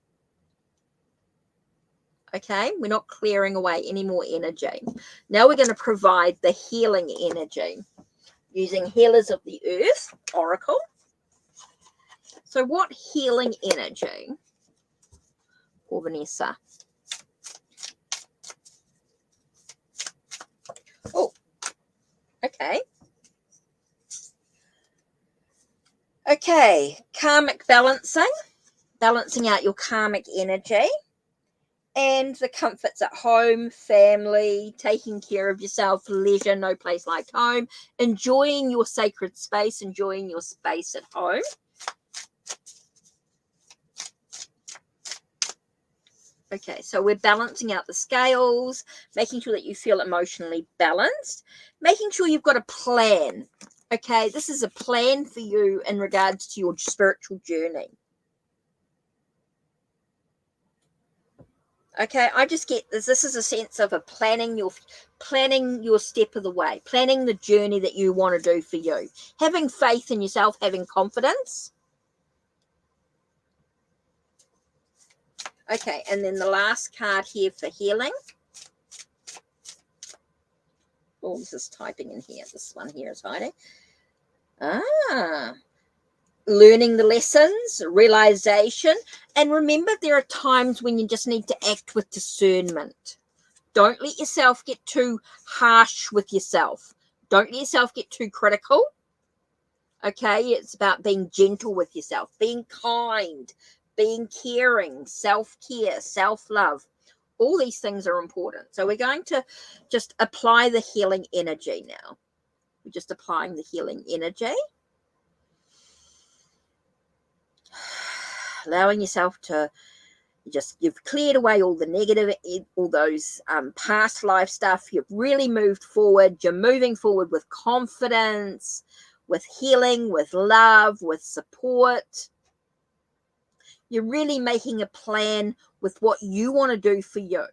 Okay, we're not clearing away any more energy. Now we're going to provide the healing energy using Healers of the Earth Oracle. So what healing energy, or Vanessa? Oh, okay. Okay, karmic balancing out your karmic energy. And the comforts at home, family, taking care of yourself, leisure, no place like home, enjoying your sacred space, enjoying your space at home. Okay, so we're balancing out the scales, making sure that you feel emotionally balanced, making sure you've got a plan. Okay, this is a plan for you in regards to your spiritual journey. Okay, I just get this. This is a sense of planning your step of the way, planning the journey that you want to do for you, having faith in yourself, having confidence. Okay, and then the last card here for healing. Oh, this is typing in here. This one here is hiding. Learning the lessons, realization, and remember there are times when you just need to act with discernment. Don't let yourself get too harsh with yourself. Don't let yourself get too critical. Okay, it's about being gentle with yourself, being kind, being caring, self-care, self-love. All these things are important. So we're going to just apply the healing energy now. We're just applying the healing energy. Allowing yourself to you've cleared away all the negative, all those past life stuff. You've really moved forward. You're moving forward with confidence, with healing, with love, with support. You're really making a plan with what you want to do for you.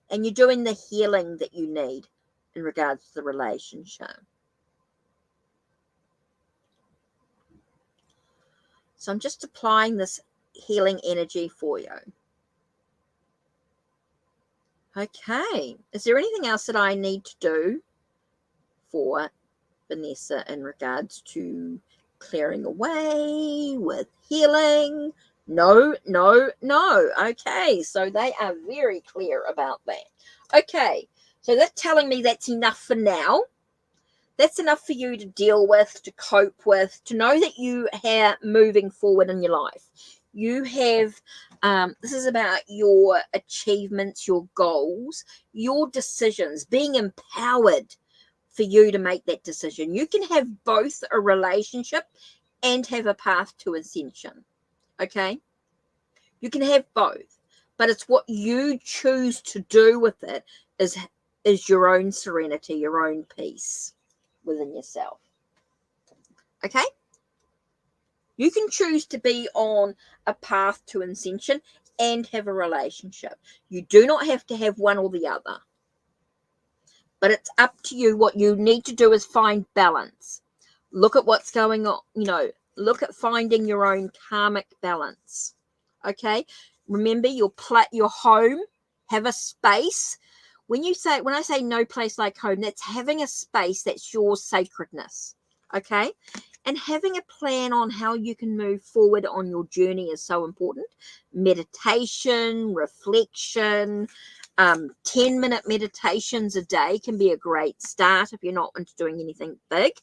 And you're doing the healing that you need in regards to the relationship. So I'm just applying this healing energy for you. Okay. Is there anything else that I need to do for Vanessa in regards to clearing away with healing? No, no, no. Okay. So they are very clear about that. Okay. So that's telling me that's enough for now. That's enough for you to deal with, to cope with, to know that you are moving forward in your life. You have, this is about your achievements, your goals, your decisions, being empowered for you to make that decision. You can have both a relationship and have a path to ascension. Okay? You can have both, but it's what you choose to do with it is your own serenity, your own peace within yourself. Okay? You can choose to be on a path to ascension and have a relationship. You do not have to have one or the other. But it's up to you. What you need to do is find balance. Look at what's going on, look at finding your own karmic balance. Okay? Remember your home, have a space. When I say no place like home, that's having a space that's your sacredness. Okay? And having a plan on how you can move forward on your journey is so important. Meditation, reflection, 10-minute meditations a day can be a great start if you're not into doing anything big.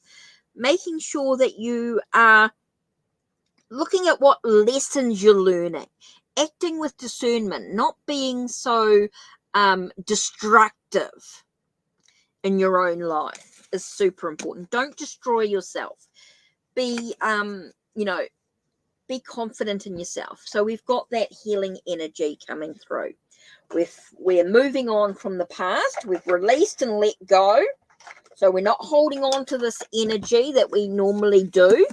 Making sure that you are looking at what lessons you're learning, acting with discernment, not being so destructive in your own life is super important. Don't destroy yourself. Be, be confident in yourself. So we've got that healing energy coming through. We're moving on from the past. We've released and let go. So we're not holding on to this energy that we normally do.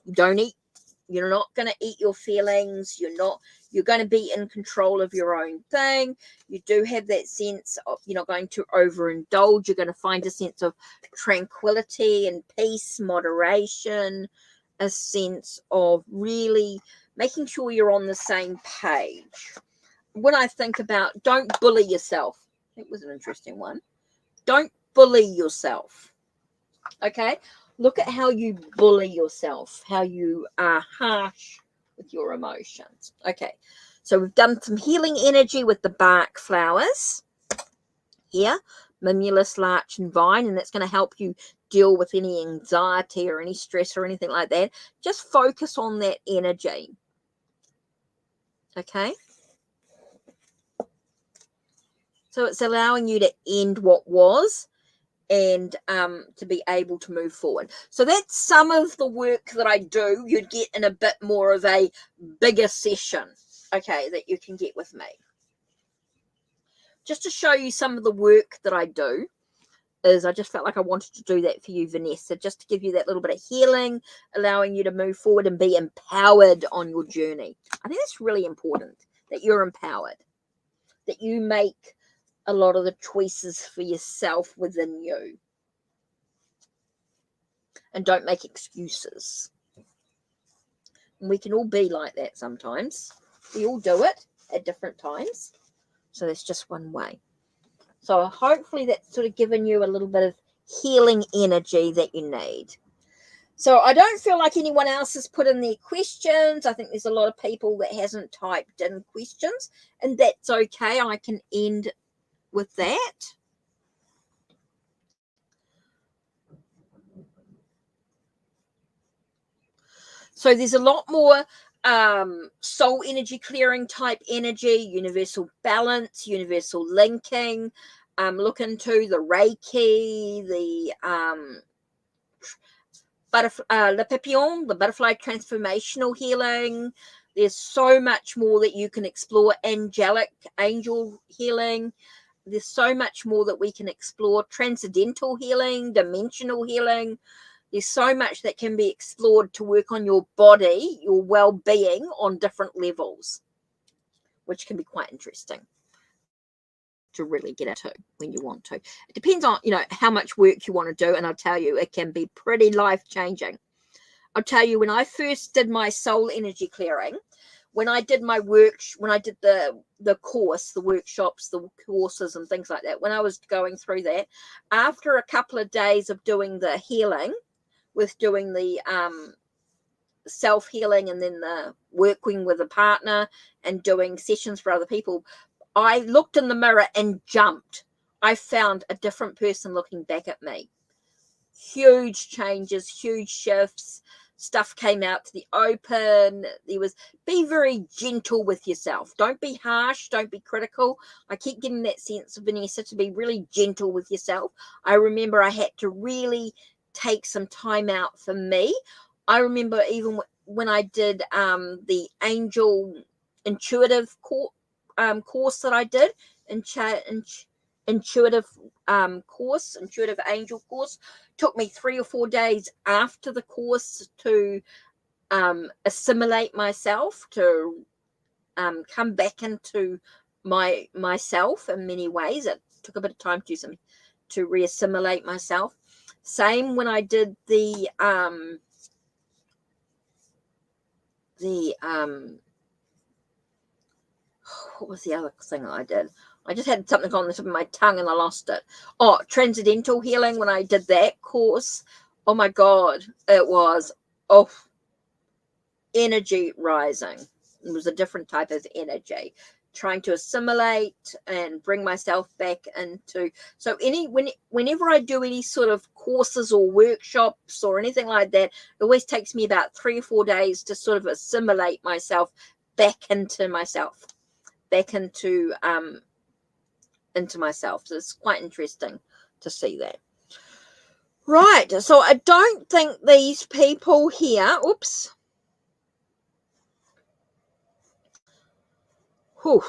You're not going to eat your feelings. You're going to be in control of your own thing. You do have that sense of, you're not going to overindulge. You're going to find a sense of tranquility and peace, moderation, a sense of really making sure you're on the same page. When I think about don't bully yourself, it was an interesting one. Don't bully yourself. Okay? Look at how you bully yourself, how you are harsh with your emotions. Okay, so we've done some healing energy with the bark flowers here, Mimulus, Larch, and Vine, and that's going to help you deal with any anxiety or any stress or anything like that. Just focus on that energy. Okay? So it's allowing you to end what was and to be able to move forward. So that's some of the work that I do. You'd get in a bit more of a bigger session, okay, that you can get with me. Just to show you some of the work that I do, is I just felt like I wanted to do that for you, Vanessa, just to give you that little bit of healing, allowing you to move forward and be empowered on your journey. I think that's really important, that you're empowered, that you make a lot of the choices for yourself within you. And don't make excuses. And we can all be like that sometimes. We all do it at different times. So that's just one way. So hopefully that's sort of given you a little bit of healing energy that you need. So I don't feel like anyone else has put in their questions. I think there's a lot of people that hasn't typed in questions. And that's okay. I can end with that. So there's a lot more soul energy clearing type energy, universal balance, universal linking. Look into the Reiki, the Le Papillon, the butterfly transformational healing. There's so much more that you can explore. Angel healing. There's so much more that we can explore. Transcendental healing, dimensional healing. There's so much that can be explored to work on your body, your well-being on different levels, which can be quite interesting to really get into when you want to. It depends on, how much work you want to do. And I'll tell you, it can be pretty life-changing. I'll tell you, when I first did my soul energy clearing, when I did my work, when I did the course, the workshops, the courses and things like that, when I was going through that, after a couple of days of doing the healing, with doing the self-healing and then the working with a partner and doing sessions for other people, I looked in the mirror and jumped. I found a different person looking back at me. Huge changes, huge shifts. Stuff came out to the open. Be very gentle with yourself. Don't be harsh. Don't be critical. I keep getting that sense of Vanessa to be really gentle with yourself. I remember I had to really take some time out for me. I remember even when I did the angel intuitive course that I did, intuitive angel course, took me 3 or 4 days after the course to assimilate myself, to come back into myself in many ways. It took a bit of time to reassimilate myself. Same when I did the what was the other thing I did? I just had something on the tip of my tongue and I lost it. Oh, transcendental healing. When I did that course, oh my God, it was energy rising. It was a different type of energy, trying to assimilate and bring myself back into. So whenever I do any sort of courses or workshops or anything like that, it always takes me about 3 or 4 days to sort of assimilate myself back into myself, back into myself. So it's quite interesting to see that. Right. So I don't think these people here, oops. Whew.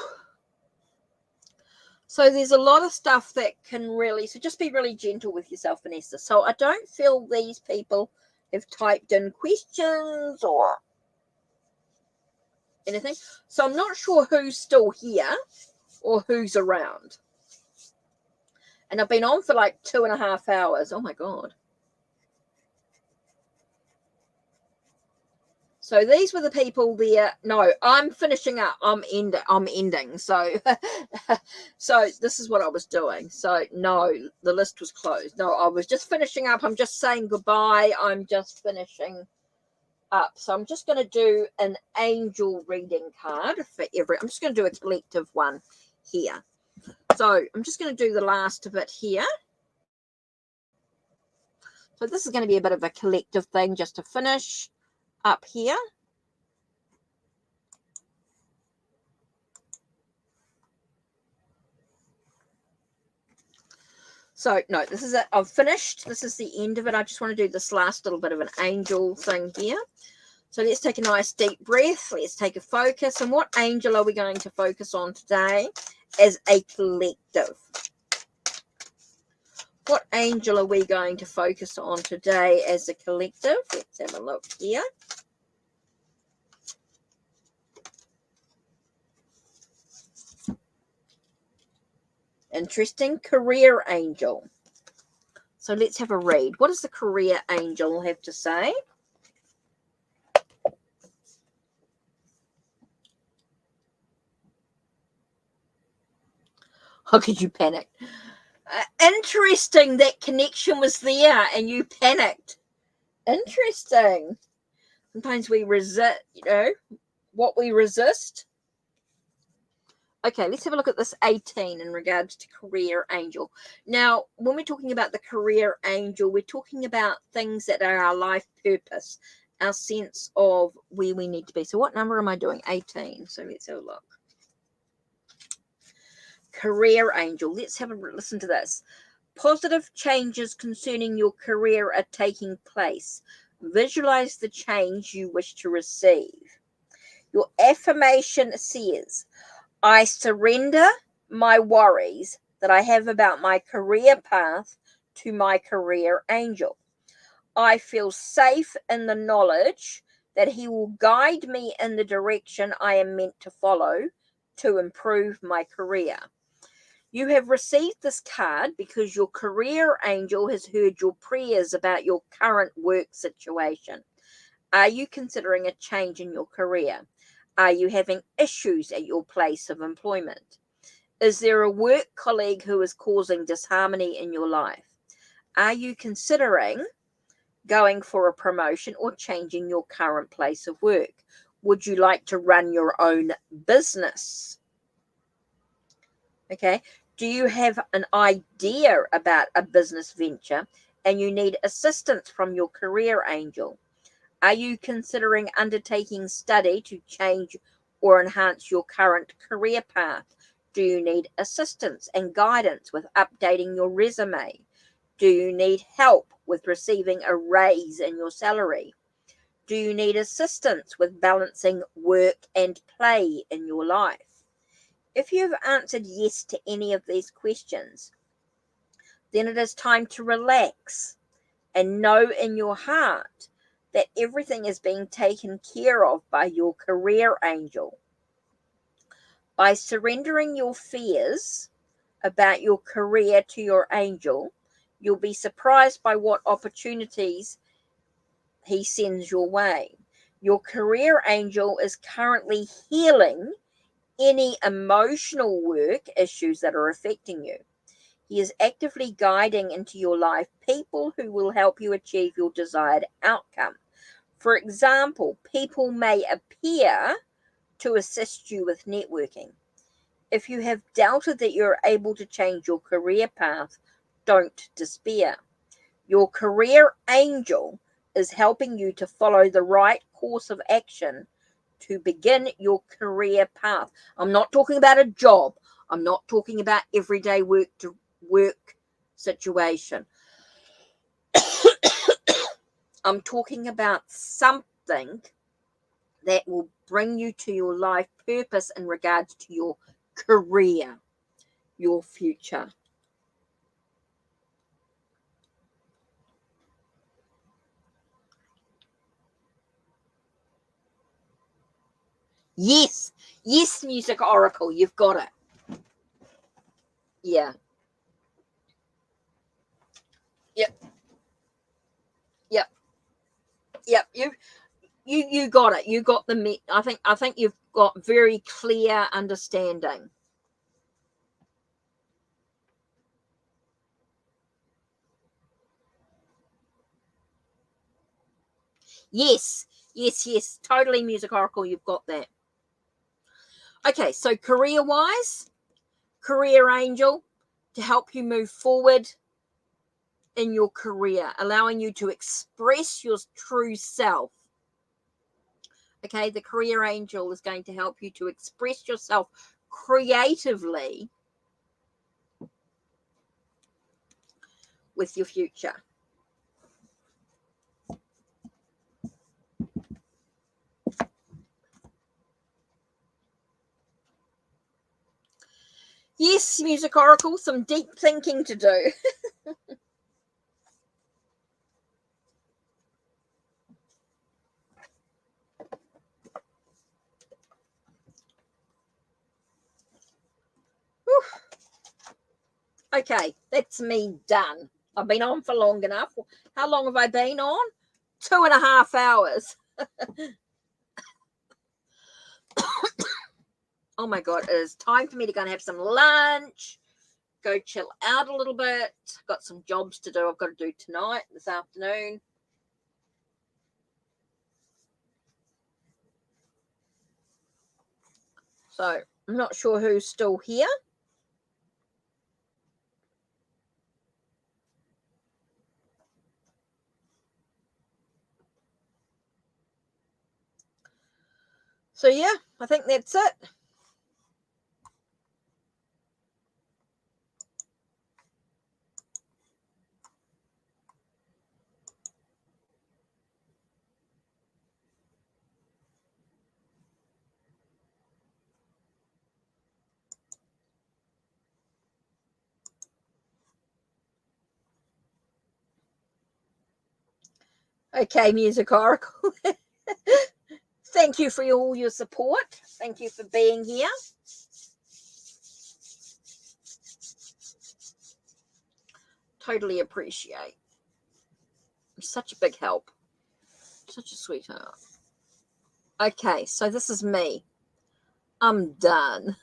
So there's a lot of stuff that can really, so just be really gentle with yourself, Vanessa. So I don't feel these people have typed in questions or anything. So I'm not sure who's still here or who's around. And I've been on for like 2.5 hours. Oh my God. So these were the people there. No, I'm finishing up. I'm ending. So, so this is what I was doing. So no, the list was closed. No, I was just finishing up. I'm just saying goodbye. I'm just finishing up. So I'm just going to do an angel reading card for I'm just going to do a collective one here. So I'm just going to do the last of it here. So this is going to be a bit of a collective thing just to finish up here. So no, this is it. I've finished. This is the end of it. I just want to do this last little bit of an angel thing here. So let's take a nice deep breath. Let's take a focus. And what angel are we going to focus on today as a collective? What angel are we going to focus on today as a collective? Let's have a look here. Interesting. Career angel. So let's have a read. What does the career angel have to say? How could you panic? Interesting. That connection was there and you panicked. Interesting. Sometimes we resist, what we resist. Okay, let's have a look at this 18 in regards to career angel. Now, when we're talking about the career angel, we're talking about things that are our life purpose, our sense of where we need to be. So what number am I doing? 18. So let's have a look. Career angel. Let's have a listen to this. Positive changes concerning your career are taking place. Visualize the change you wish to receive. Your affirmation says, I surrender my worries that I have about my career path to my career angel. I feel safe in the knowledge that he will guide me in the direction I am meant to follow to improve my career. You have received this card because your career angel has heard your prayers about your current work situation. Are you considering a change in your career? Are you having issues at your place of employment? Is there a work colleague who is causing disharmony in your life? Are you considering going for a promotion or changing your current place of work? Would you like to run your own business? Okay. Do you have an idea about a business venture and you need assistance from your career angel? Are you considering undertaking study to change or enhance your current career path? Do you need assistance and guidance with updating your resume? Do you need help with receiving a raise in your salary? Do you need assistance with balancing work and play in your life? If you've answered yes to any of these questions, then it is time to relax and know in your heart that everything is being taken care of by your career angel. By surrendering your fears about your career to your angel, you'll be surprised by what opportunities he sends your way. Your career angel is currently healing any emotional work issues that are affecting you. He is actively guiding into your life people who will help you achieve your desired outcome. For example, people may appear to assist you with networking. If you have doubted that you're able to change your career path, don't despair. Your career angel is helping you to follow the right course of action to begin your career path. I'm not talking about a job. I'm not talking about everyday work situation. I'm talking about something that will bring you to your life purpose in regards to your career, your future. Yes, yes, Music Oracle, you've got it. Yeah. Yep. Yep. Yep. You got it. You got the I think you've got very clear understanding. Yes. Yes, yes. Totally, Music Oracle, you've got that. Okay, so career-wise, Career Angel, to help you move forward in your career, allowing you to express your true self. Okay, the Career Angel is going to help you to express yourself creatively with your future. Yes, Music Oracle, some deep thinking to do. Okay, that's me done. I've been on for long enough. How long have I been on? 2.5 hours. Oh my God, it is time for me to go and have some lunch, go chill out a little bit. Got some jobs to do. I've got to do tonight, this afternoon. So I'm not sure who's still here. So yeah, I think that's it. Okay, Music Oracle. Thank you for all your support. Thank you for being here. Totally appreciate. You're such a big help. Such a sweetheart. Okay, so this is me. I'm done.